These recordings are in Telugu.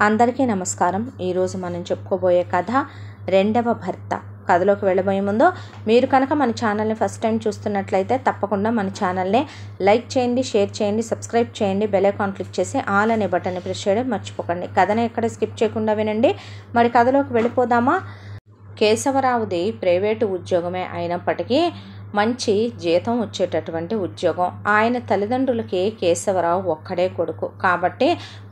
అందరికీ నమస్కారం. ఈరోజు మనం చెప్పుకోబోయే కథ రెండవ భర్త. కథలోకి వెళ్ళబోయే ముందు మీరు కనుక మన ఛానల్ని ఫస్ట్ టైం చూస్తున్నట్లయితే తప్పకుండా మన ఛానల్ని లైక్ చేయండి, షేర్ చేయండి, సబ్స్క్రైబ్ చేయండి, బెల్ ఐకాన్ క్లిక్ చేసి ఆల్ అనే బటన్ని ప్రెస్ చేయడం మర్చిపోకండి. కథని ఎక్కడ స్కిప్ చేయకుండా వినండి. మరి కథలోకి వెళ్ళిపోదామా? కేశవరావుది ప్రైవేటు ఉద్యోగమే అయినప్పటికీ మంచి జీతం వచ్చేటటువంటి ఉద్యోగం. ఆయన తల్లిదండ్రులకి కేశవరావు ఒక్కడే కొడుకు కాబట్టి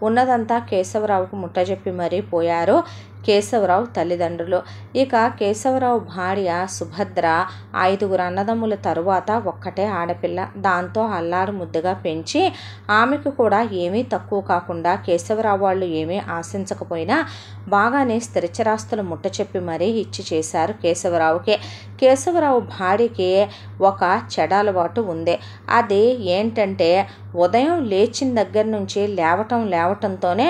ఉన్నదంతా కేశవరావుకు ముట్టజెప్పి మరీ పోయారు కేశవరావు తల్లిదండ్రులు. ఇక కేశవరావు భార్య సుభద్ర 5 అన్నదమ్ముల తరువాత ఒక్కటే ఆడపిల్ల. దాంతో అల్లారు ముద్దుగా పెంచి ఆమెకు కూడా ఏమీ తక్కువ కాకుండా కేశవరావు వాళ్ళు ఏమీ ఆశించకపోయినా బాగానే స్థిరచరాస్తులు ముట్టచెప్పి మరీ ఇచ్చి చేశారు కేశవరావుకి. కేశవరావు భార్యకి ఒక చెడ అలవాటు ఉంది. అది ఏంటంటే ఉదయం లేచిన దగ్గర నుంచి లేవటంతోనే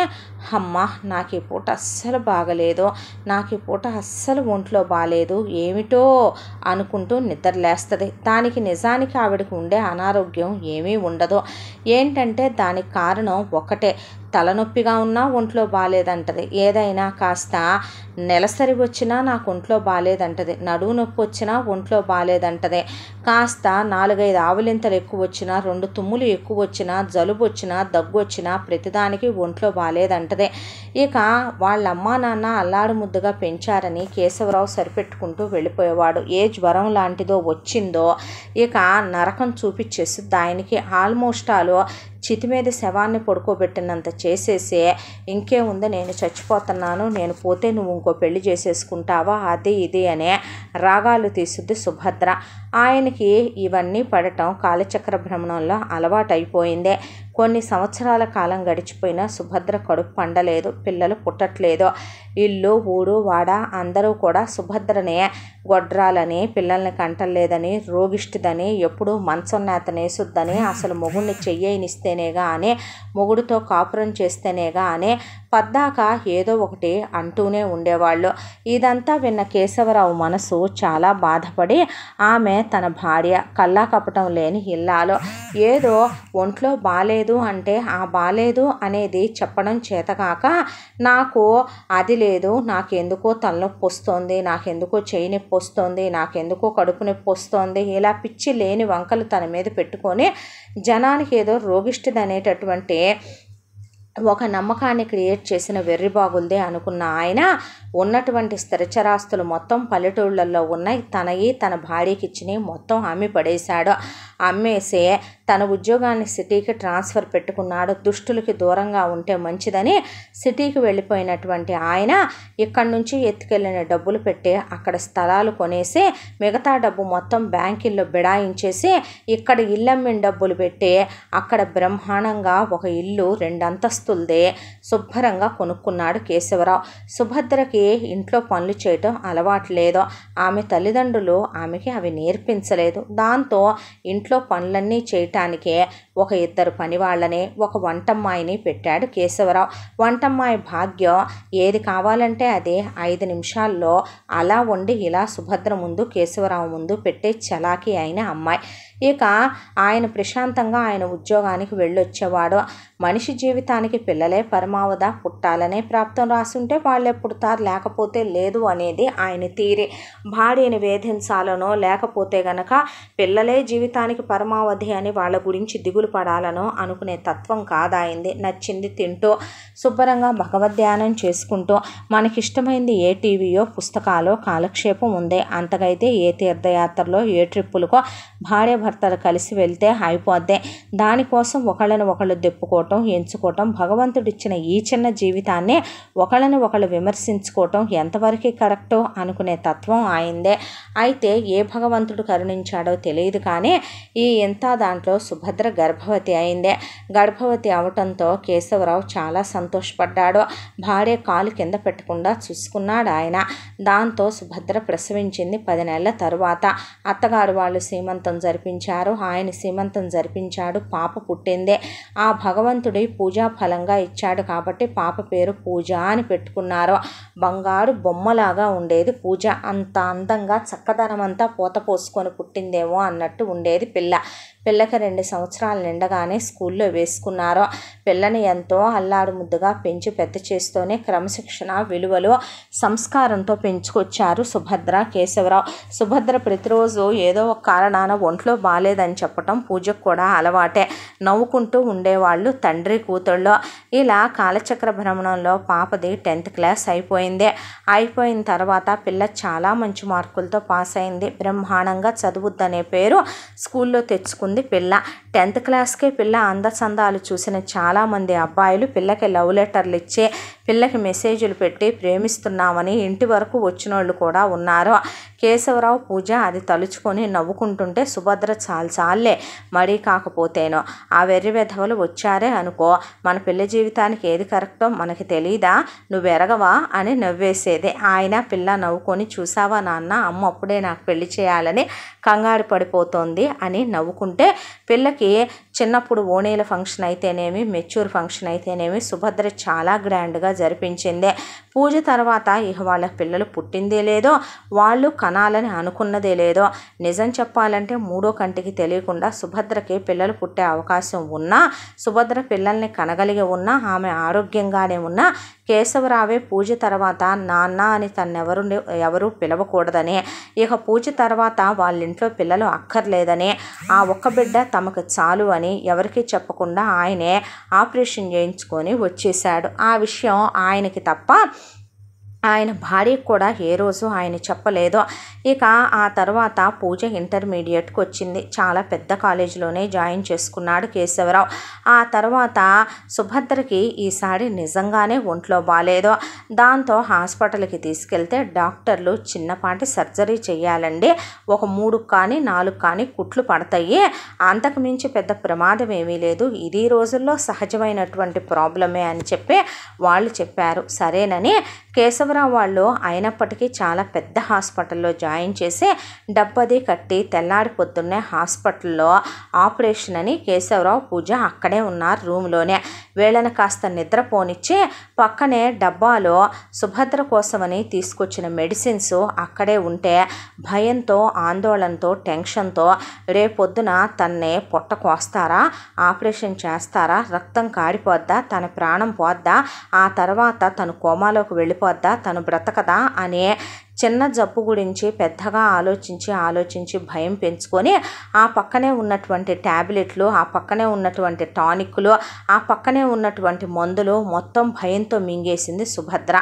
అమ్మ నాకు ఈ పూట అస్సలు బాగలేదు, నాకు ఈ పూట అస్సలు ఒంట్లో బాగాలేదు, ఏమిటో అనుకుంటూ నిద్రలేస్తుంది. దానికి నిజానికి ఆవిడకి ఉండే అనారోగ్యం ఏమీ ఉండదు. ఏంటంటే దానికి కారణం ఒకటే, తలనొప్పిగా ఉన్నా ఒంట్లో బాగాలేదంటది, ఏదైనా కాస్త నెలసరి వచ్చినా నాకు ఒంట్లో బాగాలేదంటది, నడువు నొప్పి వచ్చినా ఒంట్లో బాగాలేదంటది, కాస్త 4-5 ఆవులింతలు ఎక్కువ వచ్చినా, 2 తుమ్ములు ఎక్కువ వచ్చినా, జలుబు వచ్చినా, దగ్గు వచ్చినా ప్రతిదానికి ఒంట్లో బాగాలేదంటది. ఇక వాళ్ళ అమ్మా నాన్న అల్లాడు ముద్దుగా పెంచారని కేశవరావు సరిపెట్టుకుంటూ వెళ్ళిపోయేవాడు. ఏ జ్వరం లాంటిదో వచ్చిందో ఇక నరకం చూపించేస్తుంది ఆయనకి. ఆల్మోస్ట్ చితి మీద శవాన్ని పడుకోబెట్టినంత చేసేసి ఇంకేముంది, నేను చచ్చిపోతున్నాను, నేను పోతే నువ్వు ఇంకో పెళ్లి చేసేసుకుంటావా, అది ఇది అనే రాగాలు తీసుద్ది సుభద్ర. ఆయనకి ఇవన్నీ పడటం కాలచక్ర భ్రమణంలో అలవాటైపోయిందే. కొన్ని సంవత్సరాల కాలం గడిచిపోయినా సుభద్ర కడుపు పండలేదు, పిల్లలు పుట్టట్లేదు. ఇల్లు ఊరు వాడ అందరూ కూడా సుభద్రనే గొడ్రాలని, పిల్లల్ని కంటలేదని, రోగిష్టిదని, ఎప్పుడూ మంచం నేత నేసుద్దని, అసలు మొగుడిని చెయ్యనిస్తేనేగా అని, మొగుడితో కాపురం చేస్తేనేగా అని పద్దాక ఏదో ఒకటి అంటూనే ఉండేవాళ్ళు. ఇదంతా విన్న కేశవరావు మనసు చాలా బాధపడి ఆమె తన భార్య కల్లా కపటం లేని ఇల్లాలు ఏదో ఒంట్లో బాలేదు అంటే ఆ బాలేదు అనేది చెప్పడం చేతకాక నాకు అది లేదు, నాకెందుకో తలనొప్పి వస్తోంది, నాకెందుకో చెయ్యి నొప్పి వస్తోంది, నాకెందుకో కడుపు నొప్పి వస్తోంది, ఇలా పిచ్చి లేని వంకలు తన మీద పెట్టుకొని జనానికి ఏదో రోగిష్టిది అనేటటువంటి ఒక నమ్మకాన్ని క్రియేట్ చేసిన వెర్రిబాగులదే అనుకున్న ఆయన ఉన్నటువంటి స్థిరచరాస్తులు మొత్తం పల్లెటూళ్ళల్లో ఉన్నాయి, తన భార్యకి ఇచ్చినవి మొత్తం అమ్మి పడేశాడు. అమ్మేసి తన ఉద్యోగాన్ని సిటీకి ట్రాన్స్ఫర్ పెట్టుకున్నాడు. దుష్టులకి దూరంగా ఉంటే మంచిదని సిటీకి వెళ్ళిపోయినటువంటి ఆయన ఇక్కడి నుంచి ఎత్తుకెళ్ళిన డబ్బులు పెట్టి అక్కడ స్థలాలు కొనేసి మిగతా డబ్బు మొత్తం బ్యాంకుల్లో బిడాయించేసి ఇక్కడ ఇల్లమ్మిన డబ్బులు పెట్టి అక్కడ బ్రహ్మాండంగా ఒక ఇల్లు 2 అంతస్తులదే శుభ్రంగా కొనుక్కున్నాడు కేశవరావు. సుభద్రకి ఇంట్లో పనులు చేయటం అలవాటు లేదు. ఆమె తల్లిదండ్రులు ఆమెకి అవి నేర్పించలేదు. దాంతో ఇంట్లో పనులన్నీ చేయటానికే ఒక 2 పనివాళ్ళని, ఒక వంటమ్మాయిని పెట్టాడు కేశవరావు. వంటమ్మాయి భాగ్యం ఏది కావాలంటే అది 5 నిమిషాల్లో అలా వండి ఇలా సుభద్ర ముందు కేశవరావు ముందు పెట్టే చలాకీ అయిన అమ్మాయి. ఇక ఆయన ప్రశాంతంగా ఆయన ఉద్యోగానికి వెళ్ళొచ్చేవాడు. మనిషి జీవితానికి పిల్లలే పరమావధి, పుట్టాలనే ప్రాప్తం రాసుంటే వాళ్ళే పుడతారు, లేకపోతే లేదు అనేది ఆయన తీరి. భార్యని వేధించాలనో లేకపోతే గనక పిల్లలే జీవితానికి పరమావధి అని వాళ్ళ గురించి దిగులు పడాలనో అనుకునే తత్వం కాదాయింది. నచ్చింది తింటూ శుభ్రంగా భగవద్ధ్యానం చేసుకుంటూ మనకిష్టమైంది ఏ టీవీయో పుస్తకాలో కాలక్షేపం ఉంది. అంతకైతే ఏ తీర్థయాత్రలో ఏ ట్రిప్పులకో భార్య భర్తలు కలిసి వెళ్తే అయిపోద్ది. దానికోసం ఒకళ్ళని ఒకళ్ళు దెప్పుకోవటం, ఎంచుకోవటం, భగవంతుడిచ్చిన ఈ చిన్న జీవితాన్ని ఒకళ్ళని ఒకళ్ళు విమర్శించుకోవటం ఎంతవరకు కరెక్టో అనుకునే తత్వం ఆయిందే. అయితే ఏ భగవంతుడు కరుణించాడో తెలియదు కానీ ఇంత దాంట్లో సుభద్ర గర్భవతి అయిందే. గర్భవతి అవటంతో కేశవరావు చాలా సంతోషపడ్డాడు. భార్య కాలు కింద పెట్టకుండా చూసుకున్నాడు ఆయన. దాంతో సుభద్ర ప్రసవించింది. 10 నెలల తరువాత అత్తగారు వాళ్ళు సీమంతం జరిపించారు, ఆయన సీమంతం జరిపించాడు, పాప పుట్టిందే. ఆ భగవంతుడి పూజా ఫలంగా ఇచ్చాడు కాబట్టి పాప పేరు పూజ అని పెట్టుకున్నారు. బంగారు బొమ్మలాగా ఉండేది పూజ. అంత అందంగా చక్కదనం అంతా పోత పోసుకొని పుట్టిందేమో అన్నట్టు ఉండేది పిల్ల. పిల్లకి 2 సంవత్సరాలు నిండగానే స్కూల్లో వేసుకున్నారు. పిల్లని ఎంతో అల్లాడు ముద్దుగా పెంచి పెద్ద చేస్తూనే క్రమశిక్షణ, విలువలు, సంస్కారంతో పెంచుకొచ్చారు సుభద్ర, కేశవరావు. సుభద్ర ప్రతిరోజు ఏదో ఒక కారణాన ఒంట్లో బాలేదని చెప్పటం పూజకు కూడా అలవాటే. నవ్వుకుంటూ ఉండేవాళ్ళు తండ్రి కూతుళ్ళు. ఇలా కాలచక్ర భ్రమణంలో పాపది 10th క్లాస్ అయిపోయింది. అయిపోయిన తర్వాత పిల్ల చాలా మంచి మార్కులతో పాస్ అయింది. బ్రహ్మాండంగా చదువుద్దనే పేరు స్కూల్లో తెచ్చుకుంది పిల్ల. 10th క్లాస్కే పిల్ల అందచందాలు చూసిన చాలామంది అబ్బాయిలు పిల్లకి లవ్ లెటర్లు ఇచ్చి, పిల్లకి మెసేజ్లు పెట్టి ప్రేమిస్తున్నామని ఇంటి వరకు వచ్చిన వాళ్ళు కూడా ఉన్నారు. కేశవరావు, పూజ అది తలుచుకొని నవ్వుకుంటుంటే సుభద్ర చాలే మరీ కాకపోతేనో ఆ వెర్రి వెధవలు వచ్చారే అనుకో, మన పిల్ల జీవితానికి ఏది కరెక్టో మనకి తెలీదా, నువ్వు ఎరగవా అని నవ్వేసేది. ఆయన పిల్ల నవ్వుకొని, చూసావా నాన్న, అమ్మ అప్పుడే నాకు పెళ్లి చేయాలని కంగారు పడిపోతోంది అని నవ్వుకుంటే, పిల్లకి చిన్నప్పుడు ఓణీల ఫంక్షన్ అయితేనేమి, మెచ్యూర్ ఫంక్షన్ అయితేనేమి సుభద్ర చాలా గ్రాండ్గా జరిపించింది. పూజ తర్వాత ఇక వాళ్ళ పిల్లలు పుట్టిందే లేదో, వాళ్ళు కనాలని అనుకున్నదే లేదో. నిజం చెప్పాలంటే మూడో కంటికి తెలియకుండా సుభద్రకి పిల్లలు పుట్టే అవకాశం ఉన్నా, సుభద్ర పిల్లల్ని కనగలిగి ఉన్నా, ఆమె ఆరోగ్యంగానే ఉన్నా, కేశవరావే పూజ తర్వాత నాన్న అని ఎవరు పిలవకూడదని, ఇక పూజ తర్వాత వాళ్ళ ఇంట్లో పిల్లలు అక్కర్లేదని, ఆ ఒక్క బిడ్డ తమకు చాలు అని ఎవరికీ చెప్పకుండా ఆయనే ఆపరేషన్ చేయించుకొని వచ్చేశాడు. ఆ విషయం ఆయనకి తప్ప ఆయన భార్యకు కూడా ఏ రోజు ఆయన చెప్పలేదు. ఇక ఆ తర్వాత పూజ ఇంటర్మీడియట్కి వచ్చింది. చాలా పెద్ద కాలేజీలోనే జాయిన్ చేసుకున్నాడు కేశవరావు. ఆ తర్వాత సుభద్రకి ఈసారి నిజంగానే ఒంట్లో బాగాలేదు. దాంతో హాస్పిటల్కి తీసుకెళ్తే డాక్టర్లు చిన్నపాటి సర్జరీ చేయాలండి, ఒక 3 కానీ 4 కానీ కుట్లు పడతాయి, అంతకుమించి పెద్ద ప్రమాదం ఏమీ లేదు, ఇది రోజుల్లో సహజమైనటువంటి ప్రాబ్లమే అని చెప్పి వాళ్ళు చెప్పారు. సరేనని కేశవరావు వాళ్ళు అయినప్పటికీ చాలా పెద్ద హాస్పిటల్లో జాయిన్ చేసి డబ్బది కట్టి తెల్లారి పొద్దున్నే హాస్పిటల్లో ఆపరేషన్ అని కేశవరావు, పూజ అక్కడే ఉన్నారు రూమ్లోనే. వీళ్ళని కాస్త నిద్రపోనిచ్చి పక్కనే డబ్బాలో సుభద్ర కోసమని తీసుకొచ్చిన మెడిసిన్స్ అక్కడే ఉంటే భయంతో, ఆందోళనతో, టెన్షన్తో రేపొద్దున తన్నే పొట్ట కోస్తారా, ఆపరేషన్ చేస్తారా, రక్తం కారిపోద్దా, తన ప్రాణం పోద్దా, ఆ తర్వాత తను కోమాలోకి వెళ్ళిపోద్దా, తను బ్రతకదా అనే చిన్న జబ్బు గురించి పెద్దగా ఆలోచించి భయం పెంచుకొని ఆ పక్కనే ఉన్నటువంటి ట్యాబ్లెట్లు, ఆ పక్కనే ఉన్నటువంటి టానిక్లు, ఆ పక్కనే ఉన్నటువంటి మందులు మొత్తం భయంతో మింగేసింది సుభద్ర.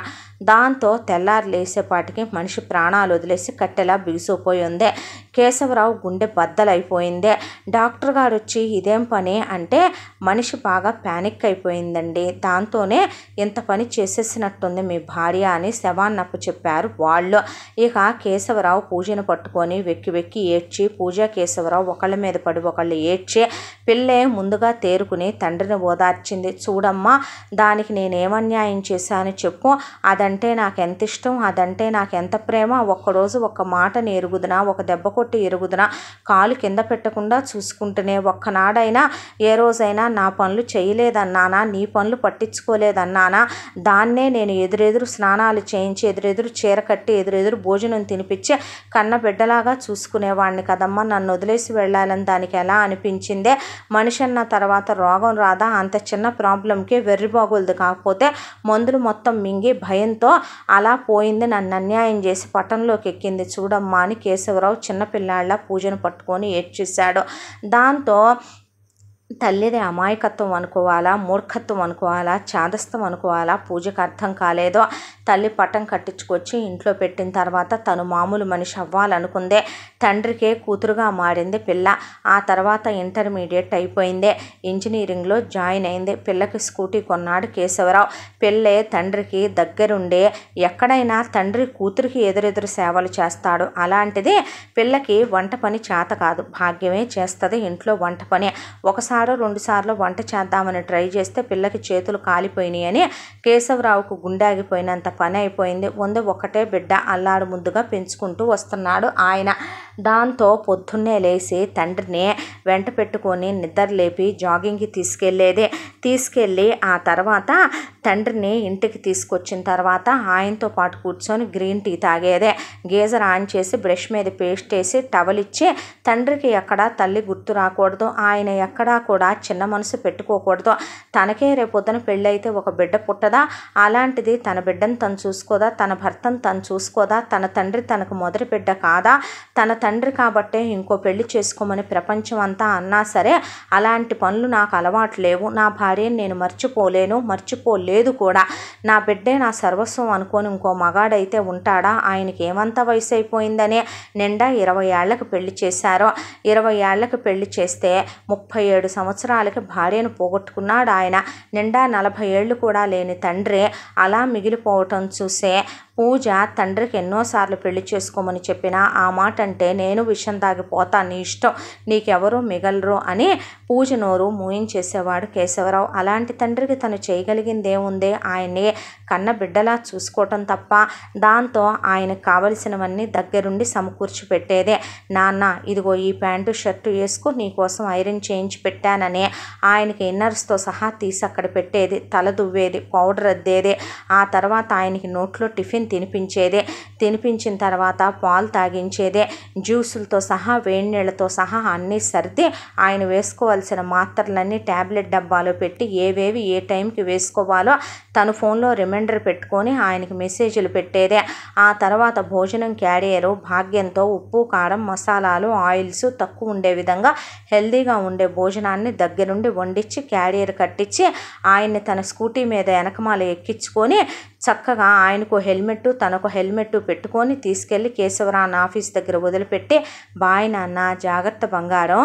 దాంతో తెల్లారి లేసేపాటికి మనిషి ప్రాణాలు వదిలేసి కట్టెలా బిగుసిపోయి ఉంది. కేశవరావు గుండె బద్దలైపోయింది. డాక్టర్ గారు వచ్చి ఇదేం పని అంటే, మనిషి బాగా ప్యానిక్ అయిపోయిందండి, దాంతోనే ఇంత పని చేసేసినట్టుంది మీ భార్య అని శవాన్నప్పు చెప్పారు వాళ్ళు. ఇక కేశవరావు పూజను పట్టుకొని వెక్కి ఏడ్చి, పూజ కేశవరావు ఒకళ్ళ మీద పడి ఒకళ్ళు ఏడ్చి, పిల్లే ముందుగా తేరుకుని తండ్రిని ఓదార్చింది. చూడమ్మా, దానికి నేనేమన్యాయం చేశాను చెప్పు, అదంటే నాకెంత ఇష్టం, అదంటే నాకెంత ప్రేమ, ఒక్కరోజు ఒక్క మాటని ఎరుగుదునా, ఒక దెబ్బ కొట్టి ఎరుగుదునా, కాలు కింద పెట్టకుండా చూసుకుంటూనే ఒక్కనాడైనా ఏ రోజైనా నా పనులు చేయలేదన్నానా, నీ పనులు పట్టించుకోలేదన్నానా, దాన్నే నేను ఎదురెదురు స్నానాలు చేయించి, ఎదురెదురు చీర కట్టి, ఎదురెదురు భోజనం తినిపించి కన్న బిడ్డలాగా చూసుకునేవాడిని కదమ్మా, నన్ను వదిలేసి వెళ్ళాలని దానికి ఎలా అనిపించిందే, మనిషి అన్న తర్వాత రోగం రాదా, అంత చిన్న ప్రాబ్లంకి వెర్రిబాగులది కాకపోతే మందులు మొత్తం మింగి భయంతో అలా పోయింది, నన్ను అన్యాయం చేసి పట్టణంలోకి ఎక్కింది చూడమ్మా అని కేశవరావు చిన్నపిల్లాళ్ళ పూజను పట్టుకొని ఏడ్చేశాడు. దాంతో తల్లిది అమాయకత్వం అనుకోవాలా, మూర్ఖత్వం అనుకోవాలా, చాదస్తం అనుకోవాలా పూజకు అర్థం కాలేదో. తల్లి పట్టం కట్టించుకొచ్చి ఇంట్లో పెట్టిన తర్వాత తను మామూలు మనిషి అవ్వాలనుకుందే. తండ్రికే కూతురుగా మారింది పిల్ల. ఆ తర్వాత ఇంటర్మీడియట్ అయిపోయింది, ఇంజనీరింగ్లో జాయిన్ అయింది. పిల్లకి స్కూటీ కొన్నాడు కేశవరావు. పిల్లే తండ్రికి దగ్గరుండే ఎక్కడైనా తండ్రి కూతురికి ఎదురెదురు సేవలు చేస్తాడు. అలాంటిది పిల్లకి వంట పని చేత కాదు, భాగ్యమే చేస్తుంది ఇంట్లో వంట పని. ఒకసారి 2 సార్లు వంట చేద్దామని ట్రై చేస్తే పిల్లకి చేతులు కాలిపోయినాయి అని కేశవరావుకు గుండాగిపోయినంత పని అయిపోయింది. ఒకటే బిడ్డ, అల్లాడు ముద్దుగా పెంచుకుంటూ వస్తున్నాడు ఆయన. దాంతో పొద్దున్నే లేచి తండ్రిని వెంట పెట్టుకొని నిద్రలేపి జాగింగ్కి తీసుకెళ్ళి ఆ తర్వాత తండ్రిని ఇంటికి తీసుకొచ్చిన తర్వాత ఆయనతో పాటు కూర్చొని గ్రీన్ టీ తాగేదే. గీజర్ ఆన్ చేసి బ్రష్ మీద పేస్ట్ వేసి టవల్ ఇచ్చి తండ్రికి ఎక్కడా తల్లి గుర్తు రాకూడదు, ఆయన ఎక్కడా కూడా చిన్న మనసు పెట్టుకోకూడదు, తనకే రేపొద్దున పెళ్ళైతే ఒక బిడ్డ పుట్టదా, అలాంటిది తన బిడ్డను తను చూసుకోదా, తన భర్తను తను చూసుకోదా, తన తండ్రి తనకు మొదటి బిడ్డ కాదా, తన తండ్రి కాబట్టే ఇంకో పెళ్లి చేసుకోమని ప్రపంచం అంతా అన్నా సరే అలాంటి పనులు నాకు అలవాటు లేవు, నా భార్యను నేను మర్చిపోలేదు కూడా, నా బిడ్డే నా సర్వస్వం అనుకొని ఇంకో మగాడైతే ఉంటాడా, ఆయనకి ఏమంత వయసు అయిపోయిందనే నిండా 20 ఏళ్లకు పెళ్లి చేశారు. 20 ఏళ్లకు పెళ్లి చేస్తే 37 సంవత్సరాలకి భార్యను పోగొట్టుకున్నాడు ఆయన. నిండా 40 ఏళ్ళు కూడా లేని తండ్రి అలా మిగిలిపోవటం చూసే పూజ తండ్రికి ఎన్నోసార్లు పెళ్లి చేసుకోమని చెప్పినా ఆ మాట అంటే నేను విషం తాగిపోతా, నీ ఇష్టం, నీకెవరూ మిగలరు అని పూజ నోరు మూయించేసేవాడు కేశవరావు. అలాంటి తండ్రికి తను చేయగలిగిందేముంది, ఆయన్ని కన్న బిడ్డలా చూసుకోవటం తప్ప. దాంతో ఆయనకు కావలసినవన్నీ దగ్గరుండి సమకూర్చి పెట్టేదే. నాన్న ఇదిగో ఈ ప్యాంటు షర్టు వేసుకో, నీకోసం ఐరన్ చేయించి పెట్టానని ఆయనకి ఇన్నర్స్తో సహా తీసి అక్కడ పెట్టేది, తల దువ్వేది, పౌడర్ అద్దేది. ఆ తర్వాత ఆయనకి నోట్లో టిఫిన్ తినిపించిన తర్వాత పాలు తాగించేదే, జ్యూసులతో సహా వేడి నీళ్లతో సహా అన్నీ సర్ది ఆయన వేసుకోవాల్సిన మాత్రలన్నీ ట్యాబ్లెట్ డబ్బాలో పెట్టి ఏవేవి ఏ టైంకి వేసుకోవాలో తను ఫోన్లో రిమైండర్ పెట్టుకొని ఆయనకి మెసేజ్లు పెట్టేదే. ఆ తర్వాత భోజనం క్యారియరు భాగ్యంతో ఉప్పు కారం మసాలాలు ఆయిల్స్ తక్కువ ఉండే విధంగా హెల్దీగా ఉండే భోజనాన్ని దగ్గరుండి వండించి క్యారియర్ కట్టించి ఆయన్ని తన స్కూటీ మీద వెనకమాల ఎక్కించుకొని చక్కగా ఆయనకు హెల్మెట్ తనకు హెల్మెట్ పెట్టుకొని తీసుకెళ్ళి కేశవరావు ఆఫీస్ దగ్గర వదిలిపెట్టి, బాయ్ నాన్న, జాగ్రత్త బంగారం,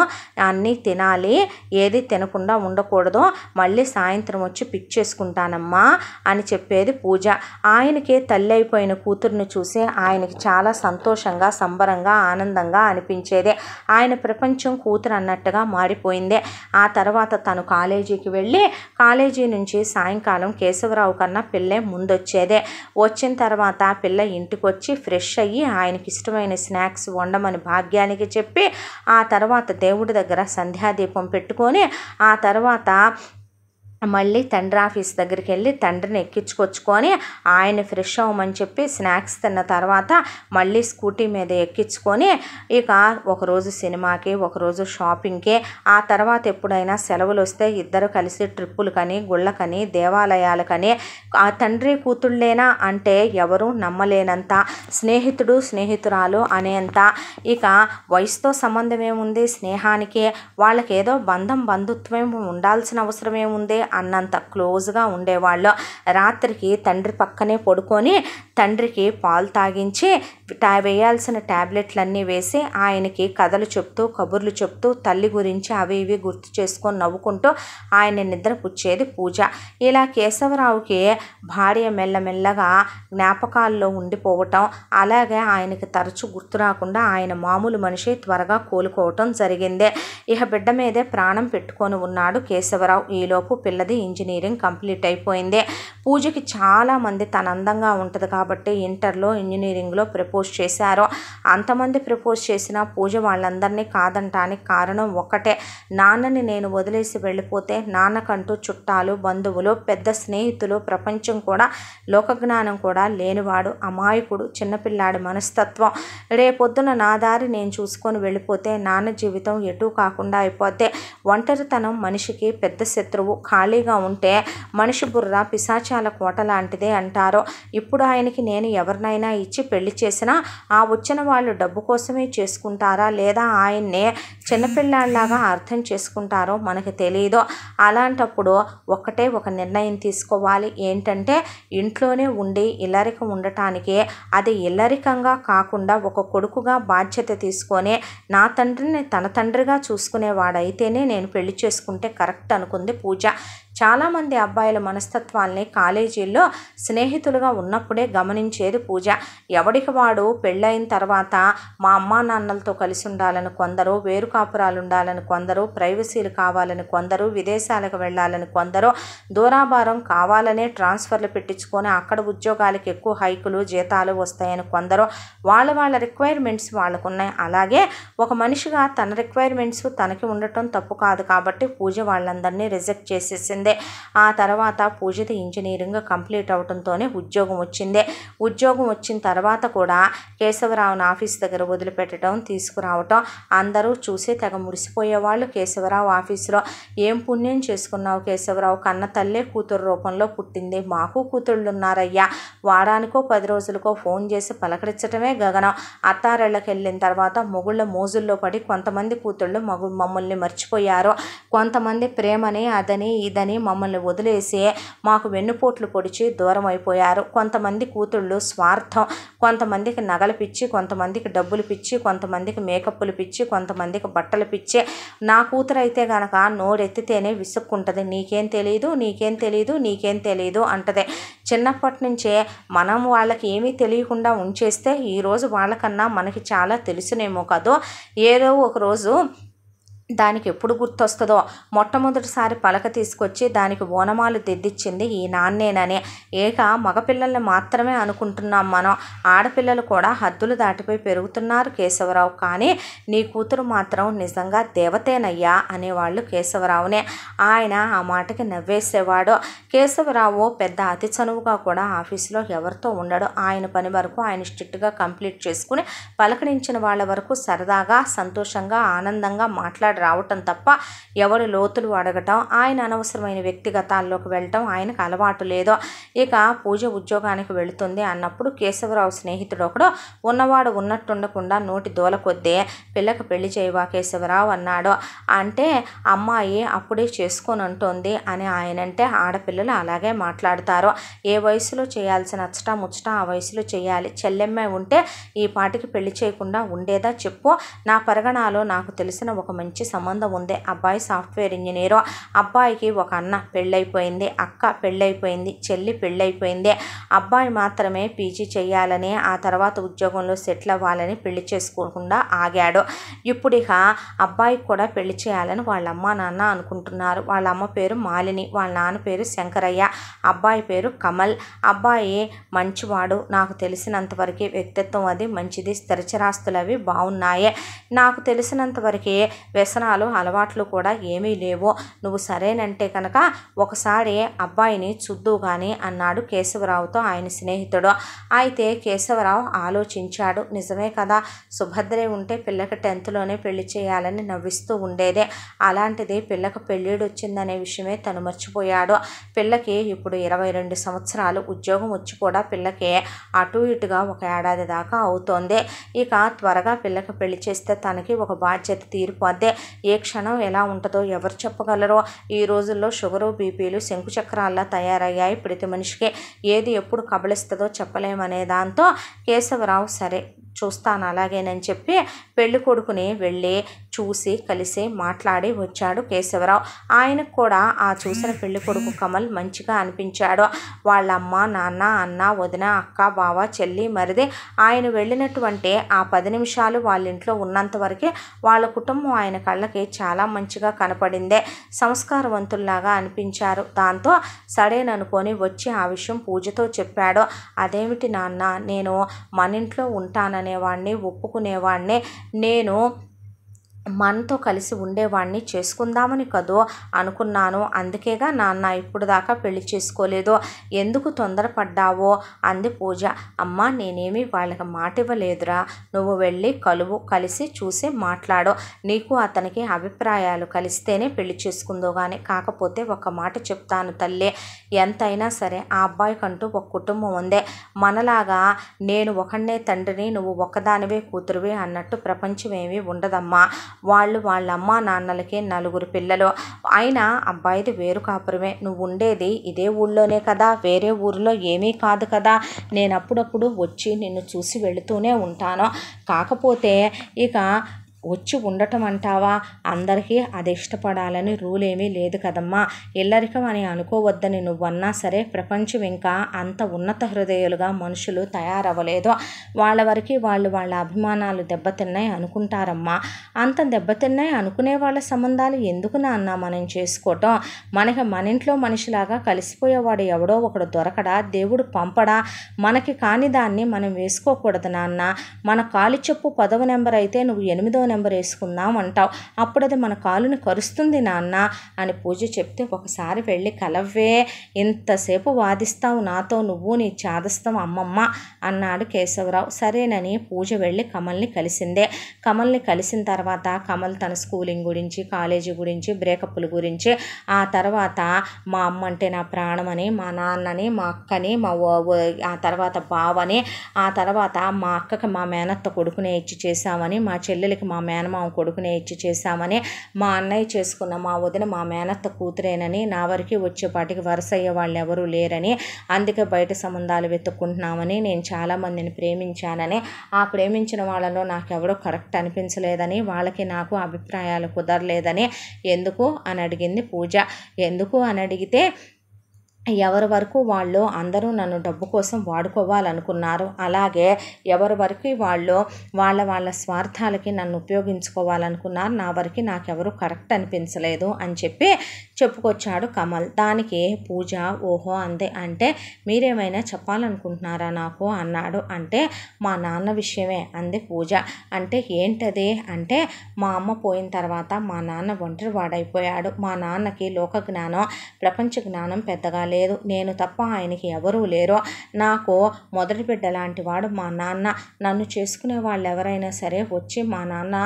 అన్నీ తినాలి, ఏది తినకుండా ఉండకూడదు, మళ్ళీ సాయంత్రం వచ్చి పిక్ చేసుకుంటానమ్మా అని చెప్పేది పూజ. ఆయనకే తల్లి అయిపోయిన కూతురుని చూసి ఆయనకి చాలా సంతోషంగా సంబరంగా ఆనందంగా అనిపించేది. ఆయన ప్రపంచం కూతురు అన్నట్టుగా మారిపోయింది. ఆ తర్వాత తను కాలేజీకి వెళ్ళి కాలేజీ నుంచి సాయంకాలం కేశవరావు కన్నా పిల్లే ముందు వచ్చిన తర్వాత పిల్ల ఇంటికి వచ్చి ఫ్రెష్ అయ్యి ఆయనకి ఇష్టమైన స్నాక్స్ వండమని భాగ్యానికి చెప్పి ఆ తర్వాత దేవుడి దగ్గర సంధ్యాదీపం పెట్టుకొని ఆ తర్వాత మళ్ళీ తండ్రి ఆఫీస్ దగ్గరికి వెళ్ళి తండ్రిని ఎక్కించుకొచ్చుకొని ఆయన ఫ్రెష్ అవ్వమని చెప్పి స్నాక్స్ తిన్న తర్వాత మళ్ళీ స్కూటీ మీద ఎక్కించుకొని ఇక ఒకరోజు సినిమాకి, ఒకరోజు షాపింగ్కి, ఆ తర్వాత ఎప్పుడైనా సెలవులు వస్తే ఇద్దరు కలిసి ట్రిప్పులకని, గుళ్ళకని, దేవాలయాలకని, ఆ తండ్రి కూతుళ్ళేనా అంటే ఎవరు నమ్మలేనంత, స్నేహితుడు స్నేహితురాలు అనేంత, ఇక వయసుతో సంబంధం ఏముంది స్నేహానికి, వాళ్ళకేదో బంధుత్వం ఉండాల్సిన అవసరం ఏముంది అన్నంత క్లోజ్గా ఉండేవాళ్ళు. రాత్రికి తండ్రి పక్కనే పడుకొని తండ్రికి పాలు తాగించి వేయాల్సిన ట్యాబ్లెట్లన్నీ వేసి ఆయనకి కథలు చెప్తూ కబుర్లు చెప్తూ తల్లి గురించి అవి ఇవి గుర్తు చేసుకొని నవ్వుకుంటూ ఆయన నిద్రపుచ్చేది పూజ. ఇలా కేశవరావుకి భార్య మెల్లమెల్లగా జ్ఞాపకాల్లో ఉండిపోవటం, అలాగే ఆయనకి తరచు గుర్తు రాకుండా ఆయన మామూలు మనిషి త్వరగా కోలుకోవటం జరిగింది. ఇక బిడ్డ మీదే ప్రాణం పెట్టుకొని ఉన్నాడు కేశవరావు. ఈలోపు పిల్లది ఇంజనీరింగ్ కంప్లీట్ అయిపోయింది. పూజకి చాలామంది తన అందంగా ఉంటుంది కాబట్టి ఇంటర్లో ఇంజనీరింగ్లో ప్రపోజ్ చేశారు. అంతమంది ప్రపోజ్ చేసినా పూజ వాళ్ళందరినీ కాదంటానికి కారణం ఒక్కటే, నాన్నని నేను వదిలేసి వెళ్ళిపోతే నాన్నకంటూ చుట్టాలు, బంధువులు, పెద్ద స్నేహితులు, ప్రపంచం కూడా, లోకజ్ఞానం కూడా లేనివాడు, అమాయకుడు, చిన్నపిల్లాడి మనస్తత్వం. రేపొద్దున నా దారి నేను చూసుకొని వెళ్ళిపోతే నాన్న జీవితం ఎటూ కాకుండా అయిపోతే, ఒంటరితనం మనిషికి పెద్ద శత్రువు, ఖాళీగా ఉంటే మనిషి బుర్ర పిశాచాల కోట లాంటిదే అంటారు. ఇప్పుడు ఆయనకి నేను ఎవరినైనా ఇచ్చి పెళ్లి చేసినా ఆ వచ్చిన వాళ్ళు డబ్బు కోసమే చేసుకుంటారా లేదా ఆయన్నే చిన్నపిల్లాడిలాగా అర్థం చేసుకుంటారో మనకు తెలియదు. అలాంటప్పుడు ఒక్కటే ఒక నిర్ణయం తీసుకోవాలి, ఏంటంటే ఇంట్లోనే ఉండి ఇల్లరికం ఉండటానికి, అది ఇల్లరికంగా కాకుండా ఒక కొడుకుగా బాధ్యత తీసుకొని నా తండ్రిని తన తండ్రిగా చూసుకునేవాడైతేనే నేను పెళ్లి చేసుకుంటే కరెక్ట్ అనుకుంది పూజ. చాలామంది అబ్బాయిల మనస్తత్వాల్ని కాలేజీల్లో స్నేహితులుగా ఉన్నప్పుడే గమనించేది పూజ. ఎవడికి వాడు పెళ్ళైన తర్వాత మా అమ్మా నాన్నలతో కలిసి ఉండాలని కొందరు, వేరు కాపురాలు ఉండాలని కొందరు, ప్రైవసీలు కావాలని కొందరు, విదేశాలకు వెళ్ళాలని కొందరు, దూరాభారం కావాలనే ట్రాన్స్ఫర్లు పెట్టించుకొని అక్కడ ఉద్యోగాలకి ఎక్కువ హైకులు జీతాలు వస్తాయని కొందరు, వాళ్ళ రిక్వైర్మెంట్స్ వాళ్ళకు ఉన్నాయి. అలాగే ఒక మనిషిగా తన రిక్వైర్మెంట్స్ తనకి ఉండటం తప్పు కాదు కాబట్టి పూజ వాళ్ళందరినీ రిజెక్ట్ చేసేసింది. ఆ తర్వాత పూజది ఇంజనీరింగ్ కంప్లీట్ అవడంతోనే ఉద్యోగం వచ్చింది. ఉద్యోగం వచ్చిన తర్వాత కూడా కేశవరావుని ఆఫీస్ దగ్గర వదిలిపెట్టడం, తీసుకురావటం అందరూ చూసి తెగ మురిసిపోయేవాళ్ళు. కేశవరావు ఆఫీసులో ఏం పుణ్యం చేసుకున్నావు కేశవరావు, కన్న తల్లే కూతురు రూపంలో పుట్టింది, మాకు కూతుళ్ళు ఉన్నారయ్యా, వారానికో 10 రోజులకో ఫోన్ చేసి పలకరించటమే గగనం. అత్తారెళ్ళకి వెళ్ళిన తర్వాత మొగుళ్ళ మోజుల్లో పడి కొంతమంది కూతుళ్ళు మమ్మల్ని మర్చిపోయారు, కొంతమంది ప్రేమని అదని ఇదని మమ్మల్ని వదిలేసి మాకు వెన్నుపోట్లు పొడిచి దూరం అయిపోయారు. కొంతమంది కూతుళ్ళు స్వార్థం, కొంతమందికి నగలు పిచ్చి, కొంతమందికి డబ్బులు పిచ్చి, కొంతమందికి మేకప్పులు పిచ్చి, కొంతమందికి బట్టలు పిచ్చి. నా కూతురు అయితే గనక నోరెత్తితేనే విసుక్కుంటుంది, నీకేం తెలీదు నీకేం తెలీదు నీకేం తెలీదు అంటది. చిన్నప్పటి నుంచే మనం వాళ్ళకి ఏమీ తెలియకుండా ఉంచేస్తే ఈరోజు వాళ్ళకన్నా మనకి చాలా తెలుసునేమో కదో. ఏదో ఒకరోజు దానికి ఎప్పుడు గుర్తొస్తుందో మొట్టమొదటిసారి పలక తీసుకొచ్చి దానికి ఓనమాలు దిద్దిచ్చింది ఈ నాన్నేనని. మగపిల్లల్ని మాత్రమే అనుకుంటున్నాం మనం, ఆడపిల్లలు కూడా హద్దులు దాటిపోయి పెరుగుతున్నారు కేశవరావు, కానీ నీ కూతురు మాత్రం నిజంగా దేవతేనయ్యా అనేవాళ్ళు కేశవరావునే. ఆయన ఆ మాటకి నవ్వేసేవాడు. కేశవరావు పెద్ద అతి చనువుగా కూడా ఆఫీసులో ఎవరితో ఉండడు. ఆయన పని వరకు ఆయన స్ట్రిక్ట్గా కంప్లీట్ చేసుకుని పలకరించిన వాళ్ళ వరకు సరదాగా సంతోషంగా ఆనందంగా రావటం తప్ప ఎవరి లోతులు అడగటం, ఆయన అనవసరమైన వ్యక్తిగతాల్లోకి వెళ్ళటం ఆయనకు అలవాటు లేదు. ఇక పూజ ఉద్యోగానికి వెళుతుంది అన్నప్పుడు కేశవరావు స్నేహితుడు ఒకడు ఉన్నవాడు ఉన్నట్టుండకుండా నోటి దూల కొద్దీ పిల్లకి పెళ్లి చేయవా కేశవరావు అన్నాడు. అంటే అమ్మాయి అప్పుడే చేసుకొని అంటోంది అని ఆయనంటే ఆడపిల్లలు అలాగే మాట్లాడతారు. ఏ వయసులో చేయాల్సిన అచ్చట ముచ్చట ఆ వయసులో చేయాలి. చెల్లెమ్మ ఉంటే ఈ పాటికి పెళ్లి చేయకుండా ఉండేదా చెప్పు. నా పరిగణాలో నాకు తెలిసిన ఒక మంచి సంబంధం ఉంది. అబ్బాయి సాఫ్ట్వేర్ ఇంజనీరు, అబ్బాయికి ఒక అన్న పెళ్ళైపోయింది, అక్క పెళ్ళైపోయింది, చెల్లి పెళ్ళైపోయింది. అబ్బాయి మాత్రమే పీజీ చేయాలని ఆ తర్వాత ఉద్యోగంలో సెటిల్ అవ్వాలని పెళ్లి చేసుకోకుండా ఆగాడు. ఇప్పుడు ఇక అబ్బాయికి కూడా పెళ్లి చేయాలని వాళ్ళ అమ్మ నాన్న అనుకుంటున్నారు. వాళ్ళ అమ్మ పేరు మాలిని, వాళ్ళ నాన్న పేరు శంకరయ్య, అబ్బాయి పేరు కమల్. అబ్బాయి మంచివాడు, నాకు తెలిసినంతవరకు వ్యక్తిత్వం అది మంచిది, స్థిరచరాస్తులు అవి బాగున్నాయి. నాకు తెలిసినంతవరకు వ్యసనాలు అలవాట్లు కూడా ఏమీ లేవు. నువ్వు సరేనంటే కనుక ఒకసారి అబ్బాయిని చూద్దు కానీ అన్నాడు కేశవరావుతో ఆయన స్నేహితుడు. అయితే కేశవరావు ఆలోచించాడు. నిజమే కదా, సుభద్రే ఉంటే పిల్లకి 10th పెళ్లి చేయాలని నవ్విస్తూ ఉండేదే, అలాంటిది పిల్లకి పెళ్ళిడు వచ్చిందనే విషయమే తను మర్చిపోయాడు. పిల్లకి ఇప్పుడు 22 సంవత్సరాలు, ఉద్యోగం వచ్చి కూడా పిల్లకి అటు ఇటుగా 1 ఏడాది దాకా అవుతోంది. ఇక త్వరగా పిల్లకి పెళ్లి చేస్తే తనకి ఒక బాధ్యత తీరిపోద్ది. ఏ క్షణం ఎలా ఉంటుందో ఎవరు చెప్పగలరో. ఈ రోజుల్లో షుగరు బీపీలు శంకుచక్రాల్లా తయారయ్యాయి ప్రతి మనిషికి, ఏది ఎప్పుడు కబళిస్తుందో చెప్పలేమనే దాంతో కేశవరావు సరే చూస్తాను అలాగేనని చెప్పి పెళ్లి కొడుకుని వెళ్ళి చూసి కలిసి మాట్లాడి వచ్చాడు కేశవరావు. ఆయనకు కూడా ఆ చూసిన పెళ్లి కొడుకు కమల్ మంచిగా అనిపించాడు. వాళ్ళ అమ్మ నాన్న అన్న వదిన అక్క బావ చెల్లి మరిది ఆయన వెళ్ళినటువంటి ఆ 10 నిమిషాలు వాళ్ళ ఇంట్లో ఉన్నంత వరకే వాళ్ళ కుటుంబం ఆయన కళ్ళకి చాలా మంచిగా కనపడిందే, సంస్కారవంతుల్లాగా అనిపించారు. దాంతో సడేననుకొని వచ్చి ఆ విషయం పూజతో చెప్పాడు. అదేమిటి నాన్న, నేను మన ఇంట్లో ఉంటాననేవాడిని, ఒప్పుకునేవాడిని, నేను మనతో కలిసి ఉండేవాడిని చేసుకుందామని కదో అనుకున్నాను, అందుకేగా నాన్న ఇప్పుడు దాకా పెళ్లి చేసుకోలేదు, ఎందుకు తొందరపడ్డావో అంది పూజ. అమ్మ నేనేమి వాళ్ళకి మాట ఇవ్వలేదురా, నువ్వు వెళ్ళి కలువు, కలిసి చూసి మాట్లాడు, నీకు అతనికి అభిప్రాయాలు కలిస్తేనే పెళ్లి చేసుకుందో కానీ. కాకపోతే ఒక మాట చెప్తాను తల్లి, ఎంతైనా సరే ఆ అబ్బాయికంటూ ఒక కుటుంబం ఉందే, మనలాగా నేను ఒకనే తండ్రిని నువ్వు ఒక్కదానివే కూతురువే అన్నట్టు ప్రపంచం ఏమీ ఉండదమ్మా. వాళ్ళు వాళ్ళ అమ్మ నాన్నలకి 4 పిల్లలు, అయినా అబ్బాయిది వేరు కాపురమే, నువ్వు ఉండేది ఇదే ఊళ్ళోనే కదా, వేరే ఊరిలో ఏమీ కాదు కదా, నేను అప్పుడప్పుడు వచ్చి నిన్ను చూసి వెళుతూనే ఉంటాను. కాకపోతే ఇక వచ్చి ఉండటం అంటావా? అందరికీ అది ఇష్టపడాలని రూల్ ఏమీ లేదు కదమ్మా. ఇల్లరికం అని అనుకోవద్దని నువ్వన్నా సరే ప్రపంచం ఇంకా అంత ఉన్నత హృదయాలుగా మనుషులు తయారవ్వలేదు. వాళ్ళ వరకు వాళ్ళు వాళ్ళ అభిమానాలు దెబ్బతిన్నాయి అనుకుంటారమ్మా. అంత దెబ్బతిన్నాయి అనుకునే వాళ్ళ సంబంధాలు ఎందుకు నాన్న మనం చేసుకోవటం? మనకి మన ఇంట్లో మనిషిలాగా కలిసిపోయేవాడు ఎవడో ఒకడు దొరకడా? దేవుడు పంపడా? మనకి కాని దాన్ని మనం వేసుకోకూడదు నాన్న. మన కాలు చెప్పు 10వ నెంబర్ అయితే నువ్వు 8వ నెంబర్ వేసుకుందాం అంటావు. అప్పుడు అది మన కాలుని కరుస్తుంది నాన్న అని పూజ చెప్తే, ఒకసారి వెళ్ళి కలవ్వే, ఇంతసేపు వాదిస్తావు నాతో, నువ్వు నీ చాదస్తావు అమ్మమ్మ అన్నాడు కేశవరావు. సరేనని పూజ వెళ్ళి కమల్ని కలిసిందే. కమల్ని కలిసిన తర్వాత కమల్ తన స్కూలింగ్ గురించి, కాలేజీ గురించి, బ్రేకప్ల గురించి, ఆ తర్వాత మా అమ్మ అంటే నా ప్రాణమని, మా నాన్నని, మా అక్కని, ఆ తర్వాత బావని, ఆ తర్వాత మా అక్కకి మా మేనత్త కొడుకునే ఇచ్చి చేశామని, మా చెల్లెలకి మా మేనమామ కొడుకునే ఇచ్చి చేశామని, మా అన్నయ్య చేసుకున్న మా వదిన మా మేనత్త కూతురేనని, నా వరకు వచ్చేపాటికి వరుస అయ్యే వాళ్ళు ఎవరూ లేరని, అందుకే బయట సంబంధాలు వెతుక్కుంటున్నామని, నేను చాలామందిని ప్రేమించానని, ఆ ప్రేమించిన వాళ్ళలో నాకెవడో కరెక్ట్ అనిపించలేదని, వాళ్ళకి నాకు అభిప్రాయాలు కుదరలేదని. ఎందుకు అని అడిగింది పూజ. ఎందుకు అని అడిగితే, ఎవరి వరకు వాళ్ళు అందరూ నన్ను డబ్బు కోసం వాడుకోవాలనుకున్నారు. అలాగే ఎవరి వరకు వాళ్ళు వాళ్ళ స్వార్థాలకి నన్ను ఉపయోగించుకోవాలనుకున్నారు. నా వరకు నాకెవరు కరెక్ట్ అనిపించలేదు అని చెప్పి చెప్పుకొచ్చాడు కమల్. దానికి పూజ ఓహో అంతే, అంటే మీరేమైనా చెప్పాలనుకుంటున్నారా నాకు అన్నాడు. అంటే మా నాన్న విషయమే అంది పూజ. అంటే ఏంటది అంటే, మా అమ్మ పోయిన తర్వాత మా నాన్న ఒంటరి వాడైపోయాడు. మా నాన్నకి లోక జ్ఞానం, ప్రపంచ జ్ఞానం పెద్దగా లేదు. నేను తప్ప ఆయనకి ఎవరూ లేరు. నాకు మొదటి బిడ్డ లాంటి వాడు మా నాన్న. నన్ను చేసుకునే వాళ్ళు ఎవరైనా సరే వచ్చి మా నాన్న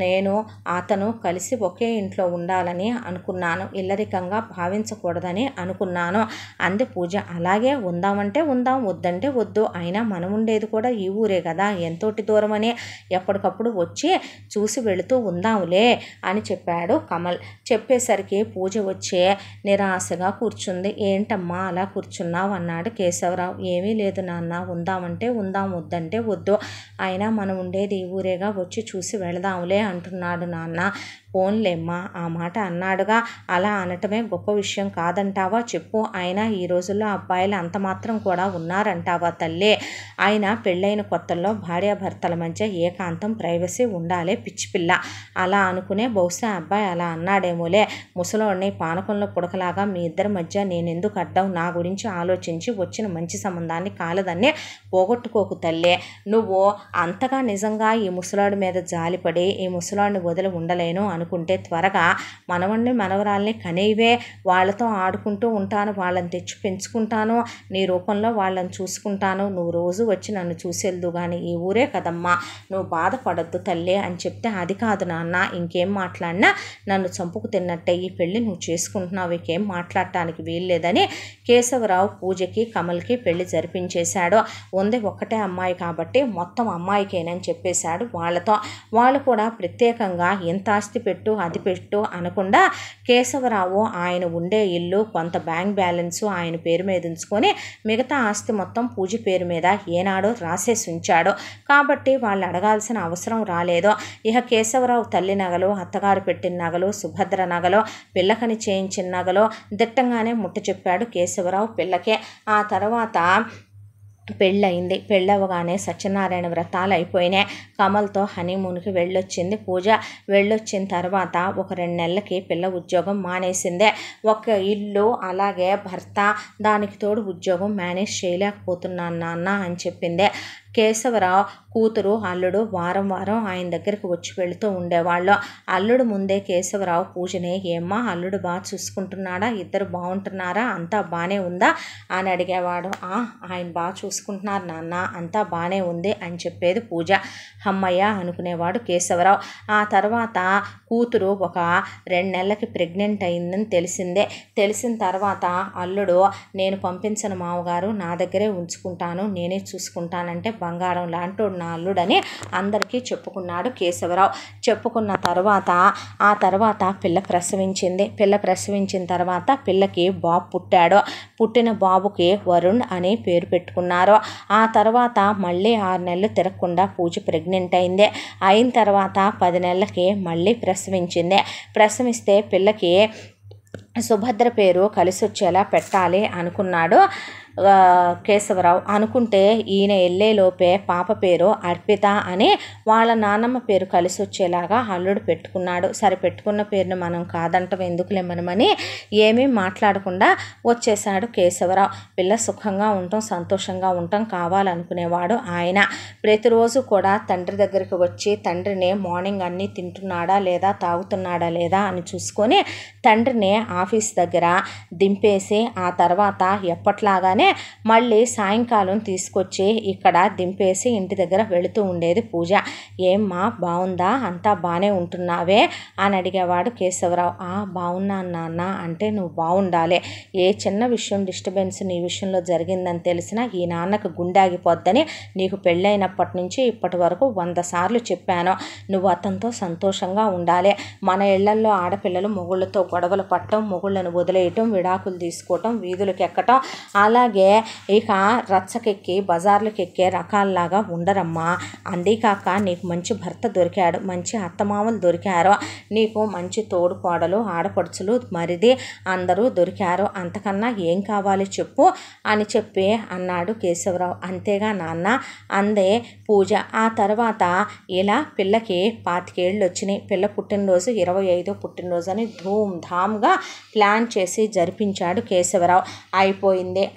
నేను అతను కలిసి ఒకే ఇంట్లో ఉండాలని అనుకున్నాను. ఇల్లరికంగా భావించకూడదని అనుకున్నాను అంది పూజ. అలాగే ఉందామంటే ఉందాం, వద్దంటే వద్దు. అయినా మనం ఉండేది కూడా ఈ ఊరే కదా, ఎంతోటి దూరమని, ఎప్పటికప్పుడు వచ్చి చూసి వెళుతూ ఉందాంలే అని చెప్పాడు కమల్. చెప్పేసరికి పూజ వచ్చే నిరాశగా కూర్చుంది. ఏంటమ్మా అలా కూర్చున్నావు అన్నాడు కేశవరావు. ఏమీ లేదు నాన్న, ఉందామంటే ఉందాం, వద్దంటే వద్దు. అయినా మనం ఉండేది ఈ ఊరేగా, వచ్చి చూసి వెళదాంలే అంటున్నాడు నాన్న. పోన్లేమ్మా, ఆ మాట అన్నాడుగా, అలా అనటమే గొప్ప విషయం కాదంటావా చెప్పు. అయినా ఈ రోజుల్లో అబ్బాయిలు అంత మాత్రం కూడా ఉన్నారంటావా తల్లి? ఆయన పెళ్ళైన కొత్తల్లో భార్యాభర్తల మధ్య ఏకాంతం, ప్రైవసీ ఉండాలి పిచ్చిపిల్ల. అలా అనుకునే బహుశా అబ్బాయి అలా అన్నాడేమోలే. ముసలోడిని పానకంలో పుడకలాగా మీ ఇద్దరి మధ్య నేనెందుకు అడ్డం? నా గురించి ఆలోచించి వచ్చిన మంచి సంబంధాన్ని కాలదాన్ని పోగొట్టుకోకు తల్లే. నువ్వు అంతగా నిజంగా ఈ ముసలాడి మీద జాలిపడి ఈ ముసలాడిని వదిలి ఉండలేను అనుకుంటే త్వరగా మనవణ్ణి మనవరాల్ని కనేవే. వాళ్ళతో ఆడుకుంటూ ఉంటాను, వాళ్ళని తెచ్చి పెంచుకుంటాను, నీ రూపంలో వాళ్ళని చూసుకుంటాను. నువ్వు రోజు వచ్చి నన్ను చూసేద్దు కానీ ఈ ఊరే కదమ్మా, నువ్వు బాధపడద్దు తల్లి అని చెప్తే, అది కాదు నాన్న, ఇంకేం మాట్లాడినా నన్ను చంపుకు తిన్నట్టే. ఈ పెళ్ళి నువ్వు చేసుకుంటున్నావు, ఇంకేం మాట్లాడటానికి వీల్లేదని కేశవరావు పూజకి కమల్కి పెళ్లి జరిపించేశాడు. ఉంది ఒక్కటే అమ్మాయి కాబట్టి మొత్తం అమ్మాయికేనని చెప్పేశాడు వాళ్ళతో. వాళ్ళు కూడా ప్రత్యేకంగా ఎంత ఆస్తి పెట్టు అది పెట్టు అనకుండా కేశవరావు ఆయన ఉండే ఇల్లు, కొంత బ్యాంక్ బ్యాలెన్సు ఆయన పేరు మీద ఉంచుకొని మిగతా ఆస్తి మొత్తం పూజ పేరు మీద ఏనాడో రాసేసి ఉంచాడు. కాబట్టి వాళ్ళు అడగాల్సిన అవసరం రాలేదు. ఇక కేశవరావు తల్లి నగలు, అత్తగారు పెట్టిన నగలు, సుభద్ర నగలు, పిల్లకని చేయించిన నగలు దిట్టంగానే ముట్ట చెప్పాడు కేశవరావు పిల్లకే. ఆ తర్వాత పెళ్ళయింది. పెళ్ళవగానే సత్యనారాయణ వ్రతాలు అయిపోయినాయి. కమల్తో హనీమూన్కి వెళ్ళొచ్చింది పూజ. వెళ్ళొచ్చిన తర్వాత ఒక 2 నెలలకి పిల్ల ఉద్యోగం మానేసిందే. ఒక ఇల్లు అలాగే భర్త, దానికి తోడు ఉద్యోగం మేనేజ్ చేయలేకపోతున్నాను నాన్న అని చెప్పిందే. కేశవరావు కూతురు అల్లుడు వారం వారం ఆయన దగ్గరికి వచ్చి వెళుతూ ఉండేవాళ్ళు. అల్లుడు ముందే కేశవరావు పూజని, ఏమ్మా అల్లుడు బాగా చూసుకుంటున్నాడా, ఇద్దరు బాగుంటున్నారా, అంతా బాగానే ఉందా అని అడిగేవాడు. ఆయన బాగా చూసుకుంటున్నారు నాన్న, అంతా బాగానే ఉంది అని చెప్పేది పూజ. అమ్మయ్య అనుకునేవాడు కేశవరావు. ఆ తర్వాత కూతురు ఒక 2 నెలలకి ప్రెగ్నెంట్ అయిందని తెలిసిన తర్వాత అల్లుడు నేను పంపించను మామగారు, నా దగ్గరే ఉంచుకుంటాను, నేనే చూసుకుంటానంటే బంగారం లాంటోడు నా అల్లుడని అందరికీ చెప్పుకున్నాడు కేశవరావు. చెప్పుకున్న తర్వాత ఆ తర్వాత పిల్ల ప్రసవించిన తర్వాత పిల్లకి బాబు పుట్టాడు. పుట్టిన బాబుకి వరుణ్ అని పేరు పెట్టుకున్నారు. ఆ తర్వాత మళ్ళీ 6 నెలలు తిరగకుండా పూజ ప్రెగ్నెంట్ అయింది. అయిన తర్వాత 10 నెలలకి మళ్ళీ ప్రసవిస్తే పిల్లకి సుభద్ర పేరు కలిసి వచ్చేలా పెట్టాలి అనుకున్నాడు కేశవరావు. అనుకుంటే ఈయన వెళ్ళేలోపే పాప పేరు అర్పిత అని వాళ్ళ నాన్నమ్మ పేరు కలిసి వచ్చేలాగా అల్లుడు పెట్టుకున్నాడు. సరే పెట్టుకున్న పేరుని మనం కాదంటాం ఎందుకులే మనమని ఏమీ మాట్లాడకుండా వచ్చేసాడు కేశవరావు. పిల్ల సుఖంగా ఉండటం సంతోషంగా ఉండటం కావాలనుకునేవాడు ఆయన. ప్రతిరోజు కూడా తండ్రి దగ్గరికి వచ్చి తండ్రిని మార్నింగ్ అన్నీ తింటున్నాడా లేదా తాగుతున్నాడా లేదా అని చూసుకొని తండ్రిని ఆఫీస్ దగ్గర దింపేసి ఆ తర్వాత ఎప్పట్లాగానే మళ్ళీ సాయంకాలం తీసుకొచ్చి ఇక్కడ దింపేసి ఇంటి దగ్గర వెళుతూ ఉండేది పూజ. ఏమ్మా బాగుందా, అంతా బాగానే ఉంటున్నావే అని అడిగేవాడు కేశవరావు. బాగున్నాను నాన్న అంటే నువ్వు బాగుండాలి, ఏ చిన్న విషయం డిస్టర్బెన్స్ నీ విషయంలో జరిగిందని తెలిసినా ఈ నాన్నకు గుండె ఆగిపోద్దని నీకు పెళ్ళైనప్పటి నుంచి ఇప్పటి వరకు 100 సార్లు చెప్పాను. నువ్వు అతనితో సంతోషంగా ఉండాలి. మన ఇళ్లల్లో ఆడపిల్లలు మొగుళ్ళతో గొడవలు పట్టడం, మొగుళ్ళను వదిలేయటం, విడాకులు తీసుకోవటం, వీధులకు ఎక్కటం, అలాగే ఇక రచ్చకెక్కి బజార్లకు ఎక్కే రకాల్లాగా ఉండరమ్మా. అంతేకాక నీకు మంచి భర్త దొరికాడు, మంచి అత్తమామలు దొరికారు, నీకు మంచి తోడు కోడలు ఆడపడుచులు మరిది అందరూ దొరికారు, అంతకన్నా ఏం కావాలి చెప్పు అని చెప్పి అన్నాడు కేశవరావు. అంతేగా నాన్న అందే పూజ. ఆ తర్వాత ఇలా పిల్లకి 25 ఏళ్ళు వచ్చినాయి. పిల్ల పుట్టినరోజు 25వ పుట్టినరోజు అని ధూమ్ధామ్గా ప్లాన్ చేసి జరిపించాడు కేశవరావు.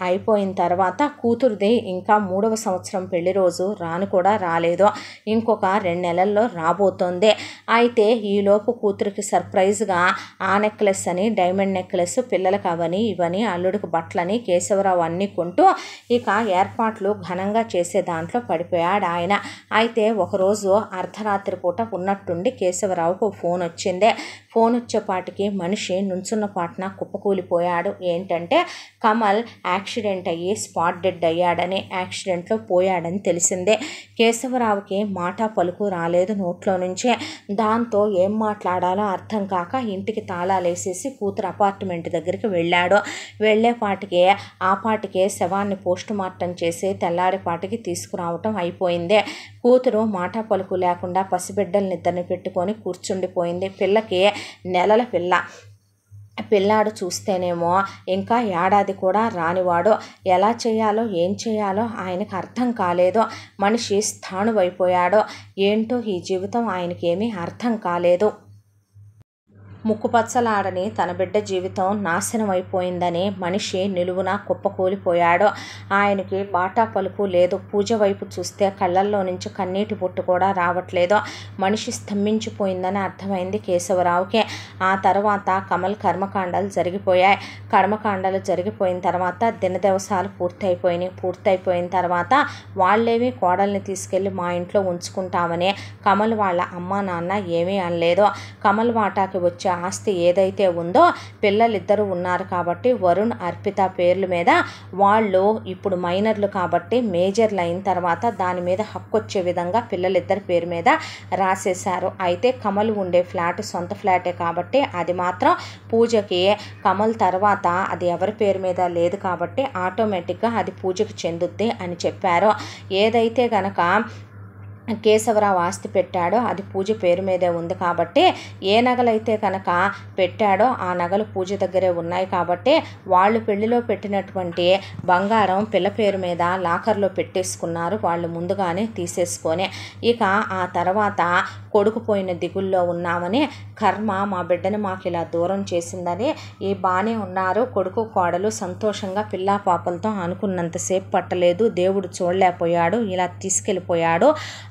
అయిపోయిన తర్వాత కూతురుది ఇంకా 3వ సంవత్సరం పెళ్లి రోజు కూడా రాలేదు, ఇంకొక 2 నెలల్లో రాబోతోంది. అయితే ఈలోపు కూతురికి సర్ప్రైజ్గా ఆ నెక్లెస్ అని డైమండ్ నెక్లెస్, పిల్లలకు అవని ఇవని అల్లుడికి బట్టలని కేశవరావు అన్నీ కొంటూ ఇక ఏర్పాట్లు ఘనంగా చేసే దాంట్లో పడిపోయాడు ఆయన. అయితే ఒకరోజు అర్ధరాత్రి పూట ఉన్నట్టుండి కేశవరావుకు ఫోన్ వచ్చింది. ఫోన్ వచ్చేపాటికి మనిషి నుంచున్న పాటన కుప్పకూలిపోయాడు. ఏంటంటే కమల్ యాక్సిడెంట్ అయ్యి స్పాట్ డెడ్ అయ్యాడని, యాక్సిడెంట్లో పోయాడని తెలిసిందే. కేశవరావుకి మాట పలుకు రాలేదు నోట్లో నుంచే. దాంతో ఏం మాట్లాడాలో అర్థం కాక ఇంటికి తాళాలేసేసి కూతురు అపార్ట్మెంట్ దగ్గరికి వెళ్ళాడు. వెళ్ళేపాటికే ఆపాటికే శవాన్ని పోస్ట్ మార్టం చేసి తెల్లారిపాటికి తీసుకురావటం అయిపోయింది. కూతురు మాట పలుకు లేకుండా పసిబిడ్డల్ని ఇద్దరిని పెట్టుకొని కూర్చుండిపోయింది. పిల్లకి నెలల పిల్లాడు చూస్తేనేమో ఇంకా ఏడాది కూడా రానివాడు. ఎలా చేయాలో ఏం చేయాలో ఆయనకు అర్థం కాలేదు. మనిషి స్థాణువైపోయాడు. ఏంటో ఈ జీవితం ఆయనకేమీ అర్థం కాలేదు. ముక్కుపచ్చలాడని తన బిడ్డ జీవితం నాశనం అయిపోయిందని మనిషి నిలువున కుప్పకూలిపోయాడు. ఆయనకి బాటా పలుకు లేదు. పూజ వైపు చూస్తే కళ్ళల్లో నుంచి కన్నీటి బొట్టు కూడా రావట్లేదు. మనిషి స్తంభించిపోయిందని అర్థమైంది కేశవరావుకి. ఆ తర్వాత కమల్ కర్మకాండాలు జరిగిపోయాయి. కర్మకాండాలు జరిగిపోయిన తర్వాత దినదివసాలు పూర్తయిపోయిన తర్వాత వాళ్ళేమి కోడల్ని తీసుకెళ్ళి మా ఇంట్లో ఉంచుకుంటామని కమల్ వాళ్ళ అమ్మ నాన్న ఏమీ అనలేదు. కమల్ వాటాకి వచ్చే ఆస్తి ఏదైతే ఉందో పిల్లలిద్దరూ ఉన్నారు కాబట్టి వరుణ్ అర్పిత పేర్ల మీద వాళ్ళు ఇప్పుడు మైనర్లు కాబట్టి మేజర్లు అయిన తర్వాత దాని మీద హక్కు వచ్చే విధంగా పిల్లలిద్దరి పేరు మీద రాసేశారు. అయితే కమల్ ఉండే ఫ్లాట్ సొంత ఫ్లాటే కాబట్టి అది మాత్రం పూజకి కమల్ తర్వాత అది ఎవరి పేరు మీద లేదు కాబట్టి ఆటోమేటిక్గా అది పూజకి చెందుద్ది అని చెప్పారు. ఏదైతే గనక కేశవరావు ఆస్తి పెట్టాడో అది పూజ పేరు మీదే ఉంది కాబట్టి ఏ నగలైతే కనుక పెట్టాడో ఆ నగలు పూజ దగ్గరే ఉన్నాయి కాబట్టి వాళ్ళు పెళ్లిలో పెట్టినటువంటి బంగారం పిల్ల పేరు మీద లాకర్లో పెట్టేసుకున్నారు వాళ్ళు ముందుగానే తీసేసుకొని. ఇక ఆ తర్వాత కొడుకు పోయిన దిగుల్లో ఉన్నామని కర్మ మా బిడ్డని మాకు ఇలా దూరం చేసిందని ఈ బాగానే ఉన్నారు కొడుకు కోడలు సంతోషంగా పిల్లా పాపలతో అనుకున్నంతసేపు పట్టలేదు. దేవుడు చూడలేకపోయాడు, ఇలా తీసుకెళ్ళిపోయాడు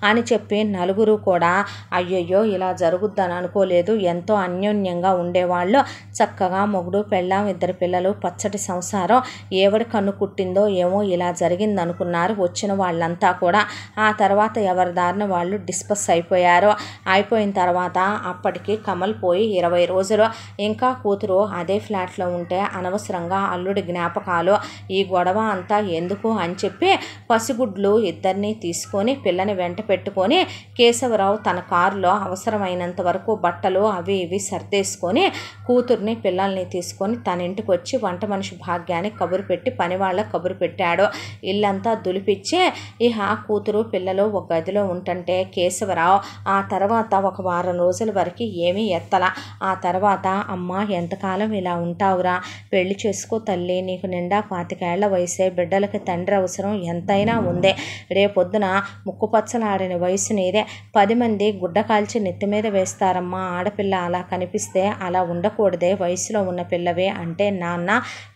అని చెప్పి నలుగురు కూడా అయ్యయ్యో ఇలా జరుగుద్దని అనుకోలేదు, ఎంతో అన్యోన్యంగా ఉండేవాళ్ళు, చక్కగా మొగుడు పెళ్ళాం, 2 పిల్లలు, పచ్చటి సంసారం, ఎవడి కన్ను కుట్టిందో ఏమో ఇలా జరిగింది అనుకున్నారు వచ్చిన వాళ్ళంతా కూడా. ఆ తర్వాత ఎవరి దారిన వాళ్ళు డిస్పస్ అయిపోయారు. అయిపోయిన తర్వాత అప్పటికి కమల్ పోయి 20 రోజులు. ఇంకా కూతురు అదే ఫ్లాట్లో ఉంటే అనవసరంగా అల్లుడి జ్ఞాపకాలు, ఈ గొడవ అంతా ఎందుకు అని చెప్పి పసిగుడ్లు 2 తీసుకొని పిల్లని వెంట పెట్టుకొని కేశవరావు తన కారులో అవసరమైనంత వరకు బట్టలు అవి ఇవి సర్దేసుకొని కూతుర్ని పిల్లల్ని తీసుకొని తన ఇంటికి వచ్చి వంట మనిషి భాగ్యానికి కబురు పెట్టి పని వాళ్ళకి కబురు పెట్టాడు. ఇల్లంతా దులిపిచ్చి ఇహ కూతురు పిల్లలు ఒక గదిలో ఉంటుంటే కేశవరావు ఆ తర్వాత ఒక వారం రోజుల వరకు ఏమీ ఎత్తల. ఆ తర్వాత అమ్మ ఎంతకాలం ఇలా ఉంటావురా, పెళ్లి చేసుకో తల్లి, నీకు నిండా 25 ఏళ్ల వయసే, బిడ్డలకి తండ్రి అవసరం ఎంతైనా ఉందే, రేపొద్దున ముక్కుపచ్చలాడిన వయసు నీదే, 10 మంది గుడ్డ కాల్చి నెత్తి మీద వేస్తారమ్మా, ఆడపిల్ల అలా కనిపిస్తే అలా ఉండకూడదే, వయసులో ఉన్న పిల్లవే అంటే నాన్న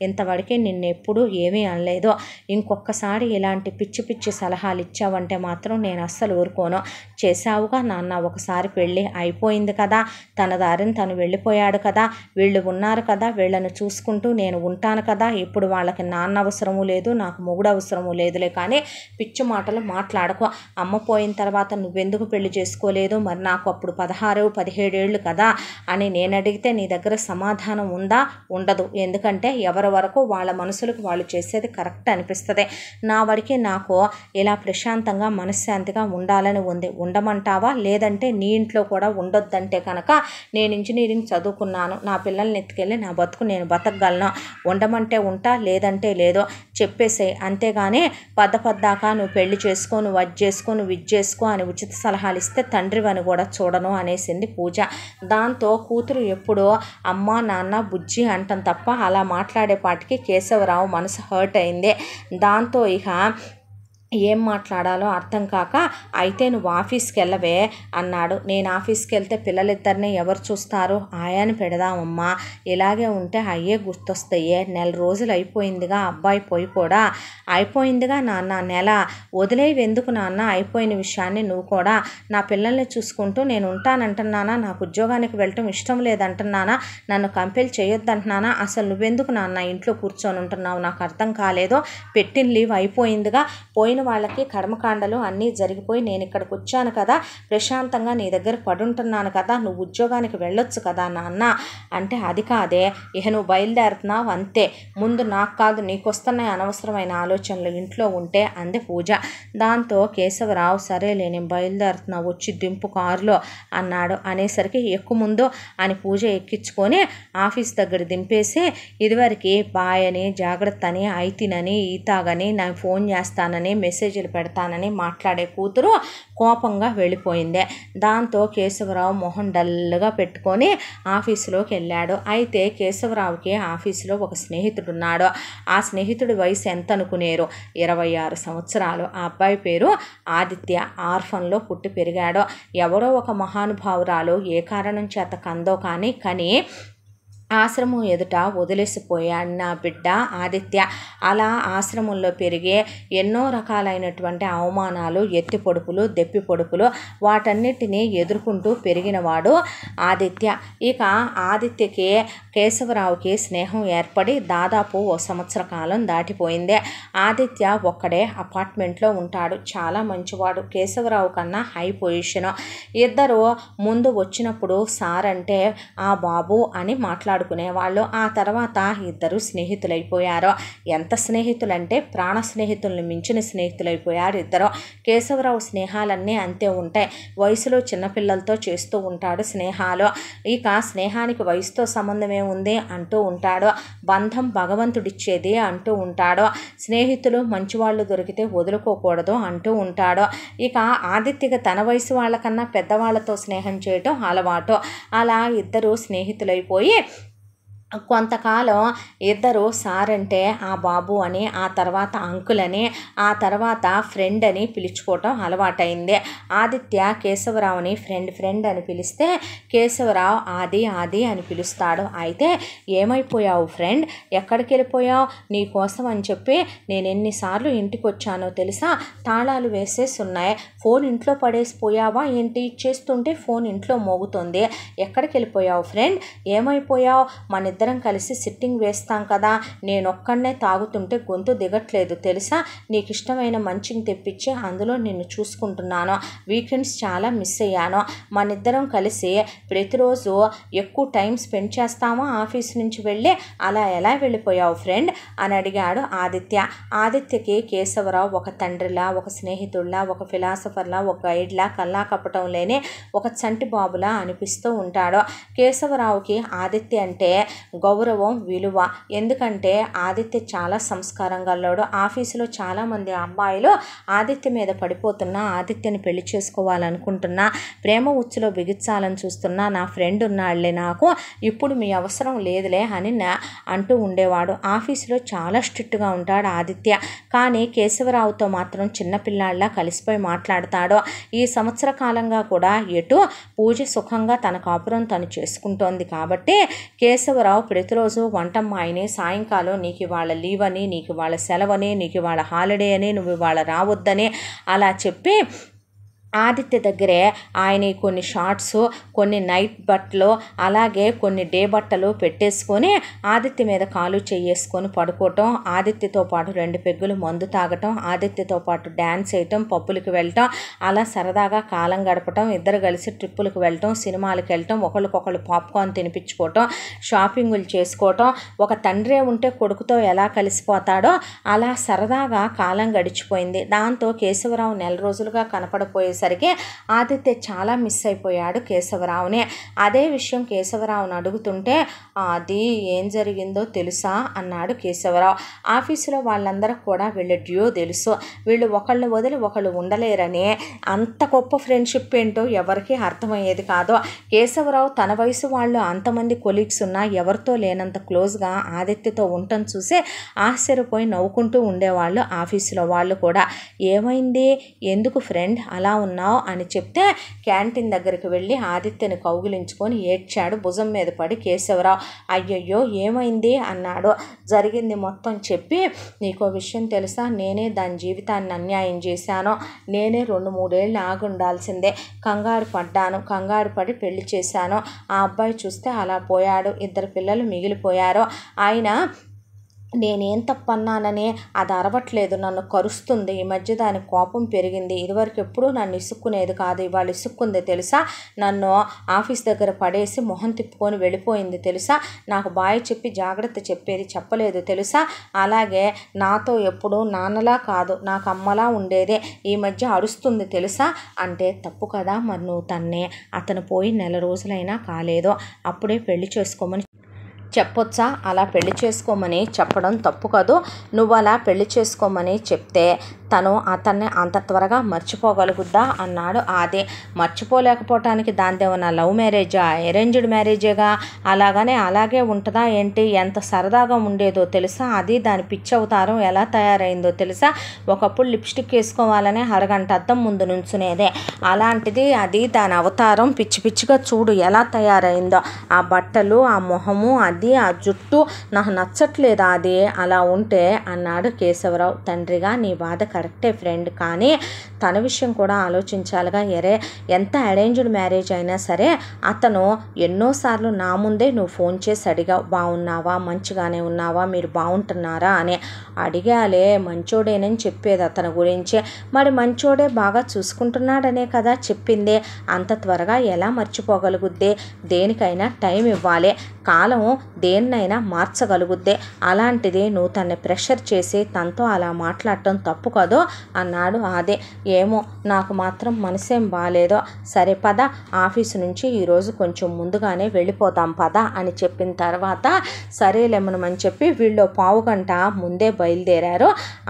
ఇంతవరకు నిన్నెప్పుడు ఏమీ అనలేదు, ఇంకొకసారి ఇలాంటి పిచ్చి పిచ్చి సలహాలు ఇచ్చావంటే మాత్రం నేను అస్సలు ఊరుకోను, చేశావుగా నాన్న ఒకసారి పెళ్ళి అయిపోయింది కదా, తన దారిని తను వెళ్ళిపోయాడు కదా, వీళ్ళు ఉన్నారు కదా, వీళ్ళను చూసుకుంటూ నేను ఉంటాను కదా, ఇప్పుడు వాళ్ళకి నాన్న అవసరము లేదు, నాకు మొగుడు అవసరము లేదులే, కానీ పిచ్చి మాటలు మాట్లాడకు, అమ్మ పోయిన తర్వాత నువ్వెందుకు పెళ్లి చేసుకోలేదు, మరి నాకు అప్పుడు 16, 17 ఏళ్ళు కదా అని నేను అడిగితే నీ దగ్గర సమాధానం ఉందా? ఉండదు. ఎందుకంటే ఎవరి వరకు వాళ్ళ మనసులకు వాళ్ళు చేసేది కరెక్ట్ అనిపిస్తుంది. నా వాడికి నాకు ఇలా ప్రశాంతంగా మనశ్శాంతిగా ఉండాలని ఉంది, ఉండమంటావా? లేదంటే నీ ఇంట్లో కూడా ఉండొద్దంటే కనుక నేను ఇంజనీరింగ్ చదువుకున్నాను, నా పిల్లల్ని ఎత్తుకెళ్ళి నా బతుకు నేను బతకగలను, ఉండమంటే ఉంటా, లేదంటే లేదో చెప్పేసే, అంతేగాని పద్దాకా నువ్వు పెళ్లి చేసుకో, నువ్వు అది చేసుకో, నువ్వు ఇది చేసుకో అని ఉచిత సలహాలు ఇస్తే తండ్రివని కూడా చూడను అనేసింది పూజ. దాంతో కూతురు ఎప్పుడో అమ్మ నాన్న బుజ్జి అంటాం తప్ప అలా మాట్లాడేపాటికి కేశవరావు మనసు హర్ట్ అయింది. దాంతో ఇక ఏం మాట్లాడాలో అర్థం కాక అయితే నువ్వు ఆఫీస్కి వెళ్ళవే అన్నాడు. నేను ఆఫీస్కి వెళ్తే పిల్లలిద్దరిని ఎవరు చూస్తారు, ఆయాని పెడదామమ్మా, ఇలాగే ఉంటే అయ్యే గుర్తొస్తాయే, 1 నెల రోజులు అయిపోయిందిగా, అబ్బాయి పోయి కూడా అయిపోయిందిగా నాన్న, నెల వదిలేవి ఎందుకు నాన్న, అయిపోయిన విషయాన్ని నువ్వు కూడా నా పిల్లల్ని చూసుకుంటూ నేను ఉంటానంటున్నానా, నాకు ఉద్యోగానికి వెళ్ళటం ఇష్టం లేదంటున్నానా, నన్ను కంపెల్ చేయొద్దంటున్నానా, అసలు నువ్వెందుకు నాన్న ఇంట్లో కూర్చొని ఉంటున్నావు, నాకు అర్థం కాలేదు, పెట్టిన లీవ్ అయిపోయిందిగా, పోయిన వాళ్ళకి కర్మకాండలు అన్నీ జరిగిపోయి నేను ఇక్కడికి వచ్చాను కదా, ప్రశాంతంగా నీ దగ్గర పడుంటున్నాను కదా, నువ్వు ఉద్యోగానికి వెళ్ళొచ్చు కదా నాన్న అంటే, అది కాదే, ఇక నువ్వు బయలుదేరుతున్నావు అంతే, ముందు నాకు కాదు నీకు వస్తున్నాయి అనవసరమైన ఆలోచనలు ఇంట్లో ఉంటే అంది పూజ. దాంతో కేశవరావు సరేలే నేను బయలుదేరుతున్నా, వచ్చి దింపు కారులో అన్నాడు. అనేసరికి ఎక్కువ ముందు అని పూజ ఎక్కించుకొని ఆఫీస్ దగ్గర దింపేసి ఇదివరకు బాయ్ అని, జాగ్రత్త అని, అయితినని, ఈతాగని, నేను ఫోన్ చేస్తానని, మెసేజ్లు పెడతానని మాట్లాడే కూతురు కోపంగా వెళ్ళిపోయింది. దాంతో కేశవరావు మొహం డల్గా పెట్టుకొని ఆఫీసులోకి వెళ్ళాడు. అయితే కేశవరావుకి ఆఫీసులో ఒక స్నేహితుడు ఉన్నాడు. ఆ స్నేహితుడి వయసు ఎంత అనుకునేరు, 26 సంవత్సరాలు. ఆ అబ్బాయి పేరు ఆదిత్య. ఆర్ఫన్లో పుట్టి పెరిగాడు. ఎవరో ఒక మహానుభావురాలు ఏ కారణం చేత కందో కానీ ఆశ్రమం ఎదుట వదిలేసిపోయాడు నా బిడ్డ ఆదిత్య. అలా ఆశ్రమంలో పెరిగే ఎన్నో రకాలైనటువంటి అవమానాలు, ఎత్తి పొడుపులు, దెప్పి పొడుపులు, వాటన్నిటినీ ఎదుర్కొంటూ పెరిగినవాడు ఆదిత్య. ఇక ఆదిత్యకి కేశవరావుకి స్నేహం ఏర్పడి దాదాపు 1 సంవత్సర కాలం దాటిపోయింది. ఆదిత్య ఒక్కడే అపార్ట్మెంట్లో ఉంటాడు. చాలా మంచివాడు, కేశవరావు కన్నా హై పొజిషను. ఇద్దరు ముందు వచ్చినప్పుడు సార్ అంటే ఆ బాబు అని మాట్లాడుకునేవాళ్ళు. ఆ తర్వాత ఇద్దరు స్నేహితులైపోయారు. ఎంత స్నేహితులంటే ప్రాణ స్నేహితులను మించిన స్నేహితులైపోయారు ఇద్దరు. కేశవరావు స్నేహాలన్నీ అంతే ఉంటాయి. వయసులో చిన్నపిల్లలతో చేస్తూ ఉంటాడు స్నేహాలు. ఇక స్నేహానికి వయసుతో సంబంధమే ఉంది అంటూ ఉంటాడు. బంధం భగవంతుడిచ్చేది అంటూ ఉంటాడు. స్నేహితులు మంచివాళ్ళు దొరికితే వదులుకోకూడదు అంటూ ఉంటాడు. ఇక ఆదిత్యకి తన వయసు వాళ్ళకన్నా పెద్దవాళ్లతో స్నేహం చేయటం అలవాటు. అలా ఇద్దరు స్నేహితులైపోయి కొంతకాలం ఇద్దరు సార్ అంటే ఆ బాబు అని, ఆ తర్వాత అంకుల్ అని, ఆ తర్వాత ఫ్రెండ్ అని పిలుచుకోవటం అలవాటైంది. ఆదిత్య కేశవరావుని ఫ్రెండ్ అని పిలిస్తే కేశవరావు ఆది అని పిలుస్తాడు. అయితే ఏమైపోయావు ఫ్రెండ్, ఎక్కడికి వెళ్ళిపోయావు, నీ కోసం అని చెప్పి నేను ఎన్నిసార్లు ఇంటికి వచ్చానో తెలుసా, తాళాలు వేసేసి ఉన్నాయి, ఫోన్ ఇంట్లో పడేసిపోయావా ఏంటి, చేస్తుంటే ఫోన్ ఇంట్లో మోగుతుంది, ఎక్కడికి వెళ్ళిపోయావు ఫ్రెండ్, ఏమైపోయావు, మన ఇద్దరం కలిసి సిట్టింగ్ వేస్తాం కదా, నేను ఒక్కడనే తాగుతుంటే గొంతు దిగట్లేదు తెలుసా, నీకు ఇష్టమైన మంచిని తెప్పించి అందులో నిన్ను చూసుకుంటున్నాను, వీకెండ్స్ చాలా మిస్ అయ్యాను, మన ఇద్దరం కలిసి ప్రతిరోజు ఎక్కువ టైం స్పెండ్ చేస్తామా ఆఫీస్ నుంచి వెళ్ళి, అలా ఎలా వెళ్ళిపోయావు ఫ్రెండ్ అని అడిగాడు ఆదిత్య. ఆదిత్యకి కేశవరావు ఒక తండ్రిలా, ఒక స్నేహితుడిలా, ఒక ఫిలాసఫర్లా, ఒక గైడ్లా, కల్లా కప్పటం లేని ఒక చంటి బాబులా అనిపిస్తూ ఉంటాడు. కేశవరావుకి ఆదిత్య అంటే గౌరవం, విలువ. ఎందుకంటే ఆదిత్య చాలా సంస్కారం గల్లోడు. ఆఫీసులో చాలామంది అమ్మాయిలు ఆదిత్య మీద పడిపోతున్నా, ఆదిత్యని పెళ్లి చేసుకోవాలనుకుంటున్నా, ప్రేమ ఉచ్చులో బిగించాలని చూస్తున్నా, నా ఫ్రెండ్ ఉన్నాళ్లే నాకు, ఇప్పుడు మీ అవసరం లేదులే అని అంటూ ఉండేవాడు. ఆఫీసులో చాలా స్ట్రిక్ట్గా ఉంటాడు ఆదిత్య, కానీ కేశవరావుతో మాత్రం చిన్నపిల్లాళ్ళ కలిసిపోయి మాట్లాడతాడు. ఈ సంవత్సర కాలంగా కూడా ఎటు పూజ సుఖంగా తన కాపురం తను చేసుకుంటోంది కాబట్టి కేశవరావు ప్రతిరోజు వంటమ్మాయిని సాయంకాలం నీకు ఇవాళ లీవ్ అని, నీకు ఇవాళ సెలవని, నీకు ఇవాళ హాలిడే అని, నువ్వు ఇవాళ రావద్దని అలా చెప్పి ఆదిత్య దగ్గరే ఆయన కొన్ని షార్ట్స్, కొన్ని నైట్ బట్టలు, అలాగే కొన్ని డే బట్టలు పెట్టేసుకొని ఆదిత్య మీద కాలు చేసుకొని పడుకోవటం, ఆదిత్యతో పాటు 2 పెగ్గులు మందు తాగటం, ఆదిత్యతో పాటు డ్యాన్స్ వేయటం, పబ్బులకు వెళ్ళటం, అలా సరదాగా కాలం గడపటం, ఇద్దరు కలిసి ట్రిప్పులకు వెళ్ళటం, సినిమాలకు వెళ్ళటం, ఒకరికొకరు పాప్కార్న్ తినిపించుకోవటం, షాపింగులు చేసుకోవటం. ఒక తండ్రి ఉంటే కొడుకుతో ఎలా కలిసిపోతాడో అలా సరదాగా కాలం గడిచిపోయింది. దాంతో కేశవరావు నెల రోజులుగా కనపడపోయేసరికి ఆదిత్య చాలా మిస్ అయిపోయాడు కేశవరావుని. అదే విషయం కేశవరావుని అడుగుతుంటే అది ఏం జరిగిందో తెలుసా అన్నాడు కేశవరావు. ఆఫీసులో వాళ్ళందరూ కూడా వీళ్ళ డ్యూ తెలుసు, వీళ్ళు ఒకళ్ళు వదిలి ఒకళ్ళు ఉండలేరని, అంత గొప్ప ఫ్రెండ్షిప్ ఏంటో ఎవరికీ అర్థమయ్యేది కాదు. కేశవరావు తన వయసు వాళ్ళు అంతమంది కొలీగ్స్ ఉన్నా ఎవరితో లేనంత క్లోజ్గా ఆదిత్యతో ఉండటం చూసి ఆశ్చర్యపోయి నవ్వుకుంటూ ఉండేవాళ్ళు ఆఫీసులో వాళ్ళు కూడా. ఏమైంది, ఎందుకు ఫ్రెండ్ అలా ఉన్నావు అని చెప్తే క్యాంటీన్ దగ్గరికి వెళ్ళి ఆదిత్యని కౌగిలించుకొని ఏడ్చాడు భుజం మీద పడి కేశవరావు. అయ్యయ్యో ఏమైంది అన్నాడు. జరిగింది మొత్తం చెప్పి, నీకో విషయం తెలుసా, నేనే దాని జీవితాన్ని అన్యాయం చేశాను, నేనే 2-3 ఏళ్ళు ఆగి ఉండాల్సిందే, కంగారు పడి పెళ్లి చేశాను, ఆ అబ్బాయి చూస్తే అలా పోయాడు, 2 పిల్లలు మిగిలిపోయారు, ఆయన నేనేం తప్పన్నానని అది అరవట్లేదు, నన్ను కరుస్తుంది, ఈ మధ్య దాని కోపం పెరిగింది, ఇదివరకు ఎప్పుడూ నన్ను ఇసుక్కునేది కాదు, ఇవాళ ఇసుక్కుంది తెలుసా, నన్ను ఆఫీస్ దగ్గర పడేసి మొహం తిప్పుకొని వెళ్ళిపోయింది తెలుసా, నాకు బాయ్ చెప్పి జాగ్రత్త చెప్పేది చెప్పలేదు తెలుసా, అలాగే నాతో ఎప్పుడూ నాన్నలా కాదు నాకు అమ్మలా ఉండేదే, ఈ మధ్య అరుస్తుంది తెలుసా. అంటే తప్పు కదా, మరి నువ్వు అతను పోయి నెల రోజులైనా కాలేదు, అప్పుడే పెళ్లి చేసుకోమని చెప్పొచ్చా, అలా పెళ్లి చేసుకోమని చెప్పడం తప్పు కాదు, నువ్వు అలా పెళ్లి చేసుకోమని చెప్తే తను అతన్ని అంత త్వరగా మర్చిపోగలుగుద్దా అన్నాడు ఆది. మర్చిపోలేకపోవటానికి దానిదేమన్నా లవ్ మ్యారేజా, అరేంజ్డ్ మ్యారేజేగా, అలాగే ఉంటుందా ఏంటి, ఎంత సరదాగా ఉండేదో తెలుసా, అది దాని పిచ్చి అవతారం ఎలా తయారైందో తెలుసా, ఒకప్పుడు లిప్స్టిక్ వేసుకోవాలనే అరగంట అద్దం ముందు నుంచునేదే, అలాంటిది అది దాని అవతారం పిచ్చిగా చూడు ఎలా తయారైందో, ఆ బట్టలు, ఆ మొహము, అది ఆ జుట్టు, నాకు నచ్చట్లేదు అది అలా ఉంటే అన్నాడు కేశవరావు. తండ్రిగా నీ బాధ కరెక్టే ఫ్రెండ్, కానీ తన విషయం కూడా ఆలోచించాలిగా, ఎంత అరేంజ్డ్ మ్యారేజ్ అయినా సరే అతను ఎన్నోసార్లు నా ముందే నువ్వు ఫోన్ చేసి అడిగావు, బాగున్నావా, మంచిగానే ఉన్నావా, మీరు బాగుంటున్నారా అని. అడిగాలే, మంచోడేనని చెప్పేది అతని గురించి, మరి మంచోడే బాగా చూసుకుంటున్నాడనే కదా చెప్పింది, అంత త్వరగా ఎలా మర్చిపోగలుగుద్ది, దేనికైనా టైం ఇవ్వాలి, కాలం దేన్నైనా మార్చగలుగుద్ది, అలాంటిది నువ్వు తన్ని ప్రెషర్ చేసి తనతో అలా మాట్లాడటం తప్పు కాదు అన్నాడు ఆది. ఏమో నాకు మాత్రం మనసేం బాగాలేదో, సరే పద ఆఫీసు నుంచి ఈరోజు కొంచెం ముందుగానే వెళ్ళిపోతాం పద అని చెప్పిన తర్వాత సరేలేమని చెప్పి వీళ్ళు 15 గంట ముందే బయలుదేరారు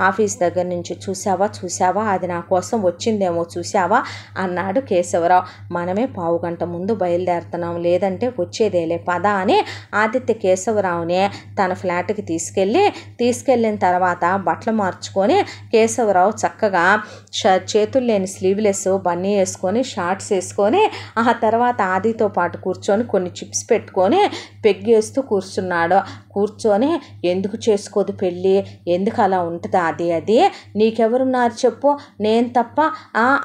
ఆఫీస్ దగ్గర నుంచి. చూసావా అది నా కోసం వచ్చిందేమో చూసావా అన్నాడు కేశవరావు. మనమే 15 గంట ముందు బయలుదేరుతున్నాం, లేదంటే వచ్చేదేలే పద అని ఆదిత్య కేశవరావుని తన ఫ్లాట్కి తీసుకెళ్ళిన తర్వాత బట్టలు మార్చుకొని కేశవరావు చక్కగా చేతులు లేని స్లీవ్లెస్ బన్నీ వేసుకొని షార్ట్స్ వేసుకొని ఆ తర్వాత ఆదితో పాటు కూర్చొని కొన్ని చిప్స్ పెట్టుకొని పెగ్గేస్తూ కూర్చొని ఎందుకు చేసుకోదు పెళ్ళి, ఎందుకు అలా ఉంటుంది అది నీకెవరున్నారు చెప్పు, నేను తప్ప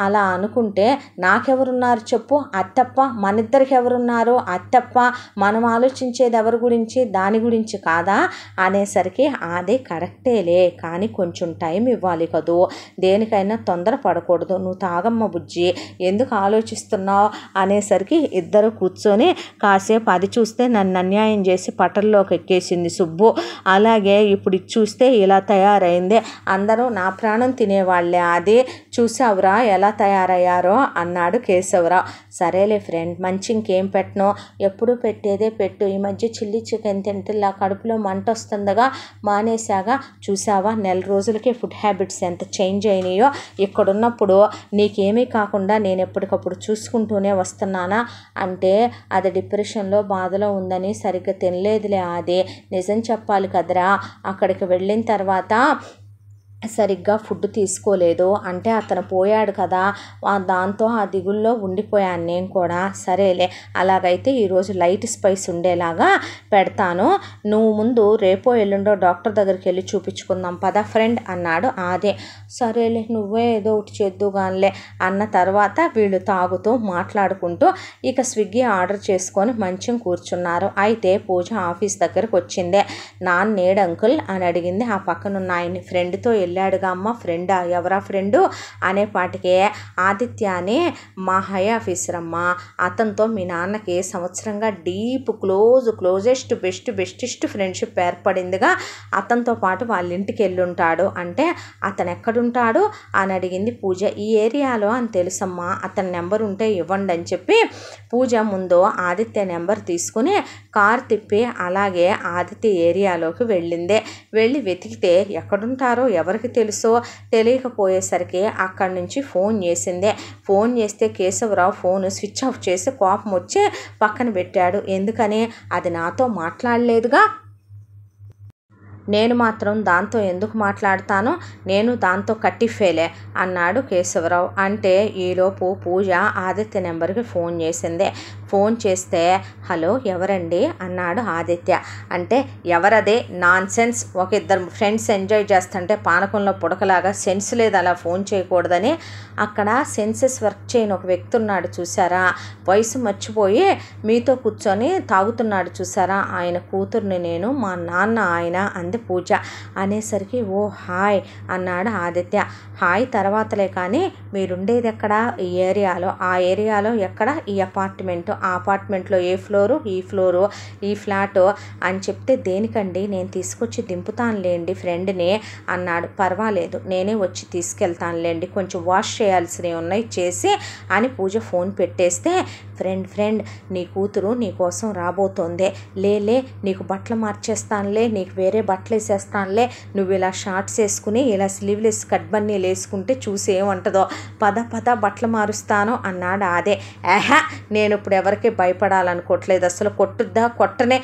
అలా అనుకుంటే నాకెవరున్నారు చెప్పు, అది తప్ప మన ఇద్దరికి ఎవరున్నారు, అది తప్ప మనం ఆలోచించేది ఎవరి గురించి, దాని గురించి కాదా అనేసరికి అది కరెక్టేలే కానీ కొంచెం టైం ఇవ్వాలి కదూ, దేనికైనా తొందర పడకూడదు, నువ్వు తాగమ్మ బుజ్జి ఎందుకు ఆలోచిస్తున్నావు అనేసరికి ఇద్దరు కూర్చొని కాసేపు అది చూస్తే నన్ను అన్యాయం చేసి పట్టల్లోకి ఎక్కేసింది సుబ్బు, అలాగే ఇప్పుడు ఇది చూస్తే ఇలా తయారైంది, అందరూ నా ప్రాణం తినేవాళ్ళే, అది చూసావురా ఎలా తయారయ్యారో అన్నాడు కేశవరావు. సరేలే ఫ్రెండ్ మంచి ఇంకేం పెట్టను, ఎప్పుడు పెట్టేదే పెట్టు, ఈ మధ్య చిల్లీ చికెన్ తింటులా కడుపులో మంట వస్తుండగా మానేసాగా, చూసావా నెల రోజులకే ఫుడ్ హ్యాబిట్స్ ఎంత చేంజ్ అయినాయో, ఇక్కడున్నప్పుడు నీకేమీ కాకుండా నేను ఎప్పటికప్పుడు చూసుకుంటూనే వస్తున్నానా అంటే అది డిప్రెషన్లో బాధలో ఉందని సరిగ్గా తినలేదులే, అదే నిజం చెప్పాలి కదరా, అక్కడికి వెళ్ళిన తర్వాత సరిగ్గా ఫుడ్ తీసుకోలేదు అంటే అతను పోయాడు కదా, దాంతో ఆ దిగుల్లో ఉండిపోయాను నేను కూడా. సరేలే అలాగైతే ఈరోజు లైట్ స్పైస్ ఉండేలాగా పెడతాను, నువ్వు ముందు రేపో ఎల్లుండో డాక్టర్ దగ్గరికి వెళ్ళి చూపించుకుందాం పద ఫ్రెండ్ అన్నాడు. అదే సరేలే నువ్వే ఏదో ఒకటి చేద్దుగానిలే అన్న తర్వాత వీళ్ళు తాగుతూ మాట్లాడుకుంటూ ఇక స్విగ్గీ ఆర్డర్ చేసుకొని మంచం కూర్చున్నారు. అయితే పూజ ఆఫీస్ దగ్గరకు వచ్చిందే. నాన్నేడు అంకుల్ అని అడిగింది. ఆ పక్కనున్న ఆయన్ని ఫ్రెండ్తో వెళ్ళాడుగా అమ్మ. ఫ్రెండా, ఎవరా ఫ్రెండు అనేపాటికే ఆదిత్య అని మా హై ఆఫీసర్ అమ్మ, అతనితో మీ నాన్నకి సంవత్సరంగా డీప్ బెస్టెస్ట్ ఫ్రెండ్షిప్ ఏర్పడిందిగా, అతనితో పాటు వాళ్ళ ఇంటికి వెళ్ళుంటాడు అంటే అతను ఎక్కడుంటాడు అని అడిగింది పూజ. ఈ ఏరియాలో అని తెలుసమ్మా, అతని నెంబర్ ఉంటే ఇవ్వండి అని చెప్పి పూజ ముందు ఆదిత్య నెంబర్ తీసుకుని కార్ తిప్పి అలాగే ఆదిత్య ఏరియాలోకి వెళ్ళి వెతికితే ఎక్కడుంటారో ఎవరికి తెలుసో తెలియకపోయేసరికి అక్కడి నుంచి ఫోన్ చేస్తే కేశవరావు ఫోన్ స్విచ్ ఆఫ్ చేసి కోపం వచ్చి పక్కన పెట్టాడు. ఎందుకని, అది నాతో మాట్లాడలేదుగా, నేను మాత్రం దాంతో ఎందుకు మాట్లాడతాను, నేను దాంతో కట్టిఫేలే అన్నాడు కేశవరావు. అంటే ఈలోపు పూజ ఆదిత్య నెంబర్కి ఫోన్ చేసింది. ఫోన్ చేస్తే హలో ఎవరండి అన్నాడు ఆదిత్య. అంటే ఎవరదే నాన్ సెన్స్, ఒక ఇద్దరు ఫ్రెండ్స్ ఎంజాయ్ చేస్తుంటే పానకంలో పుడకలాగా సెన్స్ లేదు అలా ఫోన్ చేయకూడదని, అక్కడ సెన్సెస్ వర్క్ చేయని ఒక వ్యక్తి ఉన్నాడు చూసారా, వయసు మర్చిపోయి మీతో కూర్చొని తాగుతున్నాడు చూసారా, ఆయన కూతుర్ని నేను, మా నాన్న ఆయన అంది పూజ. అనేసరికి ఓ హాయ్ అన్నాడు ఆదిత్య. హాయ్ తర్వాతలే కానీ మీరుండేది ఎక్కడ, ఈ ఏరియాలో, ఆ ఏరియాలో ఎక్కడ, ఈ అపార్ట్మెంటు, ఆ అపార్ట్మెంట్లో ఏ ఫ్లోరు, ఈ ఫ్లోరు, ఈ ఫ్లాటు అని చెప్తే దేనికండి, నేను తీసుకొచ్చి దింపుతానులేండి ఫ్రెండ్ని అన్నాడు. పర్వాలేదు నేనే వచ్చి తీసుకెళ్తానులేండి, కొంచెం వాష్ చేయాల్సినవి ఉన్నాయి చేసి అని పూజ ఫోన్ పెట్టేస్తే, ఫ్రెండ్ నీ కూతురు నీ కోసం రాబోతోందే, లేలే నీకు బట్టలు మార్చేస్తానులే, నీకు వేరే బట్టలు వేసేస్తానులే, నువ్వు ఇలా షార్ట్స్ వేసుకుని ఇలా స్లీవ్లెస్ కట్ బన్నీలు వేసుకుంటే చూసి ఏమంటుందో, పద బట్టలు మారుస్తాను అన్నాడు. అదే నేను ఇప్పుడు ఎవరికి భయపడాలనుకోవట్లేదు, అసలు కొట్టుద్దా కొట్టనే,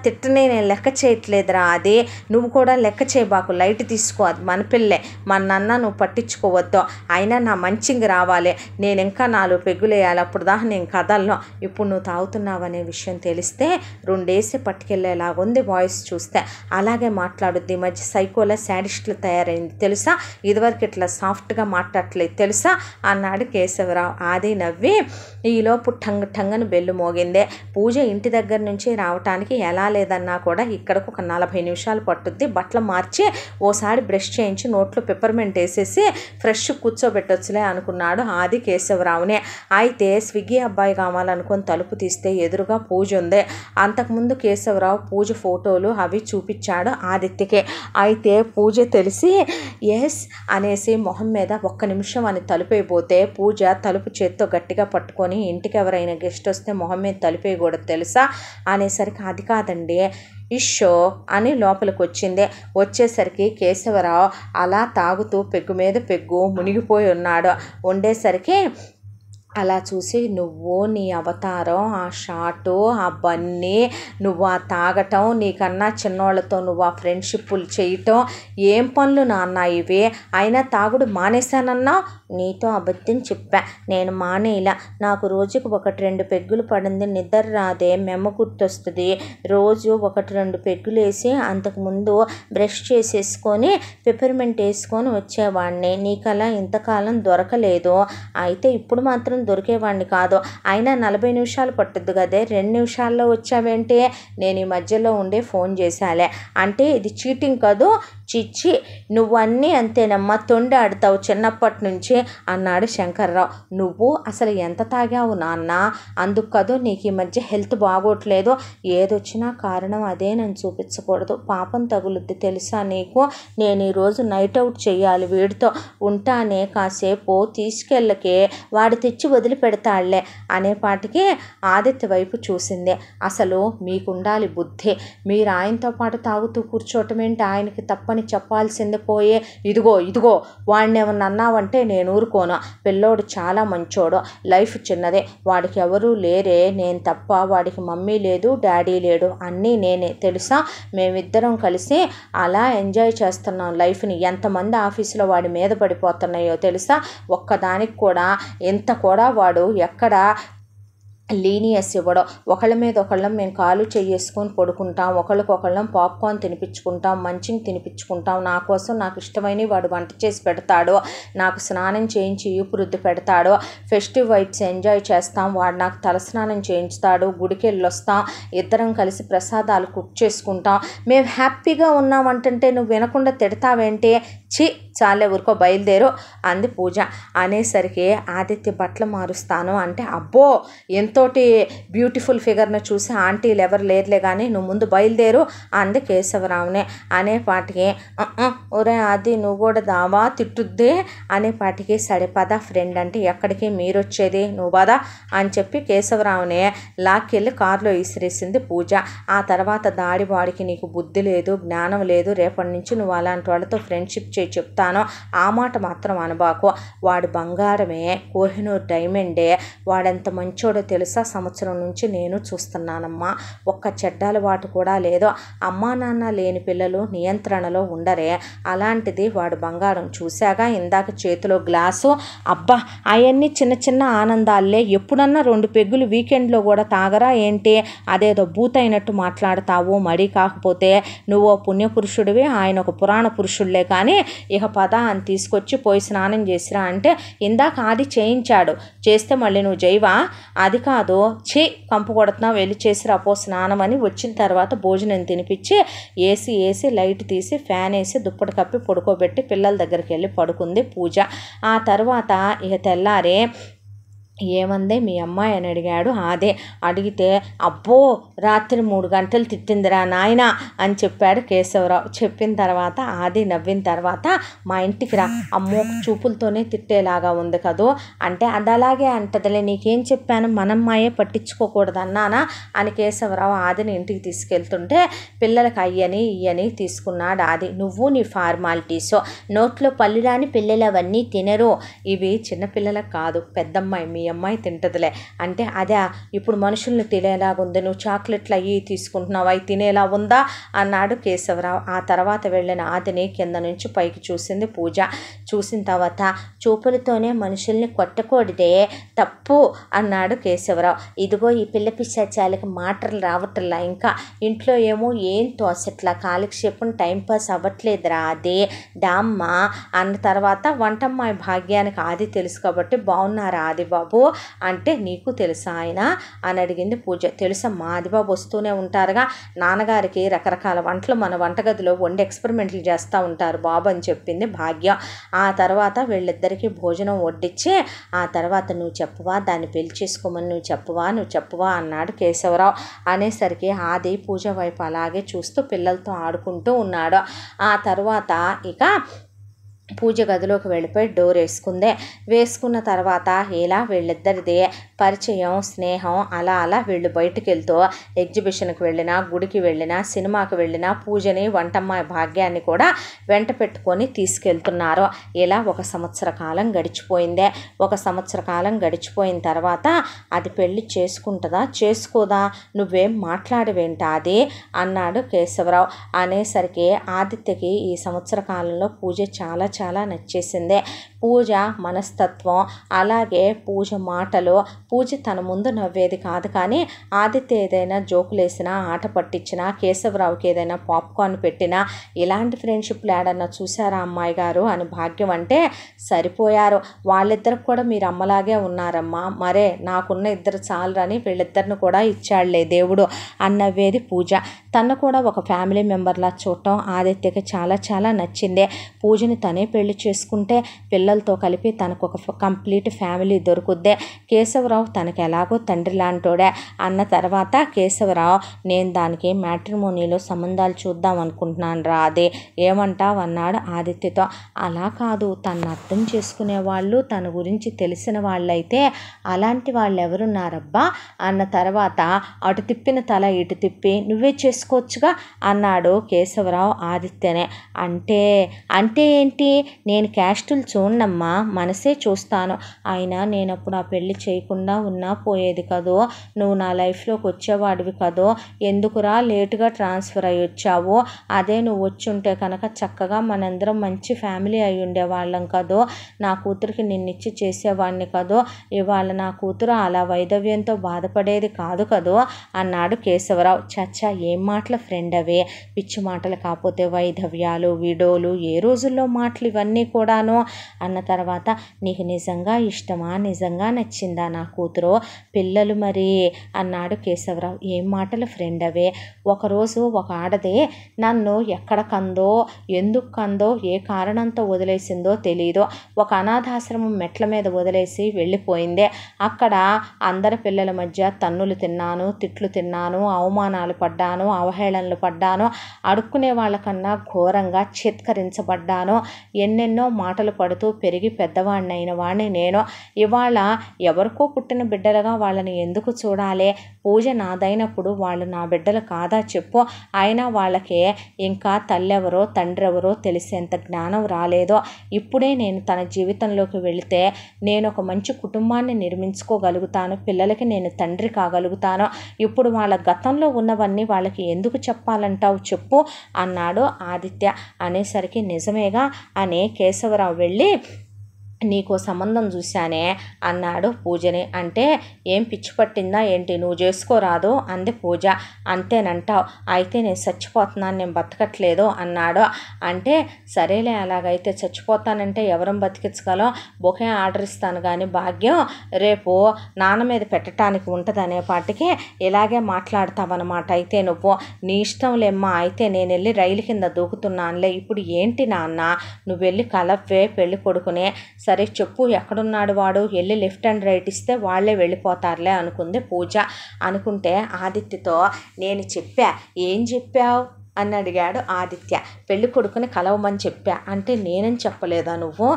తిట్టనే నేను లెక్క చేయట్లేదురా, అదే నువ్వు కూడా లెక్క చేయబాకు, లైట్ తీసుకో, అది మన పిల్లే, మన నాన్న నువ్వు పట్టించుకోవద్దు, అయినా నా మంచిగా రావాలి, నేను ఇంకా 4 పెగ్గులు వేయాలి, అప్పుడు దాకా నేను కదలను, ఇప్పుడు నువ్వు తాగుతున్నావు అనే విషయం తెలిస్తే 2 డేస్ పట్టుకెళ్ళేలాగుంది వాయిస్ చూస్తే, అలాగే మాట్లాడుద్ది, ఈ మధ్య సైకోలా శాడిస్టులు తయారైంది తెలుసా, ఇదివరకు ఇట్లా సాఫ్ట్గా మాట్లాడట్లేదు తెలుసా అన్నాడు కేశవరావు. ఆది నవ్వి ఈలోపు టంగని బెల్లు మోగిందే. పూజ ఇంటి దగ్గర నుంచి రావటానికి ఎలా లేదన్నా కూడా ఇక్కడకు ఒక 40 నిమిషాలు పట్టుద్ది, బట్టలు మార్చి ఓసారి బ్రష్ చేయించి నోట్లో పెప్పర్మెంట్ వేసేసి ఫ్రెష్ కూర్చోబెట్టొచ్చులే అనుకున్నాడు ఆది కేశవరావునే. అయితే స్విగ్గీ అబ్బాయి కావాలనుకొని తలుపు తీస్తే ఎదురుగా పూజ ఉంది. అంతకుముందు కేశవరావు పూజ ఫోటోలు అవి చూపించాడు ఆదిత్యకి. అయితే పూజ తెలిసి ఎస్ అనేసి మొహం మీద 1 నిమిషం అని తలుపైపోతే పూజ తలుపు చేత్తో గట్టిగా పట్టుకొని ఇంటికి ఎవరైనా గెస్ట్ వస్తే మొహం మీద తలుపేయకూడదు తెలుసా అనేసరికి అది కాదండి ఇషో అని లోపలికి వచ్చేసరికి కేశవరావు అలా తాగుతూ పెగ్గు మీద పెగ్గు మునిగిపోయి ఉన్నాడు. ఉండేసరికి అలా చూసి నువ్వు నీ అవతారం, ఆ షాటు, ఆ బన్నీ, నువ్వు ఆ తాగటం, నీకన్నా చిన్నోళ్ళతో నువ్వు ఆ ఫ్రెండ్షిప్పులు చేయటం, ఏం పనులు నాన్న ఇవి? అయినా తాగుడు మానేశానన్నావు. నీతో అబద్ధం చెప్పా, నేను మానేలా. నాకు రోజుకు 1-2 పెగ్గులు పడింది, నిద్ర రాదే, మెమ్మ గుర్తొస్తుంది. రోజు 1-2 పెగ్గులు వేసి అంతకుముందు బ్రష్ చేసేసుకొని పెప్పర్మెంట్ వేసుకొని వచ్చేవాడిని. నీకలా ఇంతకాలం దొరకలేదు. అయితే ఇప్పుడు మాత్రం దొరికేవాడిని కాదు. అయినా 40 నిమిషాలు పట్టుద్ది కదే, 2 నిమిషాల్లో వచ్చావేంటి? నేను ఈ మధ్యలో ఉండే ఫోన్ చేశాలే. అంటే ఇది చీటింగ్ కాదు. చిచ్చి, నువ్వన్నీ అంతేనమ్మా, తొండి ఆడతావు చిన్నప్పటి నుంచి అన్నాడు శంకర్రావు. నువ్వు అసలు ఎంత తాగావు నాన్న? అందుకు కాదు నీకు ఈ మధ్య హెల్త్ బాగోట్లేదు. ఏదొచ్చినా కారణం అదే, నేను చూపించకూడదు, పాపం తగులుద్ది తెలుసా నీకు? నేను ఈరోజు నైట్ అవుట్ చెయ్యాలి, వీడితో ఉంటానే, కాసేపు తీసుకెళ్ళకే, వాడు తెచ్చి వదిలిపెడతాళ్లే అనేపాటికి ఆదిత్య వైపు చూసింది. అసలు మీకుండాలి బుద్ధి. మీరు ఆయనతో పాటు తాగుతూ కూర్చోవటం ఏంటి? ఆయనకి తప్పని చెప్పాల్సింది పోయే. ఇదిగో వాడిని ఏమన్నా అన్నావంటే నేను ఊరుకోను. పిల్లోడు చాలా మంచోడు, లైఫ్ చిన్నదే, వాడికి ఎవరూ లేరే, నేను తప్ప. వాడికి మమ్మీ లేదు, డాడీ లేడు, అన్నీ నేనే తెలుసా. మేమిద్దరం కలిసి అలా ఎంజాయ్ చేస్తున్నాం లైఫ్ని. ఎంతమంది ఆఫీసులో వాడి మీద పడిపోతున్నాయో తెలుసా. ఒక్కదానికి కూడా ఇంత కూడా వాడు ఎక్కడ లీనియస్ ఇవ్వడం. ఒకళ్ళ మీద ఒకళ్ళం మేము కాలు చేసుకొని పడుకుంటాం, ఒకళ్ళకొకళ్ళం పాప్కార్న్ తినిపించుకుంటాం, మంచిని తినిపించుకుంటాం. నా కోసం నాకు ఇష్టమైనవి వాడు వంట చేసి పెడతాడు, నాకు స్నానం చేయించి ఈపు రుద్ది పెడతాడు, ఫెస్టివ్ వైబ్స్ ఎంజాయ్ చేస్తాం. వాడు నాకు తలస్నానం చేయించుతాడు, గుడికి వెళ్ళొస్తాం, ఇద్దరం కలిసి ప్రసాదాలు కుక్ చేసుకుంటాం. మేము హ్యాపీగా ఉన్నామంటుంటే నువ్వు వినకుండా తిడతావేంటి? చి, చాలే ఊరుకో, బయలుదేరు అంది పూజ. అనేసరికి ఆదిత్య బట్టలు మారుస్తాను అంటే, అబ్బో ఎంతోటి బ్యూటిఫుల్ ఫిగర్ను చూసి ఆంటీలు ఎవరు లేరులే కానీ నువ్వు ముందు బయలుదేరు అంది కేశవరావునే. అనేపాటికి ఒరే ఆది, నువ్వు కూడా దావా తిట్టుద్దే అనేపాటికి, సరే పద ఫ్రెండ్ అంటే, ఎక్కడికి మీరు వచ్చేది, నువ్వు పద అని చెప్పి కేశవరావునే లాక్కెళ్ళి కారులో విసిరేసింది పూజ. ఆ తర్వాత దాడి వాడికి నీకు బుద్ధి లేదు, జ్ఞానం లేదు, రేపటి నుంచి నువ్వు అలాంటి వాళ్ళతో ఫ్రెండ్షిప్ చేయి చెప్తాను, ఆ మాట మాత్రం అనబాకు. వాడు బంగారమే, కోహినూర్ డైమండే, వాడెంత మంచోడో తెలుసా. సంవత్సరం నుంచి నేను చూస్తున్నానమ్మా, ఒక్క చెడ్డ అలవాటు కూడా లేదు. అమ్మా నాన్న లేని పిల్లలు నియంత్రణలో ఉండరే, అలాంటిది వాడు బంగారం. చూశాగా ఇందాక చేతిలో గ్లాసు. అబ్బా, అవన్నీ చిన్న చిన్న ఆనందాలే. ఎప్పుడన్నా 2 పెగ్గులు వీకెండ్లో కూడా తాగరా ఏంటి? అదేదో బూతైనట్టు మాట్లాడతావు. మడి కాకపోతే నువ్వు పుణ్యపురుషుడివి, ఆయన ఒక పురాణ పురుషుడులే కానీ. ఇక పద అని తీసుకొచ్చి పోయి స్నానం చేసిరా అంటే, ఇందాక ఆది చేయించాడు, చేస్తే మళ్ళీ నువ్వు జైవా? అది కాదు, ఛీ కంపు కొడుతున్నావు, వెళ్ళి చేసిరా పో స్నానం అని. వచ్చిన తర్వాత భోజనం తినిపించి ఏసీ లైట్ తీసి ఫ్యాన్ వేసి దుప్పటి కప్పి పడుకోబెట్టి పిల్లల దగ్గరికి వెళ్ళి పడుకుంది పూజ. ఆ తర్వాత ఇక తెల్లారే ఏమందే మీ అమ్మాయి అని అడిగాడు ఆదే. అడిగితే, అబ్బో రాత్రి 3 గంటలు తిట్టిందిరా నాయన అని చెప్పాడు కేశవరావు. చెప్పిన తర్వాత ఆది నవ్విన తర్వాత, మా ఇంటికి రా, అమ్మో చూపులతోనే తిట్టేలాగా ఉంది కదూ అంటే, అది అలాగే అంటదిలే, నీకేం చెప్పాను, మనమ్మాయే పట్టించుకోకూడదు అన్నానా అని కేశవరావు ఆదిని ఇంటికి తీసుకెళ్తుంటే, పిల్లలకి అయ్యని ఇయ్యని తీసుకున్నాడు ఆది. నువ్వు నీ ఫార్మాలిటీసు, నోట్లో పళ్ళురాని పిల్లలు అవన్నీ తినరు, ఇవి చిన్నపిల్లలకు కాదు, పెద్దమ్మాయి మీ అమ్మాయి తింటదిలే అంటే, అదే ఇప్పుడు మనుషుల్ని తినేలాగుంది, నువ్వు చాక్లెట్లు అయ్యి తీసుకుంటున్నావు, అవి తినేలా ఉందా అన్నాడు కేశవరావు. ఆ తర్వాత వెళ్ళిన ఆదిని కింద నుంచి పైకి చూసింది పూజ. చూసిన తర్వాత, చూపులతోనే మనుషుల్ని కొట్టకూడదే, తప్పు అన్నాడు కేశవరావు. ఇదిగో ఈ పిల్ల పిశాచాలకి మాటలు రావట్లా, ఇంకా ఇంట్లో ఏమో ఏం తోసట్లా, కాలక్షేపం టైంపాస్ అవ్వట్లేదురా ఆది, డామ్మ అన్న తర్వాత, వంటమ్మాయి భాగ్యానికి ఆది తెలుసు కాబట్టి, బాగున్నారా ఆది బాబు అంటే, నీకు తెలుసా ఆయన అని అడిగింది పూజ. తెలుసమ్మా, ఆదిబాబు వస్తూనే ఉంటారుగా, నాన్నగారికి రకరకాల వంటలు మన వంటగదిలో వండి ఎక్స్పెరిమెంట్లు చేస్తూ ఉంటారు బాబు అని చెప్పింది భాగ్య. ఆ తర్వాత వీళ్ళిద్దరికీ భోజనం వడ్డించి, ఆ తర్వాత నువ్వు చెప్పవా, దాన్ని పెళ్లి చేసుకోమని నువ్వు చెప్పవా అన్నాడు కేశవరావు. అనేసరికి ఆది పూజ వైపు అలాగే చూస్తూ పిల్లలతో ఆడుకుంటూ ఉన్నాడు. ఆ తర్వాత ఇక పూజ గదిలోకి వెళ్ళిపోయి డోర్ వేసుకున్న తర్వాత ఇలా వీళ్ళిద్దరిది పరిచయం స్నేహం అలా అలా వీళ్ళు బయటికి వెళ్తూ ఎగ్జిబిషన్కి వెళ్ళినా, గుడికి వెళ్ళినా, సినిమాకి వెళ్ళినా పూజని, వంటమ్మాయి భాగ్యాన్ని కూడా వెంట పెట్టుకొని తీసుకెళ్తున్నారు. ఇలా 1 సంవత్సర కాలం గడిచిపోయిందే. 1 సంవత్సర కాలం గడిచిపోయిన తర్వాత అది పెళ్ళి చేసుకుంటుందా చేసుకోదా, నువ్వేం మాట్లాడవేంటా అది అన్నాడు కేశవరావు. అనేసరికి ఆదిత్యకి ఈ సంవత్సర కాలంలో పూజ చాలా చాలా నచ్చేసిందే. పూజ మనస్తత్వం, అలాగే పూజ మాటలు. పూజ తన ముందు నవ్వేది కాదు, కానీ ఆదిత్య ఏదైనా జోకులేసినా, ఆట పట్టించినా, కేశవరావుకి ఏదైనా పాప్కార్న్ పెట్టినా, ఇలాంటి ఫ్రెండ్షిప్లు ఏడన్నా చూసారా అమ్మాయి గారు అని భాగ్యం అంటే సరిపోయారు. వాళ్ళిద్దరికి కూడా మీరు అమ్మలాగే ఉన్నారమ్మా, మరే నాకున్న 2 చాలరని వీళ్ళిద్దరిని కూడా ఇచ్చాడులే దేవుడు అన్నవేది పూజ. తను కూడా ఒక ఫ్యామిలీ మెంబర్లా చూడటం ఆదిత్యకి చాలా చాలా నచ్చిందే. పూజని తనే పెళ్లి చేసుకుంటే పిల్లలతో కలిపి తనకు ఒక కంప్లీట్ ఫ్యామిలీ దొరుకుద్దే. కేశవరావు తనకి ఎలాగో తండ్రి లాంటోడే అన్న తర్వాత కేశవరావు, నేను దానికి మ్యాట్రిమోనీలో సంబంధాలు చూద్దాం అనుకుంటున్నాను రా, అది ఏమంటావు అన్నాడు ఆదిత్యతో. అలా కాదు, తను అర్థం చేసుకునే వాళ్ళు, తన గురించి తెలిసిన వాళ్ళైతే అలాంటి వాళ్ళు ఎవరున్నారబ్బా అన్న తర్వాత అటు తిప్పిన తల ఇటు తిప్పి నువ్వే చేసుకోవచ్చుగా అన్నాడు కేశవరావు ఆదిత్యనే. అంటే ఏంటి, నేను క్యాస్టులు చూడనమ్మా, మనసే చూస్తాను. అయినా నేను అప్పుడు ఆ పెళ్ళి చేయకుండా ఉన్నా పోయేది కదో, నువ్వు నా లైఫ్లోకి వచ్చేవాడివి కదో, ఎందుకురా లేటుగా ట్రాన్స్ఫర్ అయ్యి వచ్చావు, అదే నువ్వు వచ్చుంటే కనుక చక్కగా మనందరం మంచి ఫ్యామిలీ అయి ఉండేవాళ్ళం కదో, నా కూతురికి నిన్నిచ్చి చేసేవాడిని కదో, ఇవాళ నా కూతురు అలా వైధవ్యంతో బాధపడేది కాదు కదో అన్నాడు కేశవరావు. చచ్చా ఏం మాటల ఫ్రెండ్ అవే, పిచ్చి మాటలు కాకపోతే వైధవ్యాలు, విడోలు, ఏ రోజుల్లో మాటలు ఇవన్నీ కూడాను అన్న తర్వాత, నీకు నిజంగా ఇష్టమా, నిజంగా నచ్చిందా నా కూతురు, పిల్లలు మరి అన్నాడు కేశవరావు. ఏం మాటలు ఫ్రెండ్ అవే, ఒకరోజు ఒక ఆడదే నన్ను ఎక్కడ కందో, ఎందుకు కందో, ఏ కారణంతో వదిలేసిందో తెలీదు, ఒక అనాథాశ్రమం మెట్ల మీద వదిలేసి వెళ్ళిపోయిందే. అక్కడ అందరి పిల్లల మధ్య తన్నులు తిన్నాను, తిట్లు తిన్నాను, అవమానాలు పడ్డాను, అవహేళనలు పడ్డాను, అడుక్కునే వాళ్ళకన్నా ఘోరంగా చిత్కరించబడ్డాను, ఎన్నెన్నో మాటలు పడుతూ పెరిగి పెద్దవాడిని అయిన వాడిని నేను. ఇవాళ ఎవరికో పుట్టిన బిడ్డలుగా వాళ్ళని ఎందుకు చూడాలి, పూజ నాదైనప్పుడు వాళ్ళు నా బిడ్డలు కాదా చెప్పు, అయినా వాళ్ళకే ఇంకా తల్లెవరో తండ్రి ఎవరో తెలిసేంత జ్ఞానం రాలేదో, ఇప్పుడే నేను తన జీవితంలోకి వెళితే నేను ఒక మంచి కుటుంబాన్ని నిర్మించుకోగలుగుతాను, పిల్లలకి నేను తండ్రి కాగలుగుతాను, ఇప్పుడు వాళ్ళ గతంలో ఉన్నవన్నీ వాళ్ళకి ఎందుకు చెప్పాలంటావు చెప్పు అన్నాడు ఆదిత్య. అనేసరికి నిజమేగా అని కేశవరావు వెళ్ళి, నీకో సంబంధం చూశానే అన్నాడు పూజని. అంటే ఏం పిచ్చి పట్టిందా ఏంటి, నువ్వు చేసుకోరాదు అంది పూజ. అంతేనంటావు, అయితే నేను చచ్చిపోతున్నాను, నేను బతకట్లేదు అన్నాడు. అంటే సరేలే, అలాగైతే చచ్చిపోతానంటే ఎవరం బతికించగలం, బొకే ఆర్డర్ ఇస్తాను కానీ భాగ్యం రేపు నాన్న మీద పెట్టడానికి ఉంటుంది అనేపాటికి ఇలాగే మాట్లాడతావన్నమాట, అయితే నువ్వు నీ ఇష్టం లేమ్మా, అయితే నేను వెళ్ళి రైలు కింద దూకుతున్నానులే, ఇప్పుడు ఏంటి నాన్న, నువ్వు వెళ్ళి కలవ్వే పెళ్ళి కొడుకునే, సరే చెప్పు ఎక్కడున్నాడు వాడు, వెళ్ళి లెఫ్ట్ అండ్ రైట్ ఇస్తే వాళ్ళే వెళ్ళిపోతారులే అనుకుంది పూజ. అనుకుంటే ఆదిత్యతో, నేను చెప్పా, ఏం చెప్పావు అని అడిగాడు ఆదిత్య. పెళ్ళి కొడుకుని కలవమని చెప్పా అంటే నేనేం చెప్పలేదా నువ్వు,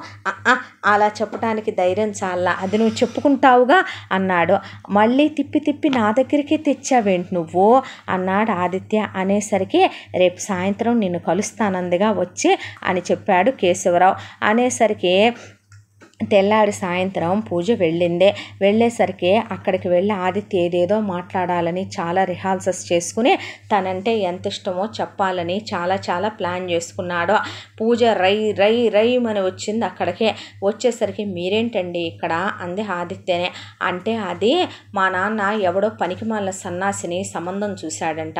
అలా చెప్పడానికి ధైర్యం చాలా, అది నువ్వు చెప్పుకుంటావుగా అన్నాడు. మళ్ళీ తిప్పి తిప్పి నా దగ్గరికి తెచ్చావేంటి నువ్వు అన్నాడు ఆదిత్య. అనేసరికి రేపు సాయంత్రం నిన్ను కలుస్తానందిగా వచ్చి అని చెప్పాడు కేశవరావు. అనేసరికి తెల్లాడి సాయంత్రం పూజ వెళ్ళేసరికి అక్కడికి వెళ్ళి ఆదిత్య ఏదేదో మాట్లాడాలని చాలా రిహార్సల్స్ చేసుకుని తనంటే ఎంత ఇష్టమో చెప్పాలని చాలా చాలా ప్లాన్ చేసుకున్నాడు. పూజ రై అని వచ్చింది. అక్కడికే వచ్చేసరికి మీరేంటండి ఇక్కడ అంది ఆదిత్యనే. అంటే అది మా నాన్న ఎవడో పనికిమాలిన సన్నాసిని సంబంధం చూశాడంట,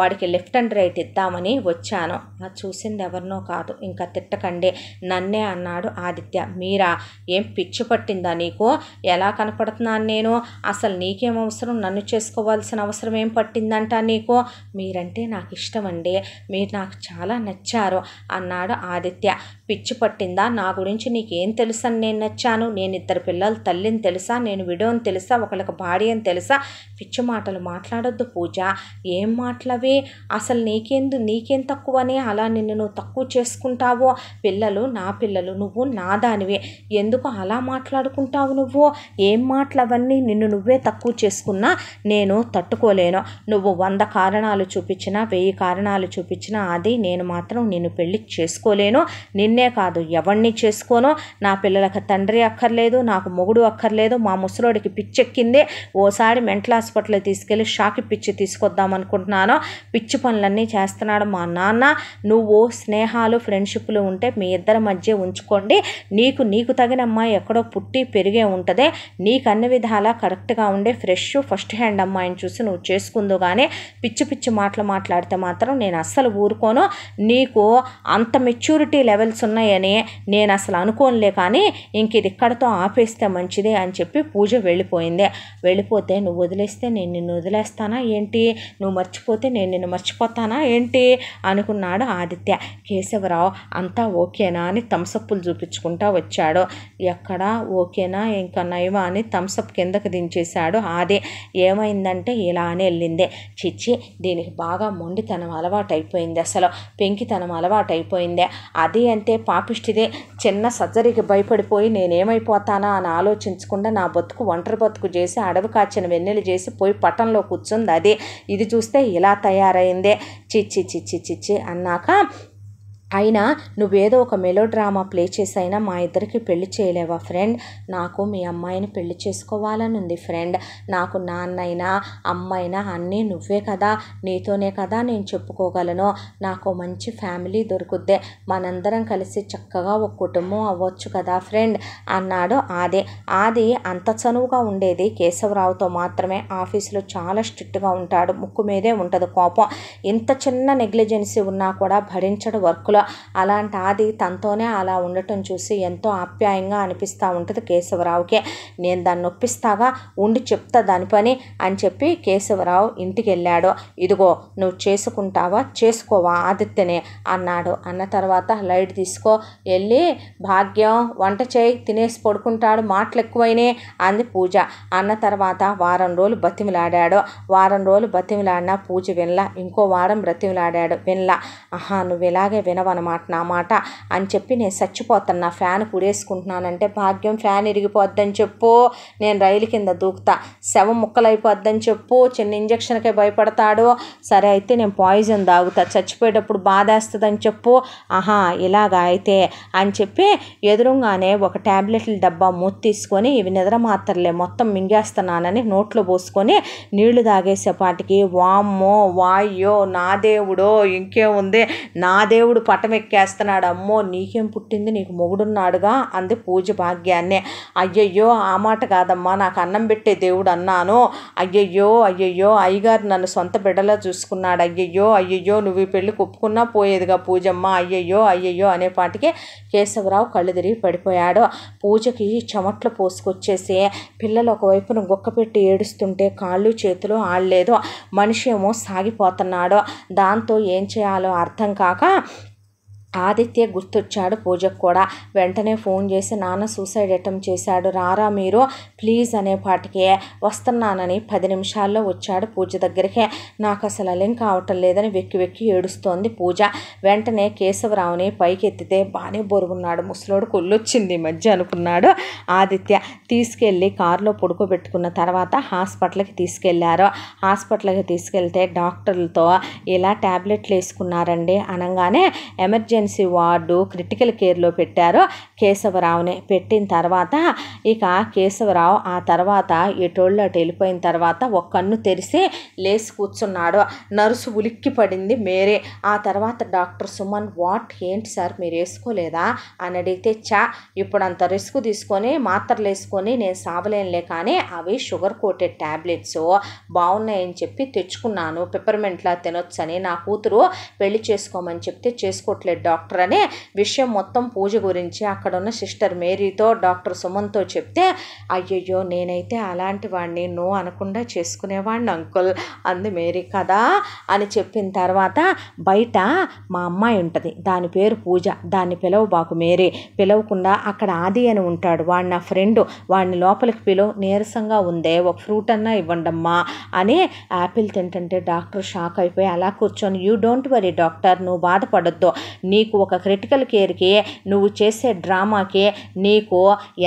వాడికి లెఫ్ట్ అండ్ రైట్ ఇద్దామని వచ్చాను. చూసింది ఎవరినో కాదు, ఇంకా తిట్టకండి నన్నే అన్నాడు ఆదిత్య. మీరా, ఏం పిచ్చి పట్టిందా నీకు? ఎలా కనపడుతున్నాను నేను? అసలు నీకేం అవసరం? నన్ను చేసుకోవాల్సిన అవసరం ఏం పట్టిందంట నీకు? మీరంటే నాకు ఇష్టం అండి, మీరు నాకు చాలా నచ్చారు అన్నాడు ఆదిత్య. పిచ్చి పట్టిందా? నా గురించి నీకేం తెలుసని నేను నచ్చాను? నేను 2 పిల్లల తల్లిని తెలుసా? నేను విడోని తెలుసా? ఒకళ్ళకి భార్య అని తెలుసా? పిచ్చి మాటలు మాట్లాడొద్దు పూజ. ఏం మాటలవి? అసలు నీకేం తక్కువని అలా నిన్ను నువ్వు తక్కువ చేసుకుంటావో? పిల్లలు నా పిల్లలు, నువ్వు నా దానివి, ఎందుకు అలా మాట్లాడుకుంటావు నువ్వు? ఏం మాటలు అవన్నీ? నిన్ను నువ్వే తక్కువ చేసుకున్నా నేను తట్టుకోలేను. నువ్వు 100 కారణాలు చూపించినా 1000 కారణాలు చూపించినా అది నేను మాత్రం నిన్ను పెళ్లి చేసుకోలేను. నిన్నే కాదు ఎవరిని చేసుకోను. నా పిల్లలకు తండ్రి అక్కర్లేదు, నాకు మొగుడు అక్కర్లేదు. మా ముసలోడికి పిచ్చెక్కింది, ఓసారి మెంటల్ హాస్పిటల్ తీసుకెళ్ళి షాకి పిచ్చి తీసుకొద్దాం అనుకుంటున్నాను. పిచ్చి పనులన్నీ చేస్తున్నాడు మా నాన్న. నువ్వు స్నేహాలు ఫ్రెండ్షిప్లు ఉంటే మీ ఇద్దరి మధ్య ఉంచుకోండి. నీకు తగిన అమ్మాయి ఎక్కడో పుట్టి పెరిగే ఉంటుంది. నీకు అన్ని విధాలా కరెక్ట్గా ఉండే ఫ్రెష్ ఫస్ట్ హ్యాండ్ అమ్మాయిని చూసి నువ్వు చేసుకుందు. కానీ పిచ్చి మాటలు మాట్లాడితే మాత్రం నేను అస్సలు ఊరుకోను. నీకు అంత మెచ్యూరిటీ లెవెల్స్ ఉన్నాయని నేను అసలు అనుకోనులే. కానీ ఇంక ఇది ఇక్కడతో ఆపేస్తే మంచిదే అని చెప్పి పూజ వెళ్ళిపోయింది. వెళ్ళిపోతే నువ్వు వదిలేస్తే నేను నిన్ను వదిలేస్తానా ఏంటి? నువ్వు మర్చిపోతే నేను నిన్ను మర్చిపోతానా ఏంటి అనుకున్నాడు ఆదిత్య. కేశవరావు అంతా ఓకేనా అని థమ్సప్పులు చూపించుకుంటా వచ్చాడు. ఎక్కడ ఓకేనా ఇంకా నయమా అని థమ్సప్ కిందకి దించేశాడు. అదే ఏమైందంటే ఇలా అని వెళ్ళింది. చిచ్చి, దీనికి బాగా మొండితనం అలవాటు అయిపోయింది, అసలు పెంకితనం అలవాటు అయిపోయింది. అది అంతే పాపిష్టిదే. చిన్న సర్జరీకి భయపడిపోయి నేనేమైపోతానా అని ఆలోచించకుండా నా బతుకు ఒంటరి బతుకు చేసి అడవి కాచిన వెన్నెలు చేసి పోయి పట్టంలో కూర్చుంది. అది ఇది చూస్తే ఇలా తయారైందే. చిచ్చి అన్నాక అయినా నువ్వేదో ఒక మెలో డ్రామా ప్లే చేసైనా మా ఇద్దరికి పెళ్లి చేయలేవా ఫ్రెండ్? నాకు మీ అమ్మాయిని పెళ్లి చేసుకోవాలని ఉంది ఫ్రెండ్. నాకు నాన్నైనా అమ్మైనా అన్నీ నువ్వే కదా, నీతోనే కదా నేను చెప్పుకోగలను. నాకు మంచి ఫ్యామిలీ దొరుకుద్దే, మనందరం కలిసి చక్కగా ఒక కుటుంబం అవ్వచ్చు కదా ఫ్రెండ్ అన్నాడు. ఆది అంత చనువుగా ఉండేది కేశవరావుతో మాత్రమే. ఆఫీసులో చాలా స్ట్రిక్ట్గా ఉంటాడు, ముక్కు మీదే ఉంటుంది కోపం. ఇంత చిన్న నెగ్లిజెన్సీ ఉన్నా కూడా భరించడు వర్క్లో. అలాంటి ఆది తనతోనే అలా ఉండటం చూసి ఎంతో ఆప్యాయంగా అనిపిస్తూ ఉంటుంది కేశవరావుకే. నేను దాన్ని నొప్పిస్తాగా, ఉండి చెప్తా దాని పని అని చెప్పి కేశవరావు ఇంటికి వెళ్ళాడు. ఇదిగో నువ్వు చేసుకుంటావా చేసుకోవా ఆదిత్యనే అన్నాడు. అన్న తర్వాత లైట్ తీసుకో, వెళ్ళి భాగ్యం వంట చేయి, తినేసి పడుకుంటాడు, మాటలు ఎక్కువైనాయి అంది పూజ. అన్న తర్వాత వారం రోజులు బతిమిలాడినా పూజ వినలా. ఇంకో వారం బ్రతిమిలాడాడు, వినలా. నువ్వు ఇలాగే వినవన్నమాట నా మాట అని చెప్పి నేను చచ్చిపోతాను, నా ఫ్యాన్ కుడేసుకుంటున్నానంటే భాగ్యం ఫ్యాన్ ఇరిగిపోద్దని చెప్పు, నేను రైలు కింద దూకుతా, శవం ముక్కలైపోద్దని చెప్పు, చిన్న ఇంజక్షన్కే భయపడతాడు. సరే అయితే నేను పాయిజన్ తాగుతా, చచ్చిపోయేటప్పుడు బాధేస్తుందని చెప్పు. ఇలాగా అయితే అని చెప్పి ఎదురుగానే ఒక ట్యాబ్లెట్ల డబ్బా మూత తీసుకొని ఇవి నిద్ర మాత్రలే మొత్తం మింగేస్తున్నానని నోట్లో పోసుకొని నీళ్లు తాగేసేపాటికి వామ్మో వాయ్యో నా దేవుడో ఇంకేముంది, నా దేవుడు పటం ఎక్కేస్తున్నాడు. అమ్మో నీకేం పుట్టింది, నీకు మొగుడున్నాడుగా అంది పూజ భాగ్యాన్నే. అయ్యయ్యో ఆ మాట కాదమ్మా, నాకు అన్నం పెట్టే దేవుడు అన్నాను. అయ్యయ్యో అయ్యగారు నన్ను సొంత బిడ్డలా చూసుకున్నాడు. అయ్యయ్యో నువ్వు ఈ పెళ్ళికి ఒప్పుకున్నా పోయేదిగా పూజమ్మ. అయ్యయ్యో అనేపాటికి కేశవరావు కళ్ళు తిరిగి పడిపోయాడు. పూజకి చెమట్లు పోసుకొచ్చేసి పిల్లలు ఒకవైపున గుక్క పెట్టి ఏడుస్తుంటే కాళ్ళు చేతులు ఆడలేదు. మనిషి ఏమో సాగిపోతున్నాడు. దాంతో ఏం చేయాలో అర్థం కాక ఆదిత్య గుర్తొచ్చాడు పూజకు కూడా. వెంటనే ఫోన్ చేసి నాన్న సూసైడ్ అటెంప్ట్ చేశాడు, రారా మీరు ప్లీజ్ అనేపాటికి వస్తున్నానని 10 నిమిషాల్లో వచ్చాడు పూజ దగ్గరికి. నాకు అసలు అలేం కావటం లేదని వెక్కి ఏడుస్తోంది పూజ. వెంటనే కేశవరావుని పైకి ఎత్తితే బాగానే బొరుగున్నాడు, ముసలోడు కొల్లొచ్చింది ఈ మధ్య అనుకున్నాడు ఆదిత్య. తీసుకెళ్ళి కారులో పడుకోబెట్టుకున్న తర్వాత హాస్పిటల్కి తీసుకెళ్లారు. హాస్పిటల్కి తీసుకెళ్తే డాక్టర్లతో ఇలా ట్యాబ్లెట్లు వేసుకున్నారండి అనగానే ఎమర్జెన్సీ వార్డు క్రిటికల్ కేర్లో పెట్టారు కేశవరావుని. పెట్టిన తర్వాత ఇక కేశవరావు ఆ తర్వాత ఎటోళ్ళు అటు వెళ్ళిపోయిన తర్వాత ఒక కన్ను తెరిసి లేచి కూర్చున్నాడు. నర్సు ఉలిక్కి పడింది మేరే. ఆ తర్వాత డాక్టర్ సుమన్ ఏంటి సార్ మీరు వేసుకోలేదా అని అడిగితే ఇప్పుడు అంత రిస్క్ తీసుకొని మాత్రలు వేసుకొని నేను సావలేనులే, కానీ అవి షుగర్ కోటెడ్ ట్యాబ్లెట్స్ బాగున్నాయని చెప్పి తెచ్చుకున్నాను, పెప్పర్మెంట్లా తినొచ్చని. నా కూతురు పెళ్లి చేసుకోమని చెప్తే చేసుకోవట్లేదు డాక్టర్ అనే విషయం మొత్తం పూజ గురించి అక్కడున్న సిస్టర్ మేరీతో డాక్టర్ సుమన్తో చెప్తే, అయ్యయ్యో నేనైతే అలాంటి వాడిని నో అనకుండా చేసుకునేవాడిని అంకుల్ అంది మేరీ. కదా అని చెప్పిన తర్వాత, బయట మా అమ్మాయి ఉంటుంది, దాని పేరు పూజ, దాన్ని పిలవబాకు మేరీ, పిలవకుండా అక్కడ ఆది అని ఉంటాడు, వాడు నా ఫ్రెండు, వాడిని లోపలికి పిలువ, నీరసంగా ఉందే ఒక ఫ్రూట్ అన్నా ఇవ్వండమ్మా అని యాపిల్ తింటుంటే డాక్టర్ షాక్ అయిపోయి అలా కూర్చొని, యూ డోంట్ వరీ డాక్టర్, నువ్వు బాధపడొద్దు, నీకు ఒక క్రిటికల్ కేర్కి నువ్వు చేసే డ్రామాకి నీకు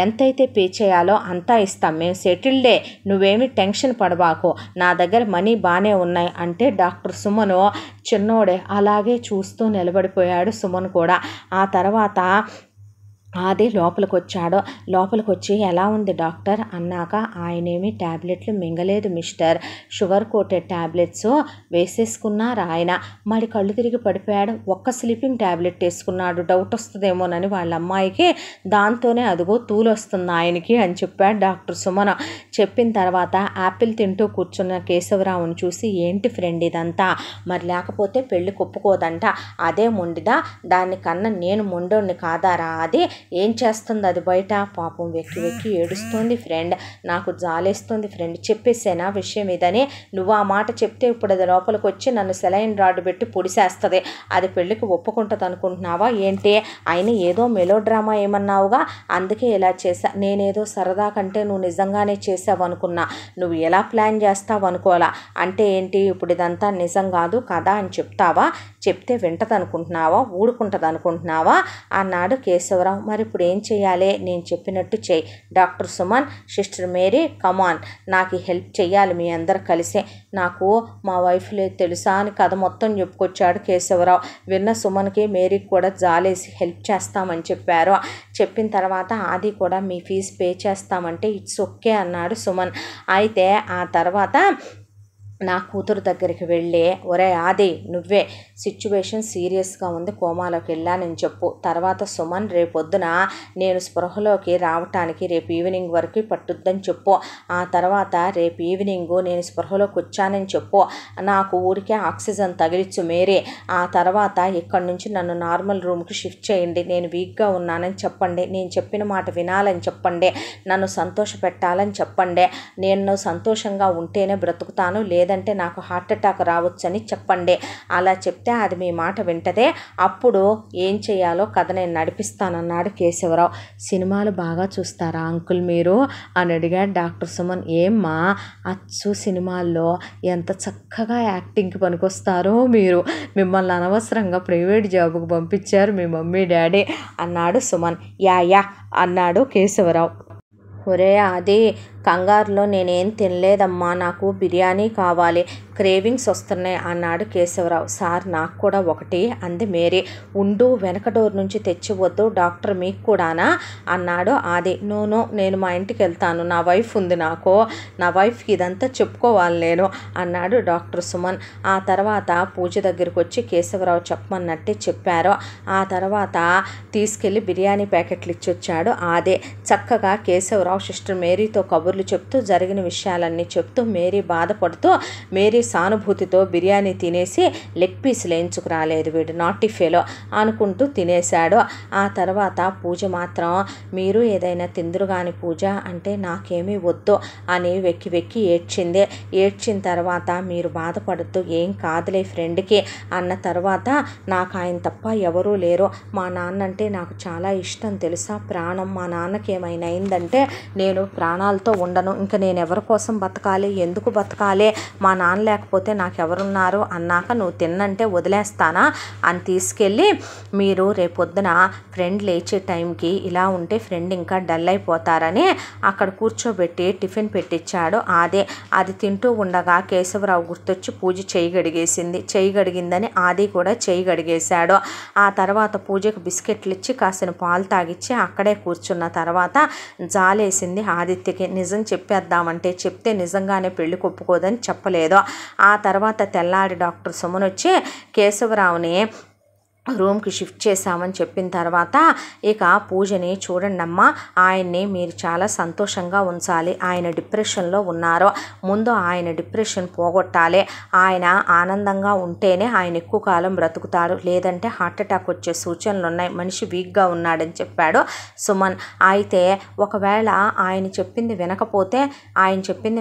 ఎంతైతే పే చేయాలో అంతా ఇస్తాం, మేము సెటిల్డే, నువ్వేమి టెన్షన్ పడబాకు, నా దగ్గర మనీ బాగానే ఉన్నాయి అంటే డాక్టర్ సుమను చిన్నోడే అలాగే చూస్తూ నిలబడిపోయాడు. సుమన్ కూడా ఆ తర్వాత అది లోపలికి వచ్చాడు. లోపలికి వచ్చి ఎలా ఉంది డాక్టర్ అన్నాక, ఆయనేమి ట్యాబ్లెట్లు మింగలేదు మిస్టర్, షుగర్ కోటెడ్ ట్యాబ్లెట్స్ వేసేసుకున్నారు ఆయన, మరి కళ్ళు తిరిగి పడిపోయాడు, ఒక్క స్లీపింగ్ ట్యాబ్లెట్ వేసుకున్నాడు, డౌట్ వస్తుందేమోనని వాళ్ళ అమ్మాయికి, దాంతోనే అదిగో తూలు వస్తుంది ఆయనకి అని చెప్పాడు డాక్టర్ సుమన్. చెప్పిన తర్వాత యాపిల్ తింటూ కూర్చున్న కేశవరావుని చూసి, ఏంటి ఫ్రెండ్ ఇదంతా, మరి లేకపోతే పెళ్ళి ఒప్పుకోదంట, అదే మొండిదా, దాన్ని కన్నా నేను మొండోడిని కాదారా, అది ఏం చేస్తుంది అది బయట, పాపం వెక్కి వెక్కి ఏడుస్తుంది ఫ్రెండ్, నాకు జాలేస్తుంది ఫ్రెండ్, చెప్పేసేనా విషయం ఇదని, నువ్వు ఆ మాట చెప్తే ఇప్పుడు అది లోపలికి వచ్చి నన్ను సెలైన్ రాడ్ పెట్టి పొడిసేస్తుంది, అది పెళ్ళికి ఒప్పుకుంటుంది అనుకుంటున్నావా ఏంటి, అయినా ఏదో మెలో డ్రామా ఏమన్నావుగా అందుకే ఇలా చేసా, నేనేదో సరదా కంటే నువ్వు నిజంగానే చేసావు అనుకున్నా, నువ్వు ఎలా ప్లాన్ చేస్తావు అనుకోవాలా, అంటే ఏంటి ఇప్పుడు ఇదంతా నిజం కాదు కదా అని చెప్తావా, చెప్తే వింటది అనుకుంటున్నావా, ఊడుకుంటుంది అనుకుంటున్నావా అన్నాడు కేశవరావు. మరి ఇప్పుడు ఏం చేయాలి, నేను చెప్పినట్టు చెయ్యి డాక్టర్ సుమన్, సిస్టర్ మేరీ, కమాన్, నాకు హెల్ప్ చెయ్యాలి మీ అందరు కలిసే, నాకు మా వైఫ్ లేదు తెలుసా అని కథ మొత్తం చెప్పుకొచ్చాడు కేశవరావు. విన్న సుమన్కి మేరీకి కూడా జాలేసి హెల్ప్ చేస్తామని చెప్పారు. చెప్పిన తర్వాత ఆది కూడా మీ ఫీజు పే చేస్తామంటే ఇట్స్ ఓకే అన్నాడు సుమన్. అయితే ఆ తర్వాత నా కూతురు దగ్గరికి వెళ్ళి, ఒరే ఆది నువ్వే, సిచ్యువేషన్ సీరియస్గా ఉంది, కోమాలోకి వెళ్ళానని చెప్పు, తర్వాత సుమన్ రేపొద్దున నేను స్పృహలోకి రావటానికి రేపు ఈవినింగ్ వరకు పట్టుద్దని చెప్పు, ఆ తర్వాత రేపు ఈవినింగు నేను స్పృహలోకి వచ్చానని చెప్పు, నాకు ఊరికే ఆక్సిజన్ తగిలిచ్చు మేరీ, ఆ తర్వాత ఇక్కడి నుంచి నన్ను నార్మల్ రూమ్కి షిఫ్ట్ చేయండి, నేను వీక్గా ఉన్నానని చెప్పండి, నేను చెప్పిన మాట వినాలని చెప్పండి, నన్ను సంతోష పెట్టాలని చెప్పండి, నేను సంతోషంగా ఉంటేనే బ్రతుకుతాను, లేదంటే నాకు హార్ట్ అటాక్ రావచ్చని చెప్పండి, అలా చెప్తే అది మీ మాట వింటదే, అప్పుడు ఏం చేయాలో కథ నేను నడిపిస్తానన్నాడు కేశవరావు. సినిమాలు బాగా చూస్తారా అంకుల్ మీరు అని అడిగాడు డాక్టర్ సుమన్. ఏమ్మా అచ్చు సినిమాల్లో ఎంత చక్కగా యాక్టింగ్కి పనికొస్తారో మీరు, మిమ్మల్ని అనవసరంగా ప్రైవేట్ జాబుకు పంపించారు మీ మమ్మీ డాడీ అన్నాడు సుమన్. యా అన్నాడు కేశవరావు. ఒరే అది కంగారులో నేనేం తినలేదమ్మా, నాకు బిర్యానీ కావాలి, క్రేవింగ్స్ వస్తున్నాయి అన్నాడు కేశవరావు. సార్ నాకు కూడా ఒకటి అంది మేరీ. ఉండు, వెనక డోర్ నుంచి తెచ్చివద్దు, డాక్టర్ మీకు కూడానా అన్నాడు ఆది. నో నేను మా ఇంటికి వెళ్తాను, నా వైఫ్ ఉంది, నాకు నా వైఫ్కి ఇదంతా చెప్పుకోవాలి నేను అన్నాడు డాక్టర్ సుమన్. ఆ తర్వాత పూజ దగ్గరికి వచ్చి కేశవరావు చెప్పమన్నట్టే చెప్పారు. ఆ తర్వాత తీసుకెళ్ళి బిర్యానీ ప్యాకెట్లు ఇచ్చొచ్చాడు ఆదే. చక్కగా కేశవరావు సిస్టర్ మేరీతో కబుర్లు చెప్తూ జరిగిన విషయాలన్నీ చెప్తూ, మేరీ బాధపడుతూ, మేరీ సానుభూతితో బిర్యానీ తినేసి లెగ్ పీసులు ఎంచుకు రాలేదు వీడు నాటి ఫెలో అనుకుంటూ తినేశాడు. ఆ తర్వాత పూజ మాత్రం, మీరు ఏదైనా తిందురు కాని పూజ అంటే నాకేమీ వద్దు అని వెక్కి వెక్కి ఏడ్చింది. ఏడ్చిన తర్వాత మీరు బాధపడద్దు, ఏం కాదులే ఫ్రెండ్కి అన్న తర్వాత, నాకు ఆయన తప్ప ఎవరూ లేరు, మా నాన్న అంటే నాకు చాలా ఇష్టం తెలుసా, ప్రాణం, మా నాన్నకి ఏమైనా అయిందంటే నేను ప్రాణాలతో ఉండను, ఇంకా నేను ఎవరి కోసం బతకాలి, ఎందుకు బతకాలి, మా నాన్న లేకపోతే నాకెవరున్నారు అన్నాక నువ్వు తిన్నంటే వదిలేస్తానా అని తీసుకెళ్ళి, మీరు రేపొద్దున ఫ్రెండ్ లేచే టైంకి ఇలా ఉంటే ఫ్రెండ్ ఇంకా డల్ అయిపోతారని అక్కడ కూర్చోబెట్టి టిఫిన్ పెట్టించాడు ఆదే. అది తింటూ ఉండగా కేశవరావు గుర్తొచ్చి పూజ చేయి గడిగేసింది. చేయి గడిగిందని ఆది కూడా చేయి గడిగేశాడు. ఆ తర్వాత పూజకు బిస్కెట్లు ఇచ్చి కాసిన పాలు తాగిచ్చి అక్కడే కూర్చున్న తర్వాత జాలేసింది ఆదిత్యకి. నిజం చెప్పేద్దామంటే చెప్తే నిజంగానే పెళ్లి ఒప్పుకోదని చెప్పలేదు. ఆ తర్వాత తెల్లారి డాక్టర్ సుమన్ వచ్చి కేశవరావుని రూమ్కి షిఫ్ట్ చేశామని చెప్పిన తర్వాత ఇక పూజని చూడండమ్మా, ఆయన్ని మీరు చాలా సంతోషంగా ఉంచాలి. ఆయన డిప్రెషన్లో ఉన్నారు, ముందు ఆయన డిప్రెషన్ పోగొట్టాలి. ఆయన ఆనందంగా ఉంటేనే ఆయన ఎక్కువ కాలం బ్రతుకుతాడు, లేదంటే హార్ట్ అటాక్ వచ్చే సూచనలు ఉన్నాయి, మనిషి వీక్గా ఉన్నాడని చెప్పాడు సుమన్. అయితే ఒకవేళ ఆయన చెప్పింది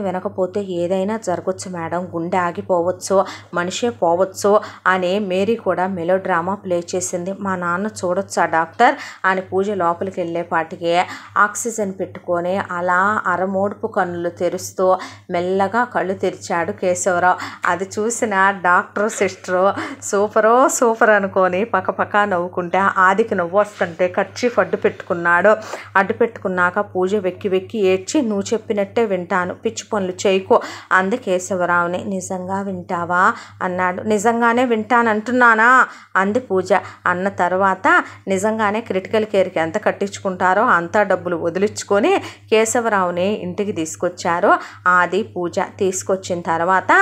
వినకపోతే ఏదైనా జరగచ్చు మేడం, గుండె ఆగిపోవచ్చు, మనిషే పోవచ్చు అని మేరీ కూడా మెలో డ్రామా ప్లే చేసింది. మా నాన్న చూడొచ్చా డాక్టర్ అని పూజ లోపలికి వెళ్ళేపాటికి ఆక్సిజన్ పెట్టుకొని అలా అరమోడుపు కన్నులు తెరుస్తూ మెల్లగా కళ్ళు తెరిచాడు కేశవరావు. అది చూసిన డాక్టరు సిస్టరు సూపర్ అనుకొని పక్కపక్క నవ్వుకుంటే ఆదికి నవ్వు వస్తుంటే కర్చీఫ్ అడ్డు పెట్టుకున్నాక పూజ వెక్కి ఏడ్చి, నువ్వు చెప్పినట్టే వింటాను, పిచ్చి పనులు చేయకు అంది కేశవరావుని. నిజంగా వింటావా అన్నాడు. నిజంగానే వింటానంటున్నానా అంది పూజ. అన్న తర్వాత నిజంగానే క్రిటికల్ కేర్కి ఎంత కట్టించుకుంటారో అంతా డబ్బులు వదిలించుకొని కేశవరావుని ఇంటికి తీసుకొచ్చారు ఆది పూజ. తీసుకొచ్చిన తర్వాత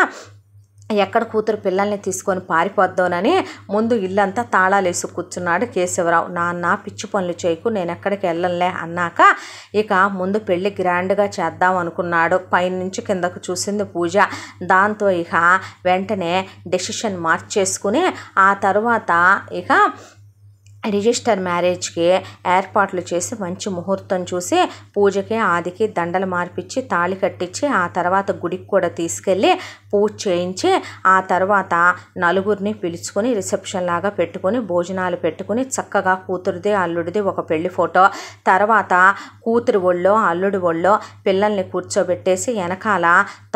ఎక్కడ కూతురు పిల్లల్ని తీసుకొని పారిపోద్దానని ముందు ఇల్లంతా తాళాలేసి కూర్చున్నాడు కేశవరావు. నాన్న పిచ్చి పనులు చేయకు, నేను ఎక్కడికి వెళ్ళంలే అన్నాక ఇక ముందు పెళ్ళి గ్రాండ్గా చేద్దాం అనుకున్నాడు. పైనుంచి కిందకు చూసింది పూజ. దాంతో ఇక వెంటనే డెసిషన్ మార్చేసుకుని ఆ తర్వాత ఇక రిజిస్టర్ మ్యారేజ్కి ఏర్పాట్లు చేసి మంచి ముహూర్తం చూసి పూజకి ఆదికి దండలు మార్పించి తాళి కట్టించి ఆ తర్వాత గుడికి కూడా తీసుకెళ్ళి పూజ చేయించి ఆ తర్వాత నలుగురిని పిలుచుకొని రిసెప్షన్ లాగా పెట్టుకొని భోజనాలు పెట్టుకుని చక్కగా కూతురిది అల్లుడిది ఒక పెళ్లి ఫోటో, తర్వాత కూతురు ఒళ్ళో అల్లుడి ఒళ్ళో పిల్లల్ని కూర్చోబెట్టేసి వెనకాల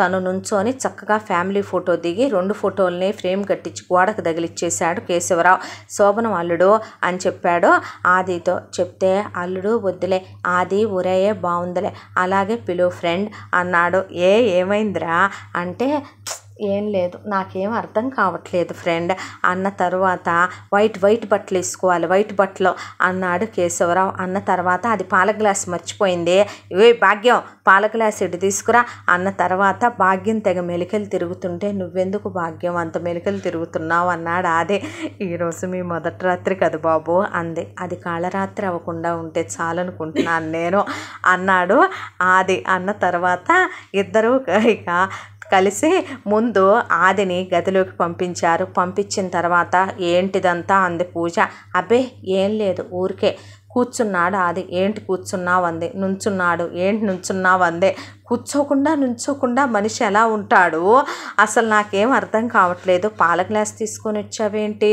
తను నుంచొని చక్కగా ఫ్యామిలీ ఫోటో దిగి 2 ఫోటోల్ని ఫ్రేమ్ కట్టించి గోడకు తగిలిచ్చేశాడు కేశవరావు. శోభనం అల్లుడు అని చెప్పాడు ఆదితో. చెప్తే అల్లుడు వద్దులే, ఆది ఊరయ్యే బాగుందిలే, అలాగే పిలువు ఫ్రెండ్ అన్నాడు. ఏమైందిరా అంటే ఏం లేదు, నాకేం అర్థం కావట్లేదు ఫ్రెండ్ అన్న తర్వాత వైట్ బట్టలు వేసుకోవాలి, వైట్ బట్టలు అన్నాడు కేశవరావు. అన్న తర్వాత అది పాల గ్లాస్ మర్చిపోయింది, భాగ్యం పాల గ్లాస్ ఇటు తీసుకురా అన్న తర్వాత భాగ్యం తెగ మెలికలు తిరుగుతుంటే నువ్వెందుకు భాగ్యం అంత మెలికలు తిరుగుతున్నావు అన్నాడు. అదే ఈరోజు మీ మొదటి రాత్రి కదా బాబు అంది. అది కాళరాత్రి అవ్వకుండా ఉంటే చాలనుకుంటున్నాను నేను అన్నాడు ఆది. అన్న తర్వాత ఇద్దరూ ఇక కలిసి ముందు ఆదిని గదిలోకి పంపించారు. పంపించిన తర్వాత ఏంటిదంతా అంది పూజ. అబ్బే ఏం లేదు, ఊరికే కూర్చున్నాడు ఆది. ఏంటి కూర్చున్నావు అంది. నుంచున్నాడు. ఏంటి నుంచున్నావు అందే. నుంచోకుండా మనిషి ఎలా ఉంటాడు అసలు నాకేం అర్థం కావట్లేదు, పాల గ్లాస్ తీసుకొని వచ్చావేంటి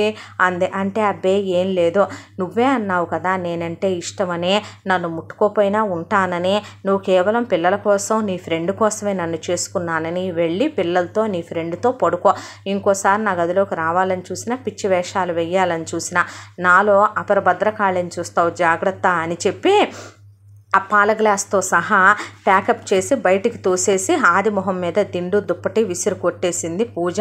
అందే. అంటే అబ్బే ఏం లేదు, నువ్వే అన్నావు కదా నేనంటే ఇష్టమని, నన్ను ముట్టుకోపోయినా ఉంటానని, నువ్వు కేవలం పిల్లల కోసం నీ ఫ్రెండ్ కోసమే నన్ను చేసుకున్నానని, వెళ్ళి పిల్లలతో నీ ఫ్రెండ్తో పడుకో, ఇంకోసారి నా గదిలోకి రావాలని చూసినా పిచ్చి వేషాలు వెయ్యాలని చూసినా నాలో అపరభద్రకాళని చూస్తావు జాగ్రత్త అని చెప్పి ఆ పాల గ్లాస్తో సహా ప్యాకప్ చేసి బయటికి తోసేసి ఆది మొహం మీద దిండు దుప్పటి విసిరు కొట్టేసింది పూజ.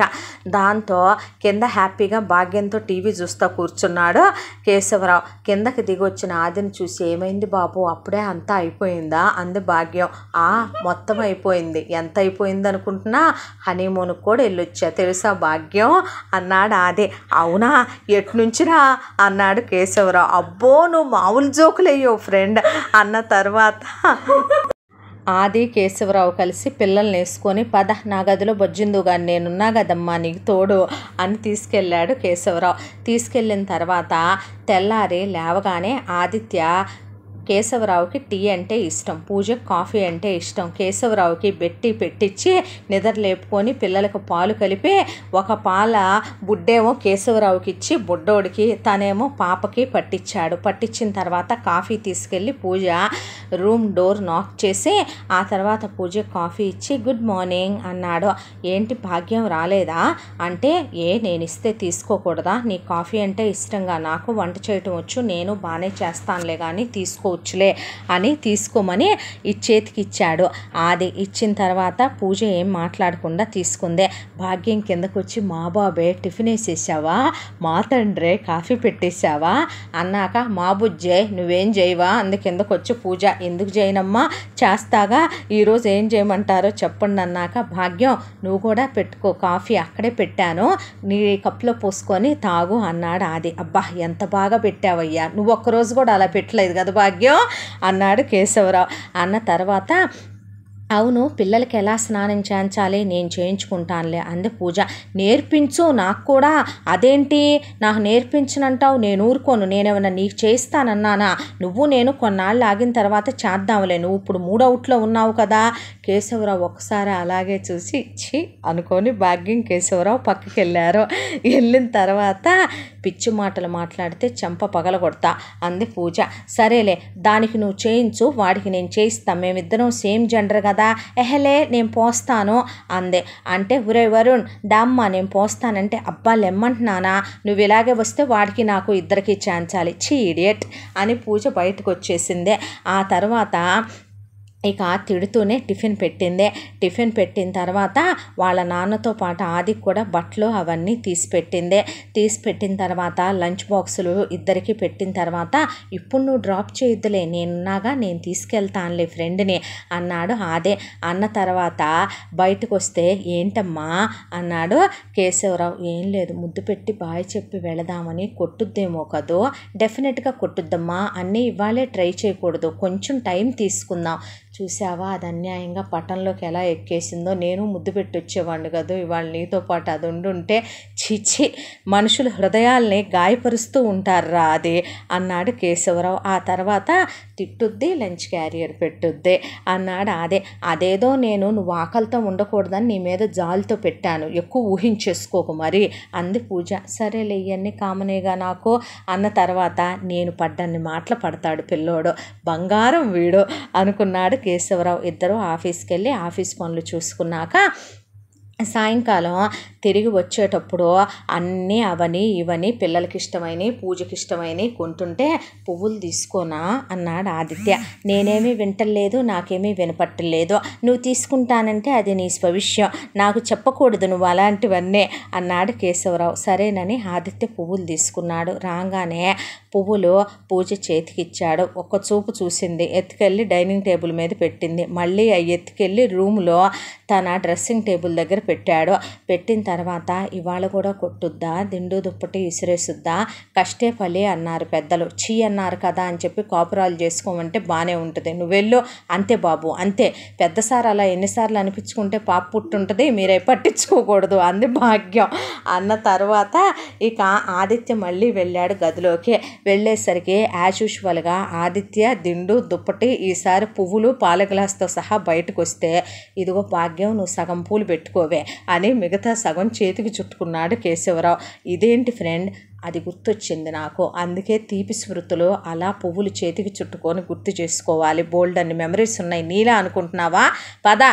దాంతో కింద హ్యాపీగా భాగ్యంతో టీవీ చూస్తూ కూర్చున్నాడు కేశవరావు. కిందకి దిగి వచ్చిన ఆదిని చూసి ఏమైంది బాబు అప్పుడే అంతా అయిపోయిందా అంది భాగ్యం. మొత్తం అయిపోయింది. ఎంత అయిపోయింది అనుకుంటున్నా, హనీమూన్కి కూడా వెళ్ళొచ్చా తెలుసా భాగ్యం అన్నాడు ఆది. అవునా ఎట్నుంచిరా అన్నాడు కేశవరావు. అబ్బో నువ్వు మామూలు జోకులయ్యో ఫ్రెండ్ అన్న తర్వాత ఆది కేశవరావు కలిసి పిల్లల్ని వేసుకొని పద నా గదిలో బొజ్జిందు కానీ నేనున్నా కదమ్మా నీకు తోడు అని తీసుకెళ్ళాడు కేశవరావు. తీసుకెళ్ళిన తర్వాత తెల్లారి లేవగానే ఆదిత్య కేశవరావుకి టీ అంటే ఇష్టం, పూజకు కాఫీ అంటే ఇష్టం. కేశవరావుకి పెట్టించి నిద్ర లేపుకొని పిల్లలకు పాలు కలిపి ఒక పాల బుడ్డేమో కేశవరావుకి ఇచ్చి బుడ్డోడికి తనేమో పాపకి పట్టించాడు. పట్టించిన తర్వాత కాఫీ తీసుకెళ్ళి పూజ రూమ్ డోర్ నాక్ చేసి ఆ తర్వాత పూజ కాఫీ ఇచ్చి గుడ్ మార్నింగ్ అన్నాడు. ఏంటి భాగ్యం రాలేదా అంటే నేను ఇస్తే తీసుకోకూడదా, నీ కాఫీ అంటే ఇష్టంగా, నాకు వంట చేయటం వచ్చు, నేను బాగానే చేస్తానులే కానీ తీసుకోవచ్చులే అని తీసుకోమని చేతికి ఇచ్చాడు. అది ఇచ్చిన తర్వాత పూజ ఏం మాట్లాడకుండా తీసుకుందే. భాగ్యం కిందకు వచ్చి మా బాబే టిఫిన్ వేసేసావా, మా తండ్రే కాఫీ పెట్టేశావా అన్నాక మా బుజ్జే నువ్వేం చేయవా అందు కిందకు వచ్చి పూజ ఎందుకు చేయనమ్మా, చేస్తాగా, ఈరోజు ఏం చేయమంటారో చెప్పండి అన్నాక, భాగ్యం నువ్వు కూడా పెట్టుకో, కాఫీ అక్కడే పెట్టాను, నీ కప్లో పోసుకొని తాగు అన్నాడు ఆది. అబ్బా ఎంత బాగా పెట్టావయ్యా, నువ్వు ఒక్కరోజు కూడా అలా పెట్టలేదు కదా భాగ్యం అన్నాడు కేశవరావు. అన్న తర్వాత, అవును పిల్లలకి ఎలా స్నానం చేయించాలి, నేను చేయించుకుంటానులే అంది పూజ. నేర్పించు నాకు కూడా. అదేంటి నాకు నేర్పించనంటావు, నేను ఊరుకోను, నేనేమన్నా నీకు చేస్తానన్నానా, నువ్వు నేను కొన్నాళ్ళు ఆగిన తర్వాత చేద్దాంలే, నువ్వు ఇప్పుడు మూడవుట్లో ఉన్నావు కదా. కేశవరావు ఒకసారి అలాగే చూసి ఛీ అనుకొని భాగ్యం కేశవరావు పక్కకి వెళ్ళారు. వెళ్ళిన తర్వాత పిచ్చి మాటలు మాట్లాడితే చెంప పగలగొడతా అంది పూజ. సరేలే దానికి నువ్వు చేయించు, వాడికి నేను చేయిస్తాను, మేమిద్దరం సేమ్ జెండర్ కదా, ఎహలే నేను పోస్తాను అందే. అంటే ఒరే వరుణ్ దామ్మా నేను పోస్తానంటే, అబ్బా లెమ్మంటున్నానా, నువ్వు ఇలాగే వస్తే వాడికి నాకు ఇద్దరికి చేయించాలి, ఛీ ఇడియట్ అని పూజ బయటకు వచ్చేసిందే. ఆ తర్వాత ఇక తిడుతూనే టిఫిన్ పెట్టిందే. టిఫిన్ పెట్టిన తర్వాత వాళ్ళ నాన్నతో పాటు ఆదికి కూడా బట్టలు అవన్నీ తీసి పెట్టిన తర్వాత లంచ్ బాక్సులు ఇద్దరికి పెట్టిన తర్వాత, ఇప్పుడు నువ్వు డ్రాప్ చేయొద్దులే, నేనున్నాగా, నేను తీసుకెళ్తానులే ఫ్రెండ్ని అన్నాడు ఆదే. అన్న తర్వాత బయటకు వస్తే, ఏంటమ్మా అన్నాడు కేశవరావు. ఏం లేదు, ముద్దు పెట్టి బాయ్ చెప్పి వెళదామని, కొట్టుద్దేమో కదో. డెఫినెట్గా కొట్టుద్దమ్మా, అన్నీ ఇవాళే ట్రై చేయకూడదు, కొంచెం టైం తీసుకుందాం. చూసావా అది అన్యాయంగా పట్టణంలోకి ఎలా ఎక్కేసిందో, నేను ముద్దు పెట్టి వచ్చేవాడిని కదా, ఇవాళ నీతో పాటు అది ఉండుంటే చిచి మనుషుల హృదయాల్ని గాయపరుస్తూ ఉంటారా అది అన్నాడు కేశవరావు. ఆ తర్వాత తిట్టుద్ది, లంచ్ క్యారియర్ పెట్టుద్ది అన్నాడు అదే. అదేదో నేను నువ్వు ఆకలితో ఉండకూడదని నీ మీద జాలితో పెట్టాను, ఎక్కువ ఊహించేసుకోకు మరి అంది పూజ. సరేలే ఇవన్నీ కామనేగా నాకు అన్న తర్వాత, నేను పడ్డన్ని మాటలు పడతాడు పిల్లోడు, బంగారం వీడు అనుకున్నాడు కేశవరావు. ఇద్దరు ఆఫీస్కి వెళ్ళి ఆఫీస్ పనులు చూసుకున్నాక సాయంకాలం తిరిగి వచ్చేటప్పుడు అన్నీ అవని ఇవని పిల్లలకి ఇష్టమైనవి పూజకి ఇష్టమైనవి కొంటుంటే, పువ్వులు తీసుకోనా అన్నాడు ఆదిత్య. నేనేమీ వింటలేదు, నాకేమీ వినపట్టలేదు, నువ్వు తీసుకుంటానంటే అది నీ స్వవిషయం, నాకు చెప్పకూడదు నువ్వు అలాంటివన్నీ అన్నాడు కేశవరావు. సరేనని ఆదిత్య పువ్వులు తీసుకున్నాడు. రాగానే పువ్వులు పూజ చేతికిచ్చాడు. ఒక్క చూపు చూసింది, ఎత్తుకెళ్ళి డైనింగ్ టేబుల్ మీద పెట్టింది. మళ్ళీ ఎత్తుకెళ్ళి రూమ్లో తన డ్రెస్సింగ్ టేబుల్ దగ్గర పెట్టాడు. పెట్టిన తర్వాత, ఇవాళ కూడా కొట్టుద్దా, దిండు దుప్పటి విసిరేసుద్దా, కష్టే ఫలి అన్నారు పెద్దలు, చీ అన్నారు కదా అని చెప్పి కాపురాలు చేసుకోమంటే బాగానే ఉంటుంది, నువ్వెళ్ళు అంతే బాబు అంతే, పెద్దసారి అలా ఎన్నిసార్లు అనిపించుకుంటే పాప పుట్టుంటుంది, మీరే పట్టించుకోకూడదు అంది భాగ్యం. అన్న తర్వాత ఇక ఆదిత్య మళ్ళీ వెళ్ళాడు గదిలోకి. వెళ్ళేసరికి యాజ్ యూజువల్గా ఆదిత్య దిండు దుప్పటి, ఈసారి పువ్వులు పాల గ్లాస్తో సహా బయటకు వస్తే, ఇదిగో భాగ్యం నువ్వు సగం పూలు పెట్టుకోవే అని మిగతా సగం చేతికి చుట్టుకున్నాడు కేశవరావు. ఇదేంటి ఫ్రెండ్, అది గుర్తొచ్చింది నాకు, అందుకే తీపి స్మృతులు అలా పువ్వులు చేతికి చుట్టుకొని గుర్తు చేసుకోవాలి, బోల్డ్ అన్ని మెమరీస్ ఉన్నాయి, నీలా అనుకుంటున్నావా, పద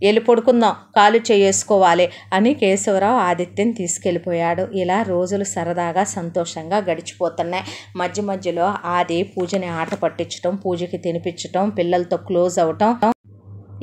వెళ్ళి పడుకుందాం, కాలు చేసుకోవాలి అని కేశవరావు ఆదిత్యని తీసుకెళ్ళిపోయాడు. ఇలా రోజులు సరదాగా సంతోషంగా గడిచిపోతున్నాయి. మధ్య మధ్యలో ఆది పూజని ఆట పట్టించడం, పూజకి తినిపించడం, పిల్లలతో క్లోజ్ అవటం.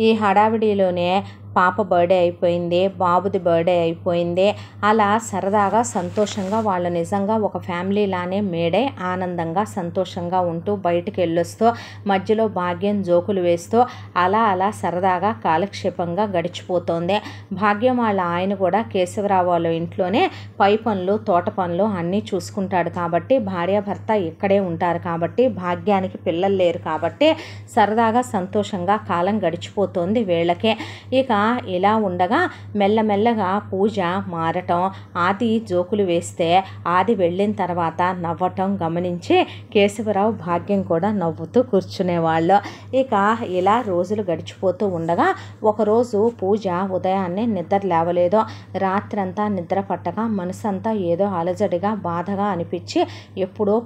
ఈ హడావిడిలోనే పాప బర్త్డే అయిపోయింది, బాబుది బర్త్డే అయిపోయింది. అలా సరదాగా సంతోషంగా వాళ్ళు నిజంగా ఒక ఫ్యామిలీలానే మేడే ఆనందంగా సంతోషంగా ఉంటూ బయటికి వెళ్ళొస్తూ మధ్యలో భాగ్యం జోకులు వేస్తూ అలా అలా సరదాగా కాలక్షేపంగా గడిచిపోతోంది. భాగ్యం వాళ్ళ ఆయన కూడా కేశవరావు వాళ్ళ ఇంట్లోనే పై పనులు తోట పనులు అన్నీ చూసుకుంటాడు కాబట్టి, భార్యాభర్త ఇక్కడే ఉంటారు కాబట్టి, భాగ్యానికి పిల్లలు లేరు కాబట్టి సరదాగా సంతోషంగా కాలం గడిచిపోతోంది వీళ్ళకే. ఇక ఇలా ఉండగా మెల్లమెల్లగా పూజ మారటం, ఆది జోకులు వేస్తే ఆది వెళ్ళిన తర్వాత నవ్వటం గమనించి కేశవరావు భాగ్యం కూడా నవ్వుతూ కూర్చునేవాళ్ళు. ఇక ఇలా రోజులు గడిచిపోతూ ఉండగా ఒకరోజు పూజ ఉదయాన్నే నిద్ర లేవలేదు. రాత్రంతా నిద్ర పట్టక మనసంతా ఏదో అలజడిగా బాధగా అనిపించి ఎప్పుడో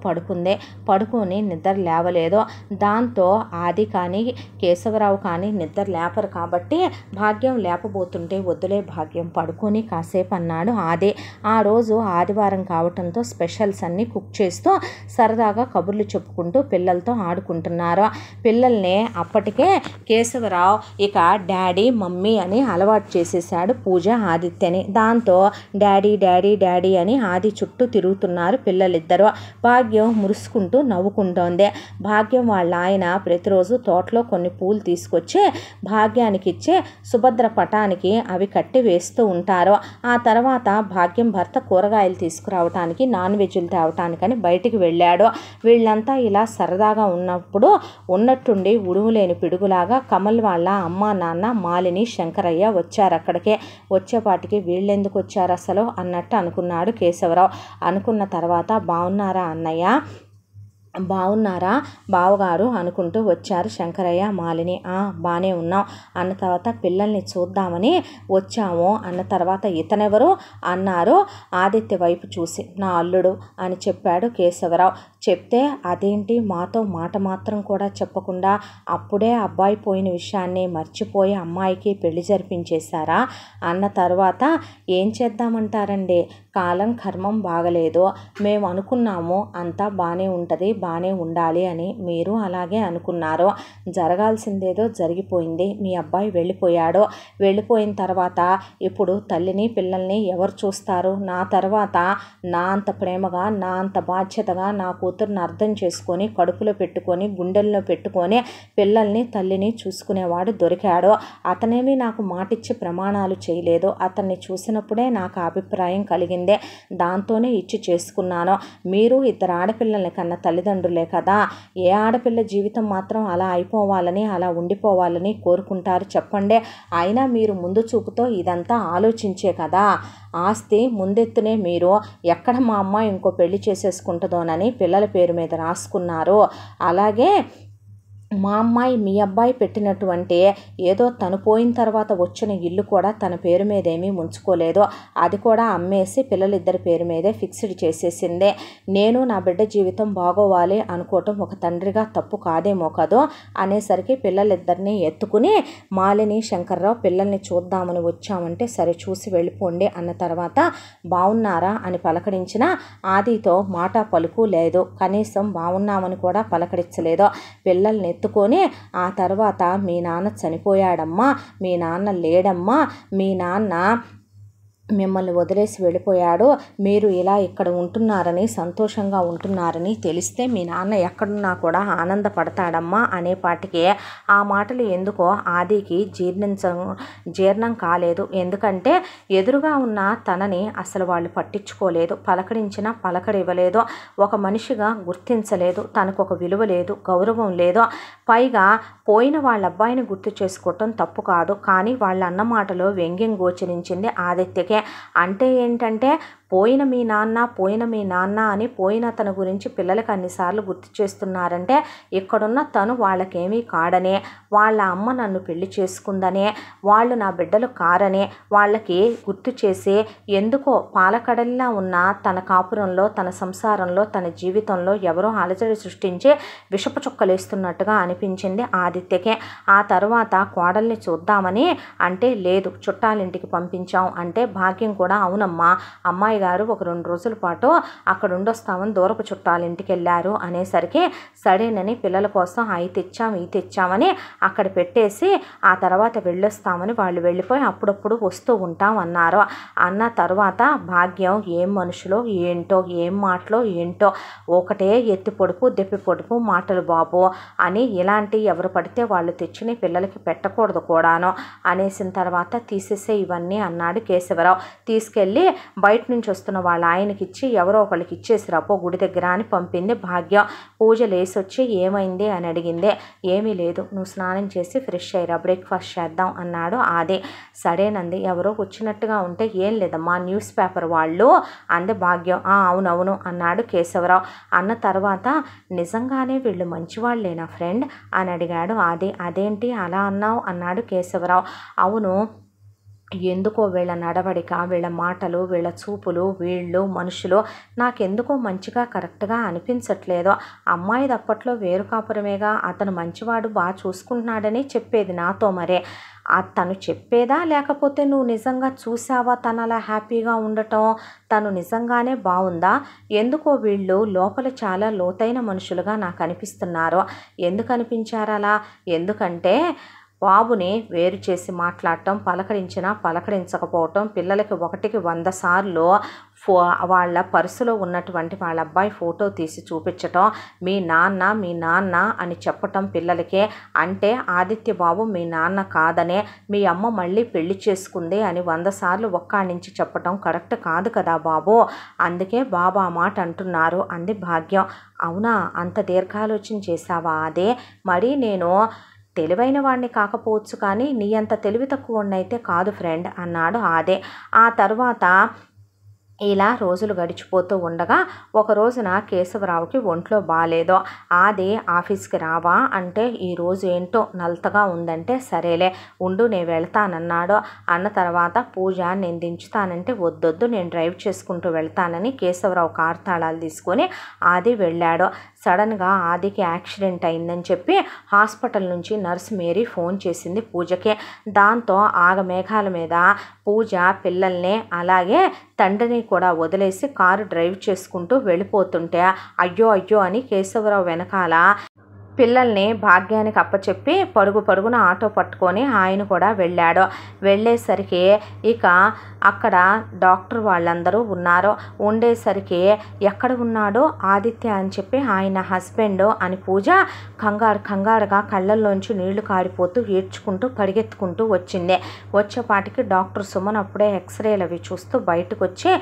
పడుకొని నిద్ర లేవలేదు. దాంతో ఆది కానీ కేశవరావు కానీ నిద్ర లేపరు కాబట్టి భాగ్యం భాగ్యం లేపబోతుంటే వద్దులే భాగ్యం పడుకొని కాసేపు అన్నాడు ఆది. ఆ రోజు ఆదివారం కావటంతో స్పెషల్స్ అన్నీ కుక్ చేస్తూ సరదాగా కబుర్లు చెప్పుకుంటూ పిల్లలతో ఆడుకుంటున్నారు. పిల్లల్ని అప్పటికే కేశవరావు ఇక డాడీ మమ్మీ అని అలవాటు చేసేసాడు పూజ ఆదిత్యని. దాంతో డాడీ డాడీ డాడీ అని ఆది చుట్టూ తిరుగుతున్నారు పిల్లలిద్దరూ. భాగ్యం మురుసుకుంటూ నవ్వుకుంటోంది. భాగ్యం వాళ్ళ ఆయన ప్రతిరోజు తోటలో కొన్ని పూలు తీసుకొచ్చి భాగ్యానికి ఇచ్చే సుభద్ర పటానికి అవి కట్టి వేస్తూ ఉంటారు. ఆ తర్వాత భాగ్యం భర్త కూరగాయలు తీసుకురావటానికి నాన్ వెజ్లు తేవటానికని బయటికి వెళ్ళాడు. వీళ్ళంతా ఇలా సరదాగా ఉన్నప్పుడు ఉన్నట్టుండి ఉడుములేని పిడుగులాగా కమల్ వాళ్ళ అమ్మ నాన్న మాలిని శంకరయ్య వచ్చారు. అక్కడికే వచ్చేపాటికి వీళ్ళెందుకు వచ్చారు అసలు అన్నట్టు అనుకున్నాడు కేశవరావు. అనుకున్న తర్వాత బాగున్నారా అన్నయ్య, బాగున్నారా బావగారు అనుకుంటూ వచ్చారు శంకరయ్య మాలిని. బాగానే ఉన్నాం అన్న తర్వాత పిల్లల్ని చూద్దామని వచ్చాము అన్న తర్వాత ఇతనెవరు అన్నారు ఆదిత్య వైపు చూసి. నా అల్లుడు అని చెప్పాడు కేశవరావు. చెప్తే అదేంటి మాతో మాట మాత్రం కూడా చెప్పకుండా అప్పుడే అబ్బాయి పోయిన విషయాన్ని మర్చిపోయి అమ్మాయికి పెళ్లి జరిపించేశారా అన్న తర్వాత ఏం చేద్దామంటారండి, కాలం కర్మం బాగలేదు. మేము అనుకున్నాము అంతా బాగానే ఉంటుంది బాగానే ఉండాలి అని, మీరు అలాగే అనుకున్నారు. జరగాల్సిందేదో జరిగిపోయింది. మీ అబ్బాయి వెళ్ళిపోయాడు. వెళ్ళిపోయిన తర్వాత ఇప్పుడు తల్లిని పిల్లల్ని ఎవరు చూస్తారు? నా తర్వాత నా అంత ప్రేమగా నా అంత బాధ్యతగా నా కూతురుని అర్థం చేసుకొని కడుపులో పెట్టుకొని గుండెల్లో పెట్టుకొని పిల్లల్ని తల్లిని చూసుకునేవాడు దొరికాడు. అతనేమి నాకు మాటిచ్చి ప్రమాణాలు చేయలేదు. అతన్ని చూసినప్పుడే నాకు అభిప్రాయం కలిగిందే, దాంతోనే ఇచ్చి చేసుకున్నాను. మీరు ఇద్దరు ఆడపిల్లల్ని కన్న తల్లిదండ్రులే కదా, ఏ ఆడపిల్ల జీవితం మాత్రం అలా అయిపోవాలని అలా ఉండిపోవాలని కోరుకుంటారు చెప్పండి. అయినా మీరు ముందు చూపుతో ఇదంతా ఆలోచించే కదా ఆస్తి ముందెత్తునే మీరు ఎక్కడ మా అమ్మాయి ఇంకో పెళ్లి చేసేసుకుంటుందోనని పిల్లల పేరు మీద రాసుకున్నారు. అలాగే మా అమ్మాయి మీ అబ్బాయి పెట్టినటువంటి ఏదో తను పోయిన తర్వాత వచ్చిన ఇల్లు కూడా తన పేరు మీద ఏమీ ఉంచుకోలేదు. అది కూడా అమ్మేసి పిల్లలిద్దరి పేరు మీదే ఫిక్స్డ్ చేసేసిందే. నేను నా బిడ్డ జీవితం బాగోవాలి అనుకోవటం ఒక తండ్రిగా తప్పు కాదేమో కదో అనేసరికి పిల్లలిద్దరినీ ఎత్తుకుని మాలిని శంకర్రావు పిల్లల్ని చూద్దామని వచ్చామంటే సరే చూసి వెళ్ళిపోండి అన్న తర్వాత బాగున్నారా అని పలకరించిన ఆదితో మాట పలుకు లేదు. కనీసం బాగున్నామని కూడా పలకరించలేదు. పిల్లల్ని ఎత్తుకొని ఆ తర్వాత మీ నాన్న చనిపోయాడమ్మా, మీ నాన్న లేడమ్మా, మీ నాన్న మిమ్మల్ని వదిలేసి వెళ్ళిపోయాడు, మీరు ఇలా ఇక్కడ ఉంటున్నారని సంతోషంగా ఉంటున్నారని తెలిస్తే మీ నాన్న ఎక్కడున్నా కూడా ఆనందపడతాడమ్మా అనేపాటికి ఆ మాటలు ఎందుకో ఆదికి జీర్ణం కాలేదు. ఎందుకంటే ఎదురుగా ఉన్న తనని అసలు వాళ్ళు పట్టించుకోలేదు, పలకరించినా పలకరివ్వలేదు, ఒక మనిషిగా గుర్తించలేదు, తనకు ఒక విలువ లేదు, గౌరవం లేదు. పైగా పోయిన వాళ్ళ అబ్బాయిని గుర్తు చేసుకోవటం తప్పు కాదు, కానీ వాళ్ళ అన్న మాటలో వ్యంగ్యం గోచరించింది ఆదిత్యకి. అంటే ఏంటంటే పోయిన మీ నాన్న అని పోయిన తన గురించి పిల్లలకి అన్నిసార్లు గుర్తు చేస్తున్నారంటే ఇక్కడున్న తను వాళ్ళకేమీ కాడనే, వాళ్ళ అమ్మ నన్ను పెళ్లి చేసుకుందనే, వాళ్ళు నా బిడ్డలు కారనే వాళ్ళకి గుర్తు చేసి ఎందుకో పాలకడల్లా ఉన్న తన కాపురంలో తన సంసారంలో తన జీవితంలో ఎవరో అలజడి సృష్టించి విషపు చుక్కలేస్తున్నట్టుగా అనిపించింది ఆదిత్యకే. ఆ తర్వాత కోడల్ని చూద్దామని అంటే లేదు చుట్టాలింటికి పంపించాం అంటే భాగ్యం కూడా అవునమ్మా అమ్మాయి గారు ఒక 2 రోజుల పాటు అక్కడ ఉండొస్తామని దూరపు చుట్టాలింటికి వెళ్ళారు అనేసరికి సడేనని పిల్లల కోసం అవి తెచ్చామని అక్కడ పెట్టేసి ఆ తర్వాత వెళ్ళొస్తామని వాళ్ళు వెళ్ళిపోయి అప్పుడప్పుడు వస్తూ ఉంటాం అన్నారు. అన్న తర్వాత భాగ్యం ఏం మనుషులో ఏంటో ఏం మాటలో ఏంటో ఒకటే ఎత్తి పొడుపు దెప్పి పొడుపు మాటలు బాబు అని ఇలాంటి ఎవరు పడితే వాళ్ళు తెచ్చిన పిల్లలకి పెట్టకూడదు కూడాను అనేసిన తర్వాత తీసేసే ఇవన్నీ అన్నాడు కేశవరావు. తీసుకెళ్ళి బయట నుంచి వస్తున్న వాళ్ళ ఆయనకి ఇచ్చి ఎవరో ఒకళ్ళకి ఇచ్చేసి రాపో గుడి దగ్గర అని పంపింది భాగ్యం. పూజ లేసొచ్చి ఏమైంది అని అడిగింది. ఏమీ లేదు, నువ్వు స్నానం చేసి ఫ్రెష్ అయ్యిరా బ్రేక్ఫాస్ట్ చేద్దాం అన్నాడు ఆది. సరేనంది, ఎవరో వచ్చినట్టుగా ఉంటే ఏం లేదమ్మా న్యూస్ పేపర్ వాళ్ళు అంది భాగ్యం. అవునవును అన్నాడు కేశవరావు. అన్న తర్వాత నిజంగానే వీళ్ళు మంచివాళ్ళేనా ఫ్రెండ్ అని అడిగాడు ఆది. అదేంటి అలా అన్నావు అన్నాడు కేశవరావు. అవును ఎందుకో వీళ్ళ నడవడిక, వీళ్ళ మాటలు, వీళ్ళ చూపులు, వీళ్ళు మనుషులు నాకెందుకో మంచిగా కరెక్ట్గా అనిపించట్లేదు. అమ్మాయిది అప్పట్లో వేరు కాపురమేగా, అతను మంచివాడు బాగా చూసుకుంటున్నాడని చెప్పేది నాతో. మరే తను చెప్పేదా, లేకపోతే నువ్వు నిజంగా చూసావా తను అలా హ్యాపీగా ఉండటం? తను నిజంగానే బాగుందా? ఎందుకో వీళ్ళు లోపల చాలా లోతైన మనుషులుగా నాకు అనిపిస్తున్నారు. ఎందుకు అనిపించారు అలా? ఎందుకంటే బాబుని వేరు చేసి మాట్లాడటం, పలకరించినా పలకరించకపోవటం, పిల్లలకి 1కి 100 సార్లు వాళ్ళ పర్సులో ఉన్నటువంటి వాళ్ళ అబ్బాయి ఫోటో తీసి చూపించటం, మీ నాన్న అని చెప్పటం పిల్లలకి. అంటే ఆదిత్య బాబు మీ నాన్న కాదనే, మీ అమ్మ మళ్ళీ పెళ్లి చేసుకుంది అని 100 సార్లు ఒక్కడి నుంచి చెప్పటం కరెక్ట్ కాదు కదా బాబు. అందుకే బాబు ఆ మాట అంటున్నారు అంది భాగ్యం. అవునా, అంత దీర్ఘాలోచన చేశావా? అదే మరి నేను తెలివైన వాడిని కాకపోవచ్చు, కానీ నీ అంత తెలివి తక్కువనైతే కాదు ఫ్రెండ్ అన్నాడు ఆదే. ఆ తర్వాత ఇలా రోజులు గడిచిపోతూ ఉండగా ఒక రోజున కేశవరావుకి ఒంట్లో బాగాలేదో. ఆది ఆఫీస్కి రావా అంటే ఈరోజు ఏంటో నలతగా ఉందంటే సరేలే ఉండు నేను వెళ్తానన్నాడు. అన్న తర్వాత పూజ నేను దించుతానంటే వద్దొద్దు నేను డ్రైవ్ చేసుకుంటూ వెళ్తానని కేశవరావు కారు తాళాలు తీసుకొని ఆది వెళ్ళాడు. సడన్గా ఆదికి యాక్సిడెంట్ అయిందని చెప్పి హాస్పిటల్ నుంచి నర్స్ మేరీ ఫోన్ చేసింది పూజకి. దాంతో ఆగమేఘాల మీద పూజ పిల్లల్ని అలాగే తండ్రిని కూడా వదిలేసి కారు డ్రైవ్ చేసుకుంటూ వెళ్ళిపోతుంటే అయ్యో అయ్యో అని కేశవరావు వెనకాల పిల్లల్ని భాగ్యానికి అప్పచెప్పి పరుగున ఆటో పట్టుకొని ఆయన కూడా వెళ్ళాడు. వెళ్ళేసరికి ఇక అక్కడ డాక్టర్ వాళ్ళందరూ ఉన్నారు. ఉండేసరికి ఎక్కడ ఉన్నాడో ఆదిత్య అని చెప్పి ఆయన హస్బెండ్ అని పూజ కంగారుగా కళ్ళల్లోంచి నీళ్లు కారిపోతూ ఏడ్చుకుంటూ పరిగెత్తుకుంటూ వచ్చింది. వచ్చేపాటికి డాక్టర్ సుమన్ అప్పుడే ఎక్స్రేలు అవి చూస్తూ బయటకు వచ్చి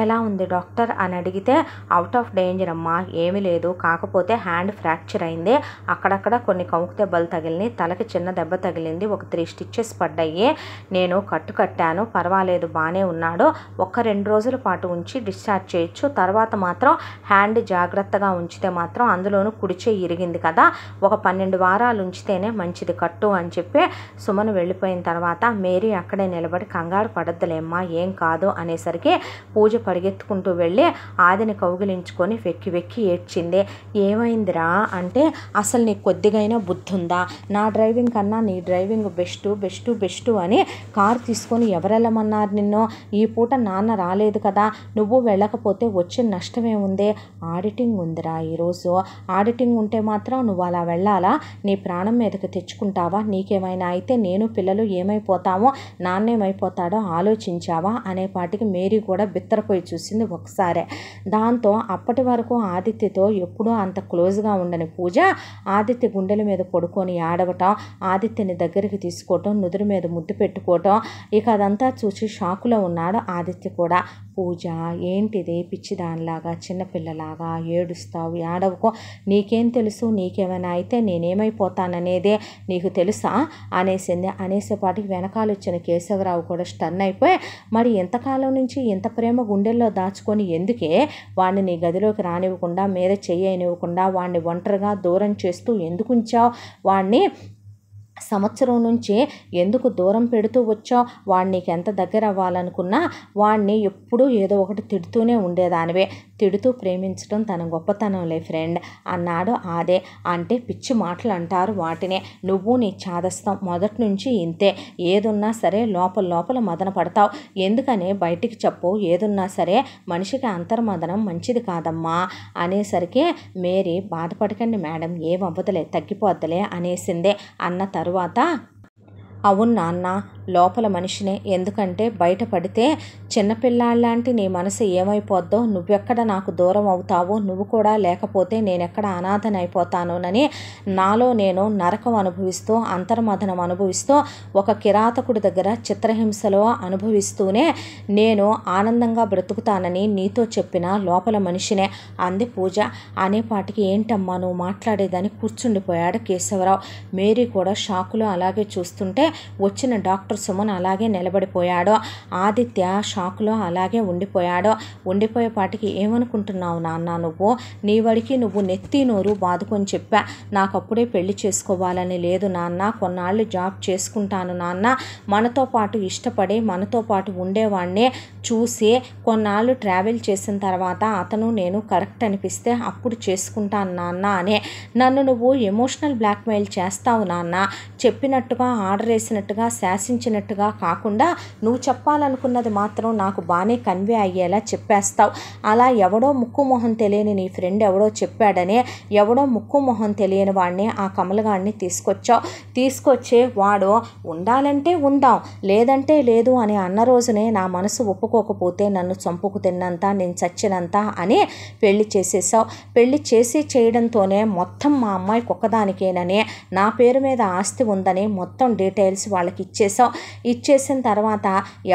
ఎలా ఉంది డాక్టర్ అని అడిగితే అవుట్ ఆఫ్ డేంజర్ అమ్మా, ఏమీ లేదు, కాకపోతే హ్యాండ్ ఫ్రాక్చర్ అయింది, అక్కడక్కడ కొన్ని కముకు దెబ్బలు తగిలినాయి, తలకి చిన్న దెబ్బ తగిలింది, ఒక 3 స్టిచ్చెస్ పడ్డాయి, నేను కట్టాను, పర్వాలేదు బాగానే ఉన్నాడు, 1-2 రోజుల పాటు ఉంచి డిశ్చార్జ్ చేయొచ్చు, తర్వాత మాత్రం హ్యాండ్ జాగ్రత్తగా ఉంచితే మాత్రం అందులోనూ కుడిచే ఇరిగింది కదా, ఒక 12 వారాలు ఉంచితేనే మంచిది కట్టు అని చెప్పి సుమన్ వెళ్ళిపోయిన తర్వాత మేరీ అక్కడే నిలబడి కంగారు పడద్దులేమ్మా ఏం కాదు అనేసరికి పూజ పరిగెత్తుకుంటూ వెళ్ళి ఆదిని కౌగిలించుకొని వెక్కి ఏడ్చింది. ఏమైందిరా అంటే అసలు నీకు కొద్దిగైనా బుద్ధి ఉందా? నా డ్రైవింగ్ కన్నా నీ డ్రైవింగ్ బెస్ట్ అని కారు తీసుకొని ఎవరెళ్ళమన్నారు నిన్ను? ఈ పూట నాన్న రాలేదు కదా, నువ్వు వెళ్ళకపోతే వచ్చిన నష్టమేముంది? ఆడిటింగ్ ఉందిరా ఈరోజు, ఆడిటింగ్ ఉంటే మాత్రం నువ్వు అలా వెళ్ళాలా? నీ ప్రాణం మీదకి తెచ్చుకుంటావా? నీకేమైనా అయితే నేను పిల్లలు ఏమైపోతామో, నాన్నేమైపోతాడో ఆలోచించావా అనేపాటికి మేరీ కూడా బిత్తరపోయి చూసింది ఒకసారే. దాంతో అప్పటి వరకు ఆదిత్యతో ఎప్పుడూ అంత క్లోజ్గా ఉండని పూజ ఆదిత్య గుండెల మీద పడుకొని ఏడవటం, ఆదిత్యని దగ్గరికి తీసుకోవటం, నుదురు మీద ముద్దు పెట్టుకోవటం, ఇక అదంతా చూసి షాకులో ఉన్నాడు ఆదిత్య కూడా. పూజ ఏంటిది పిచ్చిదానిలాగా చిన్నపిల్లలాగా ఏడుస్తావు, ఏడవకో, నీకేం తెలుసు, నీకేమైనా అయితే నేనేమైపోతాననేదే నీకు తెలుసా అనేసింది. అనేసేపాటికి వెనకాలొచ్చిన కేశవరావు కూడా స్టన్ అయిపోయి మరి ఎంతకాలం నుంచి ఇంత ప్రేమ గుండెల్లో దాచుకొని ఎందుకే వాడిని నీ గదిలోకి రానివ్వకుండా మీద చెయ్యనివ్వకుండా వాడిని ఒంటరిగా దూరం చేస్తూ ఎందుకు ఉంచావు? వాడిని సంవత్సరం నుంచి ఎందుకు దూరం పెడుతూ వచ్చావు? వాడిని నీకు ఎంత దగ్గర అవ్వాలనుకున్నా వాడిని ఎప్పుడూ ఏదో ఒకటి తిడుతూనే ఉండేదానివే. తిడుతూ ప్రేమించడం తన గొప్పతనంలే ఫ్రెండ్ అన్నాడు ఆదే. అంటే పిచ్చి మాటలు అంటారు వాటినే. నువ్వు నీ చాదస్తం మొదటి నుంచి ఇంతే, ఏదున్నా సరే లోపల మదన పడతావు, ఎందుకనే బయటికి చెప్పు, ఏదున్నా సరే మనిషికి అంతర్మదనం మంచిది కాదమ్మా అనేసరికి మేరీ బాధపడకండి మేడం, ఏమవ్వదులే తగ్గిపోద్దులే అనేసిందే. అన్న తరువాత అవును నాన్న, లోపల మనిషినే, ఎందుకంటే బయటపడితే చిన్నపిల్లాళ్ళలాంటి నీ మనసు ఏమైపోద్దో, నువ్వెక్కడ నాకు దూరం అవుతావో, నువ్వు కూడా లేకపోతే నేనెక్కడ అనాథనైపోతానోనని నాలో నేను నరకం అనుభవిస్తూ అంతర్మథనం అనుభవిస్తూ ఒక కిరాతకుడి దగ్గర చిత్రహింసలో అనుభవిస్తూనే నేను ఆనందంగా బ్రతుకుతానని నీతో చెప్పిన లోపల మనిషినే అంది పూజ. అనేపాటికి ఏంటమ్మా నువ్వు మాట్లాడేదని కూర్చుండిపోయాడు కేశవరావు. మేరీ కూడా షాకులో అలాగే చూస్తుంటే వచ్చిన డాక్టర్ డాక్టర్ సుమన్ అలాగే నిలబడిపోయాడు. ఆదిత్య షాక్లో అలాగే ఉండిపోయాడు. ఉండిపోయేపాటికి ఏమనుకుంటున్నావు నాన్న, నువ్వు నీ వాడికి నువ్వు నెత్తి నోరు బాదుకొని చెప్పా. నాకప్పుడే పెళ్లి చేసుకోవాలని లేదు నాన్న, కొన్నాళ్ళు జాబ్ చేసుకుంటాను నాన్న, మనతో పాటు ఇష్టపడి మనతో పాటు ఉండేవాడినే చూసి కొన్నాళ్ళు ట్రావెల్ చేసిన తర్వాత అతను నేను కరెక్ట్ అనిపిస్తే అప్పుడు చేసుకుంటాను నాన్న అనే నన్ను నువ్వు ఎమోషనల్ బ్లాక్మెయిల్ చేస్తావు నాన్న. చెప్పినట్టుగా ఆర్డర్ వేసినట్టుగా శాసించినట్టుగా కాకుండా నువ్వు చెప్పాలనుకున్నది మాత్రం నాకు బాగానే కన్వే అయ్యేలా చెప్పేస్తావు. అలా ఎవడో ముక్కు మొహం తెలియని నీ ఫ్రెండ్ ఎవడో చెప్పాడనే ఎవడో ముక్కు మొహం తెలియని వాడిని ఆ కమలగాడిని తీసుకొచ్చావు. తీసుకొచ్చే వాడు ఉండాలంటే ఉందాం లేదంటే లేదు అని అన్న రోజునే నా మనసు ఒప్పుకోకపోతే నన్ను చంపుకు తిన్నంత నేను చచ్చినంత అని పెళ్లి చేసేసావు. పెళ్లి చేయడంతోనే మొత్తం మా అమ్మాయికి ఒక్కదానికేనని నా పేరు మీద ఆస్తి ఉందని మొత్తం డీటెయిల్స్ వాళ్ళకి ఇచ్చేసావు. ఇచ్చేసిన తర్వాత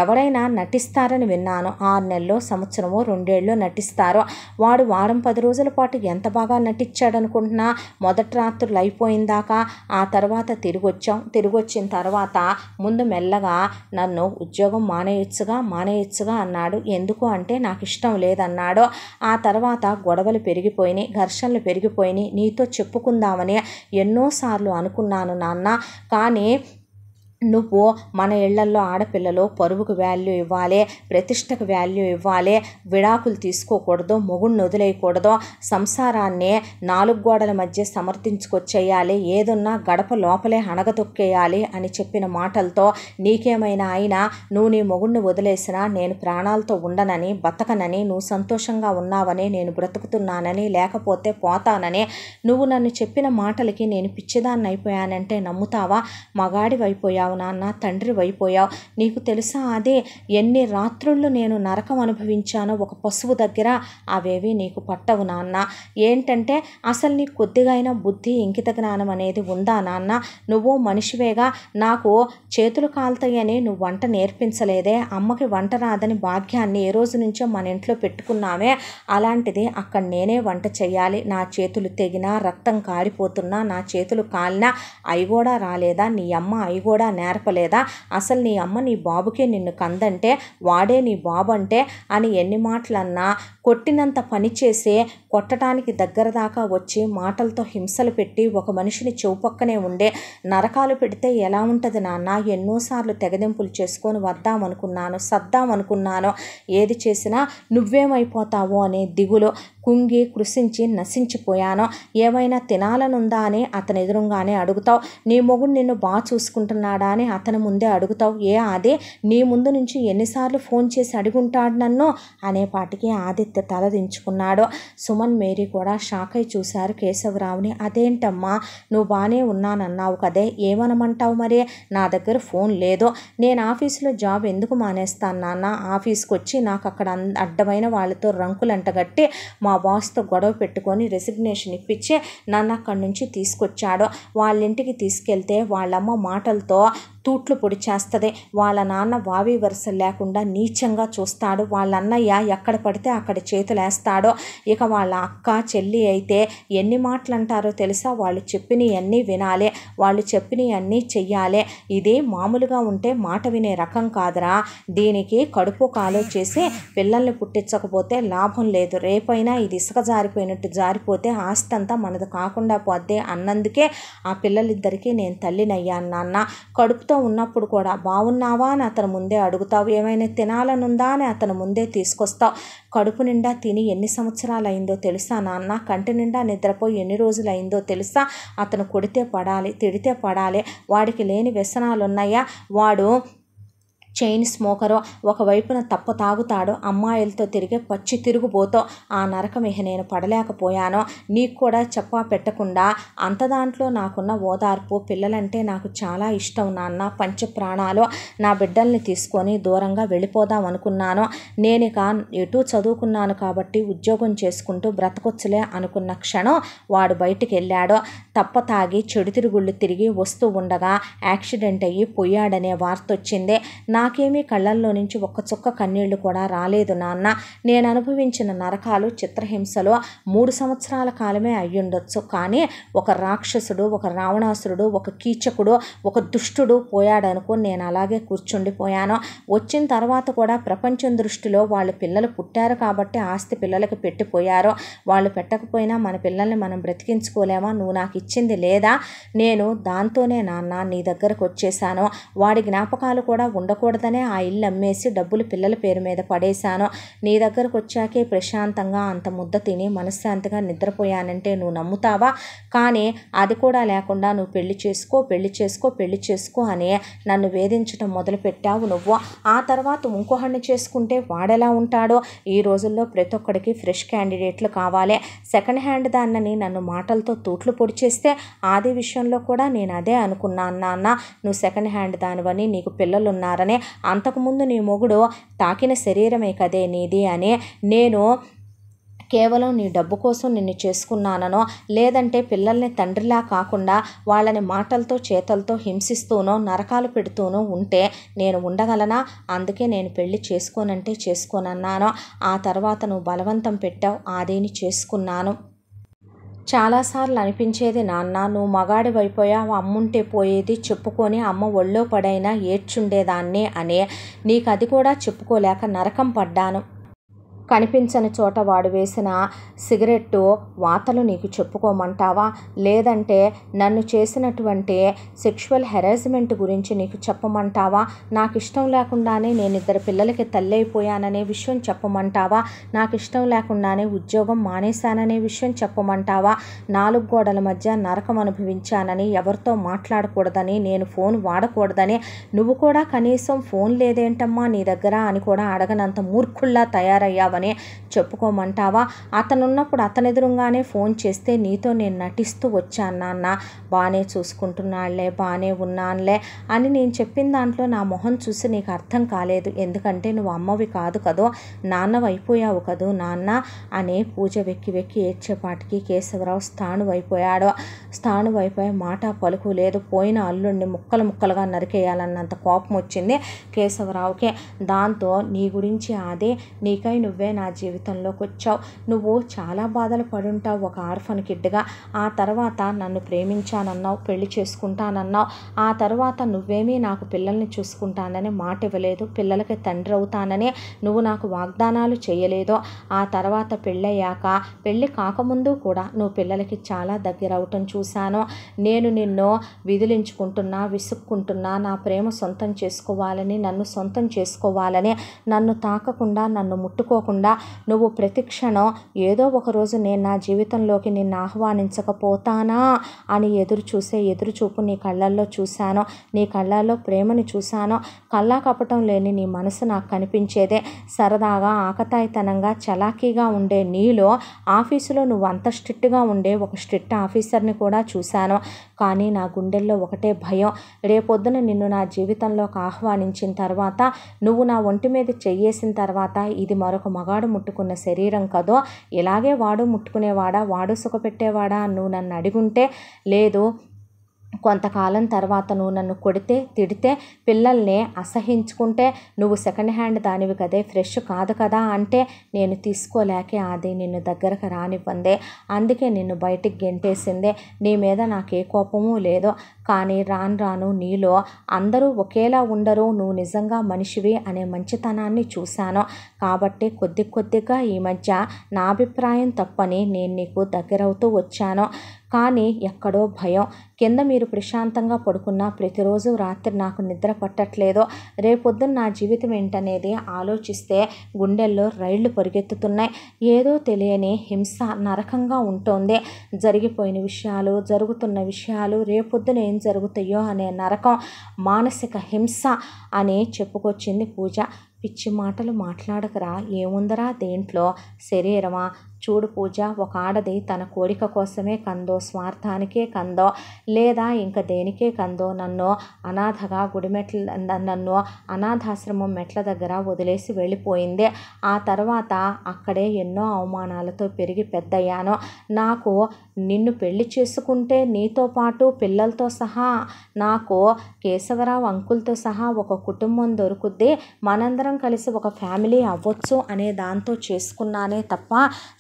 ఎవరైనా నటిస్తారని విన్నాను. 6 నెలలు సంవత్సరమో 2 ఏళ్ళు నటిస్తారు. వాడు వారం 10 రోజుల పాటు ఎంత బాగా నటించాడనుకుంటున్నా. మొదటి రాత్రులు అయిపోయిందాకా ఆ తర్వాత తిరిగొచ్చిన తర్వాత ముందు మెల్లగా నన్ను ఉద్యోగం మానేయొచ్చుగా అన్నాడు. ఎందుకు అంటే నాకు ఇష్టం లేదన్నాడు. ఆ తర్వాత గొడవలు పెరిగిపోయినాయి, ఘర్షణలు పెరిగిపోయినాయి. నీతో చెప్పుకుందామని ఎన్నోసార్లు అనుకున్నాను నాన్న. కానీ నువ్వు మన ఇళ్లల్లో ఆడపిల్లలు పరువుకు వాల్యూ ఇవ్వాలి, ప్రతిష్టకు వాల్యూ ఇవ్వాలి, విడాకులు తీసుకోకూడదు, మొగుడిని వదిలేయకూడదు, సంసారాన్ని 4 గోడల మధ్య సమర్థించుకొచ్చేయాలి, ఏదున్నా గడప లోపలే అణగదొక్కేయాలి అని చెప్పిన మాటలతో నీకేమైనా అయినా నువ్వు నీ మొగుడిని వదిలేసినా నేను ప్రాణాలతో ఉండనని, బతకనని, నువ్వు సంతోషంగా ఉన్నావని, నేను బ్రతుకుతున్నానని, లేకపోతే పోతానని నువ్వు నన్ను చెప్పిన మాటలకి నేను పిచ్చిదాన్ని అయిపోయానంటే నమ్ముతావా? మగాడివైపోయావు నాన్న, తండ్రి అయిపోయావు. నీకు తెలుసా అదే ఎన్ని రాత్రుళ్ళు నేను నరకం అనుభవించానో ఒక పశువు దగ్గర? అవేవి నీకు పట్టవు నాన్న. ఏంటంటే అసలు నీకు కొద్దిగా అయినా బుద్ధి ఇంకిత జ్ఞానం అనేది ఉందా నాన్న? నువ్వు మనిషివేగా, నాకు చేతులు కాలుతాయని నువ్వు వంట నేర్పించలేదే. అమ్మకి వంట రాదని భాగ్యాన్ని ఏ రోజు నుంచో మన ఇంట్లో పెట్టుకున్నామే. అలాంటిది అక్కడ నేనే వంట చేయాలి. నా చేతులు తెగినా, రక్తం కారిపోతున్నా, నా చేతులు కాలినా అవి కూడా రాలేదా? నీ అమ్మ అవి కూడా నేర్పలేదా? అసలు నీ అమ్మ నీ బాబుకే నిన్ను కందంటే వాడే నీ బాబు అంటే అని ఎన్ని మాటలన్నా కొట్టినంత పని చేసి కొట్టడానికి దగ్గర దాకా వచ్చి మాటలతో హింసలు పెట్టి ఒక మనిషిని చౌపక్కనే ఉండే నరకాలు పెడితే ఎలా ఉంటుంది నాన్న? ఎన్నోసార్లు తెగదెంపులు చేసుకొని సద్దామనుకున్నాను. ఏది చేసినా నువ్వేమైపోతావో అనే దిగులు కుంగి కృషించి నశించిపోయాను. ఏమైనా తినాలనుందా అని అతని ఎదురుగానే అడుగుతావు. నీ మొగుడు నిన్ను బాగా చూసుకుంటున్నాడా అని అతని ముందే అడుగుతావు. అదే నీ ముందు నుంచి ఎన్నిసార్లు ఫోన్ చేసి అడుగుంటాడు నన్ను అనేపాటికి ఆదిత్య తలదించుకున్నాడు. సుమన్, మేరీ కూడా షాక్ అయి చూశారు కేశవరావుని. అదేంటమ్మా, నువ్వు బాగానే ఉన్నానన్నావు కదే, ఏమనమంటావు మరి? నా దగ్గర ఫోన్ లేదు. నేను ఆఫీసులో జాబ్ ఎందుకు మానేస్తాను నాన్న? ఆఫీస్కి వచ్చి నాకు అక్కడ అడ్డమైన వాళ్ళతో రంకులంటగట్టి మా బాస్తో గొడవ పెట్టుకొని రెసిగ్నేషన్ ఇప్పించి నన్ను అక్కడి నుంచి తీసుకొచ్చాడు. వాళ్ళ ఇంటికి తీసుకెళ్తే వాళ్ళమ్మ మాటలతో తూట్లు పొడి చేస్తుంది. వాళ్ళ నాన్న వావి వరుసలు లేకుండా నీచంగా చూస్తాడు. వాళ్ళ అన్నయ్య ఎక్కడ పడితే అక్కడ చేతులేస్తాడు. ఇక వాళ్ళ అక్క చెల్లి అయితే ఎన్ని మాటలు అంటారో తెలుసా? వాళ్ళు చెప్పినవన్నీ వినాలి, వాళ్ళు చెప్పినవన్నీ చెయ్యాలి. ఇది మామూలుగా ఉంటే మాట వినే రకం కాదురా. దీనికి కడుపు కాలో చేసి పిల్లల్ని పుట్టించకపోతే లాభం లేదు. రేపైనా ఇది ఇసుక జారిపోయినట్టు జారిపోతే ఆస్తి అంతా మనది కాకుండా పోద్ది అన్నందుకే ఆ పిల్లలిద్దరికీ నేను తల్లినయ్యాను నాన్న. కడుపుతో ఉన్నప్పుడు కూడా బాగున్నావా అని అతను ముందే అడుగుతావు. ఏమైనా తినాలనుందా అని అతను ముందే తీసుకొస్తావు. కడుపు నిండా తిని ఎన్ని సంవత్సరాలు అయిందో తెలుసా నాన్న? కంటి నిండా నిద్రపోయి ఎన్ని రోజులు అయిందో తెలుసా? అతను కొడితే పడాలి, తిడితే పడాలి. వాడికి లేని వ్యసనాలు ఉన్నాయా? వాడు చైన్ స్మోకరు, ఒకవైపున తప్ప తాగుతాడు, అమ్మాయిలతో తిరిగే పచ్చి తిరుగుబోతో. ఆ నరకం ఇహ నేను పడలేకపోయాను. నీకు కూడా చెప్పా పెట్టకుండా అంత దాంట్లో నాకున్న ఓదార్పు. పిల్లలంటే నాకు చాలా ఇష్టం నాన్న, పంచప్రాణాలు. నా బిడ్డల్ని తీసుకొని దూరంగా వెళ్ళిపోదాం అనుకున్నాను. నేనిక ఎటు చదువుకున్నాను కాబట్టి ఉద్యోగం చేసుకుంటూ బ్రతకొచ్చులే అనుకున్న క్షణం వాడు బయటికి వెళ్ళాడు. తప్ప తాగి చెడు తిరుగుళ్ళు తిరిగి వస్తూ ఉండగా యాక్సిడెంట్ అయ్యి పోయాడనే వార్త వచ్చింది. నాకు నాకేమీ కళ్ళల్లో నుంచి ఒక్క చుక్క కన్నీళ్లు కూడా రాలేదు నాన్న. నేను అనుభవించిన నరకాలు, చిత్రహింసలు 3 సంవత్సరాల కాలమే అయ్యుండొచ్చు. కానీ ఒక రాక్షసుడు, ఒక రావణాసురుడు, ఒక కీచకుడు, ఒక దుష్టుడు పోయాడనుకో నేను అలాగే కూర్చుండిపోయాను. వచ్చిన తర్వాత కూడా ప్రపంచం దృష్టిలో వాళ్ళ పిల్లలు పుట్టారు కాబట్టి ఆస్తి పిల్లలకి పెట్టిపోయారు. వాళ్ళు పెట్టకపోయినా మన పిల్లల్ని మనం బ్రతికించుకోలేమా? నువ్వు నాకు ఇచ్చింది లేదా? నేను దాంతోనే నాన్న నీ దగ్గరకు వచ్చేసాను. వాడి జ్ఞాపకాలు కూడా ఉండకూడదనే ఆ ఇల్లు అమ్మేసి డబ్బులు పిల్లల పేరు మీద పడేశాను. నీ దగ్గరకు వచ్చాకే ప్రశాంతంగా అంత ముద్ద తిని మనశ్శాంతిగా నిద్రపోయానంటే నువ్వు నమ్ముతావా? కానీ అది కూడా లేకుండా నువ్వు పెళ్లి చేసుకో అని నన్ను వేధించడం మొదలుపెట్టావు నువ్వు. ఆ తర్వాత ఇంకొకడిని చేసుకుంటే వాడెలా ఉంటాడో? ఈ రోజుల్లో ప్రతి ఒక్కడికి ఫ్రెష్ క్యాండిడేట్లు కావాలి. సెకండ్ హ్యాండ్ దాన్నని నన్ను మాటలతో తూట్లు పొడిచేస్తే ఆది విషయంలో కూడా నేను అదే అనుకున్నాను నాన్న. నువ్వు సెకండ్ హ్యాండ్ దానివని, నీకు పిల్లలు ఉన్నారని, అంతకుముందు నీ మొగుడు తాకిన శరీరమే కదే నీది అని, నేను కేవలం నీ డబ్బు కోసం నిన్ను చేసుకున్నాననో, లేదంటే పిల్లల్ని తండ్రిలా కాకుండా వాళ్ళని మాటలతో చేతలతో హింసిస్తూనో నరకాలు పెడుతూనో ఉంటే నేను ఉండగలనా? అందుకే నేను పెళ్లి చేసుకోనంటే చేసుకోనన్నాను. ఆ తర్వాత నువ్వు బలవంతం పెట్టావు, ఆదిని చేసుకున్నాను. చాలాసార్లు అనిపించేది నాన్న, నువ్వు మగాడివైపోయావు, అమ్ముంటే పోయేది చెప్పుకొని అమ్మ ఒళ్ళో పడైనా ఏడ్చుండేదాన్ని అని. నీకు అది కూడా చెప్పుకోలేక నరకం పడ్డాను. కనిపించని చోట వాడు వేసిన సిగరెట్టు వాతలు నీకు చెప్పుకోమంటావా? లేదంటే నన్ను చేసినటువంటి సెక్షువల్ హెరాస్మెంట్ గురించి నీకు చెప్పమంటావా? నాకు ఇష్టం లేకుండానే నేను 2 పిల్లలకి తల్లి అయిపోయాననే విషయం చెప్పమంటావా? నాకు ఇష్టం లేకుండానే ఉద్యోగం మానేశాననే విషయం చెప్పమంటావా? 4 గోడల మధ్య నరకం అనుభవించానని, ఎవరితో మాట్లాడకూడదని, నేను ఫోన్ వాడకూడదని, నువ్వు కూడా కనీసం ఫోన్ లేదేంటమ్మా నీ దగ్గర అని కూడా అడగనంత మూర్ఖుల్లా తయారయ్యావని చెప్పుకోమంటావా? అతనున్నప్పుడు అతనెదురుగానే ఫోన్ చేస్తే నీతో నేను నటిస్తూ వచ్చాను నాన్న. బాగానే చూసుకుంటున్నాళ్లే, బాగానే ఉన్నానులే అని నేను చెప్పిన దాంట్లో నా మొహం చూసి నీకు అర్థం కాలేదు. ఎందుకంటే నువ్వు అమ్మవి కాదు కదో, నాన్నవి అయిపోయావు కదూ నాన్న అని పూజ వెక్కి వెక్కి ఏడ్చేపాటికి కేశవరావు స్థాణువైపోయి మాట పలుకు లేదు. పోయిన అల్లుడిని ముక్కలు ముక్కలుగా నరికేయాలన్నంత కోపం వచ్చింది కేశవరావుకే. దాంతో నీ గురించి అదే, నీకై నువ్వే నా జీవితంలోకి వచ్చావు. నువ్వు చాలా బాధలు పడుంటావు ఒక ఆర్ఫన్ కిడ్గా. ఆ తర్వాత నన్ను ప్రేమించానన్నావు, పెళ్లి చేసుకుంటానన్నావు. ఆ తర్వాత నువ్వేమీ నాకు పిల్లల్ని చూసుకుంటానని మాట ఇవ్వలేదు, పిల్లలకి తండ్రి అవుతానని నువ్వు నాకు వాగ్దానాలు చేయలేదు. ఆ తర్వాత పెళ్ళయ్యాక, పెళ్ళి కాకముందు కూడా నువ్వు పిల్లలకి చాలా దగ్గర అవటం చూశాను. నేను నిన్ను విసుక్కుంటున్నా, నా ప్రేమ సొంతం చేసుకోవాలని, నన్ను సొంతం చేసుకోవాలని, నన్ను తాకకుండా, నన్ను ముట్టుకోకుండా నువ్వు ప్రతి క్షణం ఏదో ఒకరోజు నేను నా జీవితంలోకి నిన్ను ఆహ్వానించకపోతానా అని ఎదురుచూపు నీ కళ్ళల్లో చూశాను. నీ కళ్ళల్లో ప్రేమని చూశాను. కళ్ళా కపటం లేని నీ మనసు నాకు కనిపించేదే. సరదాగా, ఆకతాయితనంగా, చలాకీగా ఉండే నీలో ఆఫీసులో నువ్వు అంత స్ట్రిక్ట్గా ఉండే ఒక స్ట్రిక్ట్ ఆఫీసర్ని కూడా చూశాను. కానీ నా గుండెల్లో ఒకటే భయం. రేపొద్దున నిన్ను నా జీవితంలోకి ఆహ్వానించిన తర్వాత, నువ్వు నా ఒంటి మీద చెయ్యేసిన తర్వాత, ఇది మరొక మగాడు ముట్టుకున్న శరీరం కదో, ఇలాగే వాడు ముట్టుకునేవాడా, వాడు సుఖపెట్టేవాడా నువ్వు నన్ను అడిగుంటే, లేదు కొంతకాలం తర్వాత నువ్వు నన్ను కొడితే, తిడితే, పిల్లల్ని అసహించుకుంటే, నువ్వు సెకండ్ హ్యాండ్ దానివి కదే, ఫ్రెష్ కాదు కదా అంటే నేను తీసుకోలేకే అది నిన్ను దగ్గరకు రానివ్వందే. అందుకే నిన్ను బయటికి గెంటేసిందే. నీ మీద నాకే కోపము లేదు. కానీ రాను నీలో అందరూ ఒకేలా ఉండరు, నువ్వు నిజంగా మనిషివి అనే మంచితనాన్ని చూశాను. కాబట్టి కొద్దిగా ఈ మధ్య నా అభిప్రాయం తప్పని నేను నీకు దగ్గరవుతూ వచ్చాను. కానీ ఎక్కడో భయం. కింద మీరు ప్రశాంతంగా పడుకున్నా ప్రతిరోజు రాత్రి నాకు నిద్ర పట్టట్లేదు. రేపొద్దున నా జీవితం ఏంటనేది ఆలోచిస్తే గుండెల్లో రైళ్లు పరిగెత్తుతున్నాయి. ఏదో తెలియని హింస నరకంగా ఉంటోంది. జరిగిపోయిన విషయాలు, జరుగుతున్న విషయాలు, రేపొద్దున ఏం జరుగుతాయో అనే నరకం, మానసిక హింస అని చెప్పుకొచ్చింది పూజ. పిచ్చి మాటలు మాట్లాడకరా, ఏముందరా దేంట్లో, శరీరమా, చూడు పూజ, ఒక ఆడది తన కోరిక కోసమే కందో, స్వార్థానికే కందో, లేదా ఇంకా దేనికే కందో నన్ను అనాథగా నన్ను అనాథాశ్రమం మెట్ల దగ్గర వదిలేసి వెళ్ళిపోయింది. ఆ తర్వాత అక్కడే ఎన్నో అవమానాలతో పెరిగి పెద్దయ్యాను. నాకు నిన్ను పెళ్లి చేసుకుంటే నీతో పాటు పిల్లలతో సహా నాకు కేశవరావు అంకుల్తో సహా ఒక కుటుంబం దొరుకుద్ది, మనందరం కలిసి ఒక ఫ్యామిలీ అవ్వచ్చు అనే దాంతో చేసుకున్నానే తప్ప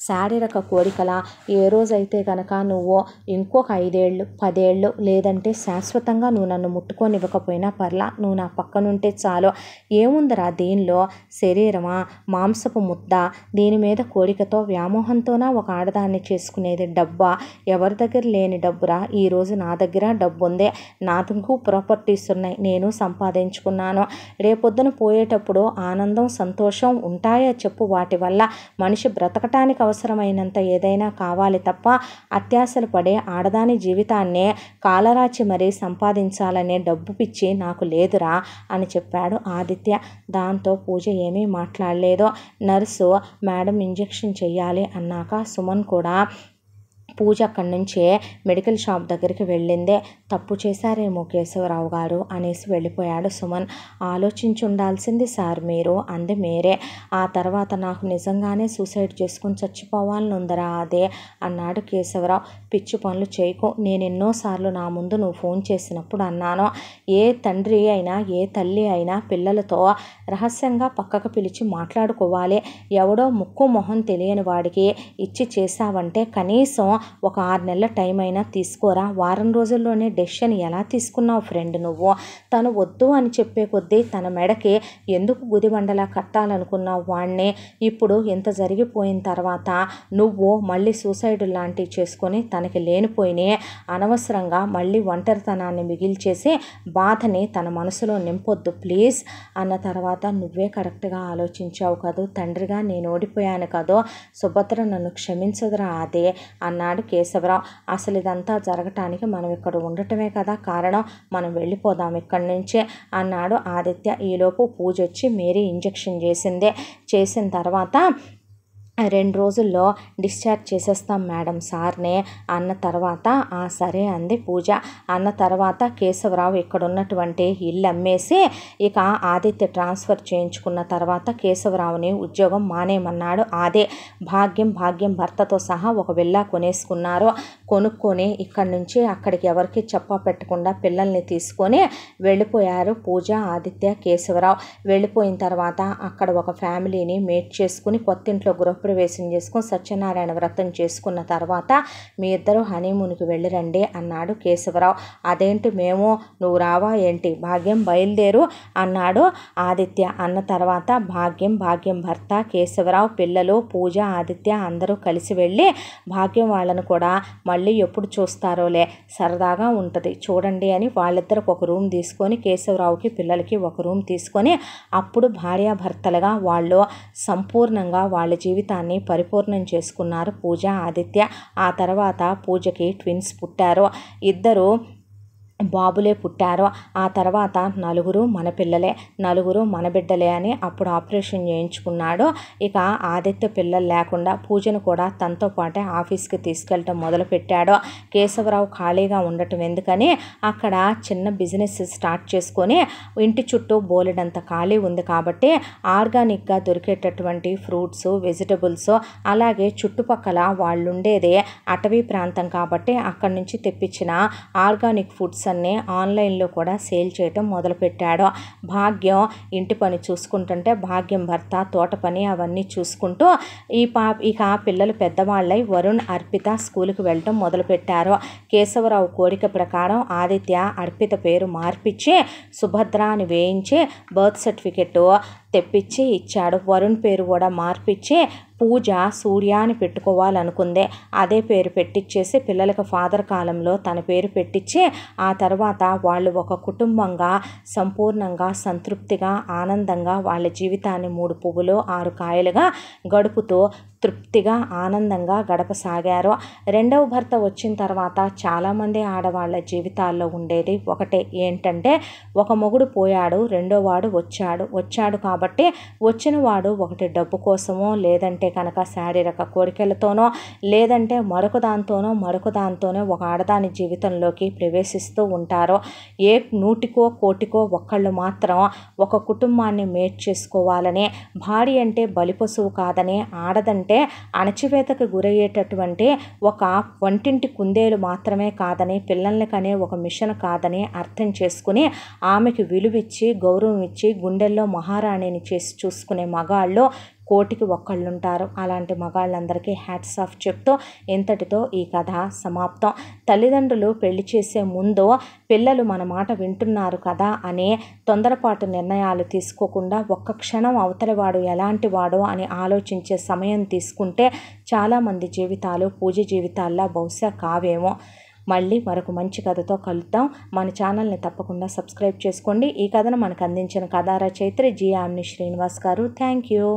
శారీరక కోరికల ఏ రోజైతే కనుక నువ్వు ఇంకొక 5 ఏళ్ళు 10 ఏళ్ళు లేదంటే శాశ్వతంగా నువ్వు నన్ను ముట్టుకొనివ్వకపోయినా పర్లా, నువ్వు నా పక్కనుంటే చాలు. ఏముందరా దీనిలో, శరీరమా మాంసపు ముద్ద, దీని మీద కోరికతో వ్యామోహంతోనా ఒక ఆడదాన్ని చేసుకునేది? డబ్బా? ఎవరి దగ్గర లేని డబ్బురా, ఈరోజు నా దగ్గర డబ్బు ఉంది, నాకు ప్రాపర్టీస్ ఉన్నాయి, నేను సంపాదించుకున్నాను. రేపొద్దున పోయేటప్పుడు ఆనందం సంతోషం ఉంటాయా చెప్పు? వాటి వల్ల మనిషి బ్రతకటానికి అవసరమైనంత ఏదైనా కావాలి తప్ప అత్యాశలు పడే ఆడదాని జీవితాన్నే కాలరాచి మరీ సంపాదించాలనే డబ్బు పిచ్చి నాకు లేదురా అని చెప్పాడు ఆదిత్య. దాంతో పూజ ఏమీ మాట్లాడలేదు. నర్సు మేడం ఇంజెక్షన్ చెయ్యాలి అన్నాక సుమన్ కూడా పూజ అక్కడి నుంచే మెడికల్ షాప్ దగ్గరికి వెళ్ళిందే. తప్పు చేశారేమో కేశవరావు గారు అనేసి వెళ్ళిపోయాడు సుమన్. ఆలోచించి ఉండాల్సింది సార్ మీరు, అంది మేరే. ఆ తర్వాత నాకు నిజంగానే సూసైడ్ చేసుకుని చచ్చిపోవాలని ఉందరా అదే అన్నాడు కేశవరావు. పిచ్చి పనులు చేయకు, నేను ఎన్నోసార్లు నా ముందు నువ్వు ఫోన్ చేసినప్పుడు అన్నాను, ఏ తండ్రి అయినా ఏ తల్లి అయినా పిల్లలతో రహస్యంగా పక్కకు పిలిచి మాట్లాడుకోవాలి. ఎవడో ముక్కు మొహం తెలియని వాడికి ఇచ్చి చేశావంటే కనీసం ఒక 6 నెలల టైం అయినా తీసుకోరా. వారం రోజుల్లోనే డెసిషన్ ఎలా తీసుకున్నావు ఫ్రెండ్ నువ్వు? తను వద్దు అని చెప్పే కొద్దీ తన మెడకి ఎందుకు గుదిబండలా కట్టాలనుకున్నావు వాణ్ణి? ఇప్పుడు ఇంత జరిగిపోయిన తర్వాత నువ్వు మళ్ళీ సూసైడ్ లాంటివి చేసుకొని తనకి లేనిపోయిన అనవసరంగా మళ్ళీ ఒంటరితనాన్ని మిగిల్చేసి బాధని తన మనసులో నింపొద్దు ప్లీజ్ అన్న తర్వాత, నువ్వే కరెక్ట్గా ఆలోచించావు కదూ తండ్రిగా, నేను ఓడిపోయాను కదో, సుభద్ర నన్ను క్షమించదురా అదే అన్నాడు కేశవరావు. అసలు ఇదంతా జరగటానికి మనం ఇక్కడ ఉండటమే కదా కారణం, మనం వెళ్ళిపోదాం ఇక్కడి నుంచే అన్నాడు ఆదిత్య. ఈలోపు పూజ వచ్చి మేరీ ఇంజెక్షన్ చేసిన తర్వాత 2 రోజుల్లో డిశ్చార్జ్ చేసేస్తాం మేడం సార్నే అన్న తర్వాత, సరే అంది పూజ. అన్న తర్వాత కేశవరావు ఇక్కడ ఉన్నటువంటి ఇల్లు అమ్మేసి ఇక ఆదిత్య ట్రాన్స్ఫర్ చేయించుకున్న తర్వాత కేశవరావుని ఉద్యోగం మానేయమన్నాడు. అదే భాగ్యం భర్తతో సహా ఒక విల్లా కొనుక్కొని ఇక్కడి నుంచి అక్కడికి ఎవరికి చెప్పా పెట్టకుండా పిల్లల్ని తీసుకొని వెళ్ళిపోయారు పూజ, ఆదిత్య, కేశవరావు. వెళ్ళిపోయిన తర్వాత అక్కడ ఒక ఫ్యామిలీని మేట్ చేసుకుని కొత్తింట్లో గృహప్రవేశం చేసుకుని సత్యనారాయణ వ్రతం చేసుకున్న తర్వాత మీ ఇద్దరు హనీమూన్కి వెళ్ళిరండి అన్నాడు కేశవరావు. అదేంటి మేము, నువ్వు రావా ఏంటి? భాగ్యం బయలుదేరు అన్నాడు ఆదిత్య. అన్న తర్వాత భాగ్యం భర్త, కేశవరావు, పిల్లలు, పూజ, ఆదిత్య అందరూ కలిసి వెళ్ళి భాగ్యం వాళ్ళను కూడా మళ్ళీ ఎప్పుడు చూస్తారోలే, సరదాగా ఉంటుంది చూడండి అని వాళ్ళిద్దరికి ఒక రూమ్ తీసుకొని కేశవరావుకి పిల్లలకి ఒక రూమ్ తీసుకొని అప్పుడు భార్యాభర్తలుగా వాళ్ళు సంపూర్ణంగా వాళ్ళ జీవితాన్ని పరిపూర్ణం చేసుకున్నారు పూజ, ఆదిత్య. ఆ తర్వాత పూజకి ట్విన్స్ పుట్టారు. 2 బాబులే పుట్టారు. ఆ తర్వాత 4 మన పిల్లలే, 4 మన బిడ్డలే అని అప్పుడు ఆపరేషన్ చేయించుకున్నాడు. ఇక ఆదిత్య పిల్లలు లేకుండా పూజను కూడా తనతో పాటే ఆఫీస్కి తీసుకెళ్ళటం మొదలుపెట్టాడు. కేశవరావు ఖాళీగా ఉండటం ఎందుకని అక్కడ చిన్న బిజినెస్ స్టార్ట్ చేసుకొని ఇంటి చుట్టూ బోలెడంత ఖాళీ ఉంది కాబట్టి ఆర్గానిక్గా దొరికేటటువంటి ఫ్రూట్స్, వెజిటబుల్స్, అలాగే చుట్టుపక్కల వాళ్ళు ఉండేదే అటవీ ప్రాంతం కాబట్టి అక్కడి నుంచి తెప్పించిన ఆర్గానిక్ ఫుడ్స్ అన్నీ ఆన్లైన్లో కూడా సేల్ చేయటం మొదలుపెట్టాడు. భాగ్యం ఇంటి పని చూసుకుంటుంటే భాగ్యం భర్త తోట పని అవన్నీ చూసుకుంటూ ఇక పిల్లలు పెద్దవాళ్ళై వరుణ్, అర్పిత స్కూల్కి వెళ్ళటం మొదలుపెట్టారు. కేశవరావు కోరిక ప్రకారం ఆదిత్య అర్పిత పేరు మార్పిచ్చి సుభద్ర అని వేయించి బర్త్ సర్టిఫికెట్ తెప్పించి ఇచ్చాడు. వరుణ్ పేరు కూడా మార్పిచ్చి పూజ సూర్య అని పెట్టుకోవాలనుకుందే. అదే పేరు పెట్టించేసి పిల్లలకు ఫాదర్ కాలంలో తన పేరు పెట్టించి ఆ తర్వాత వాళ్ళు ఒక కుటుంబంగా సంపూర్ణంగా సంతృప్తిగా ఆనందంగా వాళ్ళ జీవితాన్ని 3 పువ్వులు 6 కాయలుగా గడుపుతూ తృప్తిగా ఆనందంగా గడపసాగారు. రెండవ భర్త వచ్చిన తర్వాత చాలామంది ఆడవాళ్ళ జీవితాల్లో ఉండేది ఒకటే, ఏంటంటే ఒక మొగుడు పోయాడు, రెండో వాడు వచ్చాడు కాబట్టి వచ్చిన వాడు ఒకటి డబ్బు కోసమో, లేదంటే కనుక శారీరక కోరికలతోనో, లేదంటే మరొక దాంతోనో ఒక ఆడదాని జీవితంలోకి ప్రవేశిస్తూ ఉంటారు. ఏ 100కో కోటికో ఒక్కళ్ళు మాత్రం ఒక కుటుంబాన్ని మేట్ చేసుకోవాలని, భార్య అంటే బలిపశువు కాదని, ఆడదంటే అణచివేతకు గురయ్యేటటువంటి ఒక వంటింటి కుందేలు మాత్రమే కాదని, పిల్లల్ని కనే ఒక మిషన్ కాదని అర్థం చేసుకుని ఆమెకి విలువిచ్చి గౌరవం ఇచ్చి గుండెల్లో మహారాణిని చేసి చూసుకునే మగాళ్ళు కోటికి ఒక్కళ్ళుంటారు. అలాంటి మగాళ్ళందరికీ హ్యాట్స్ ఆఫ్ చెప్తూ ఇంతటితో ఈ కథ సమాప్తం. తల్లిదండ్రులు పెళ్లి చేసే ముందు పిల్లలు మన మాట వింటున్నారు కదా అని తొందరపాటు నిర్ణయాలు తీసుకోకుండా ఒక్క క్షణం అవతలివాడు ఎలాంటి వాడో అని ఆలోచించే సమయం తీసుకుంటే చాలామంది జీవితాలు పూజ జీవితాల్లా బహుశా కావేమో. మళ్ళీ మరొక మంచి కథతో కలుద్దాం. మన ఛానల్ని తప్పకుండా సబ్స్క్రైబ్ చేసుకోండి. ఈ కథను మనకు అందించిన కథా రచయిత్రి జి. ఆమ్ని శ్రీనివాస్ గారు. Thank you.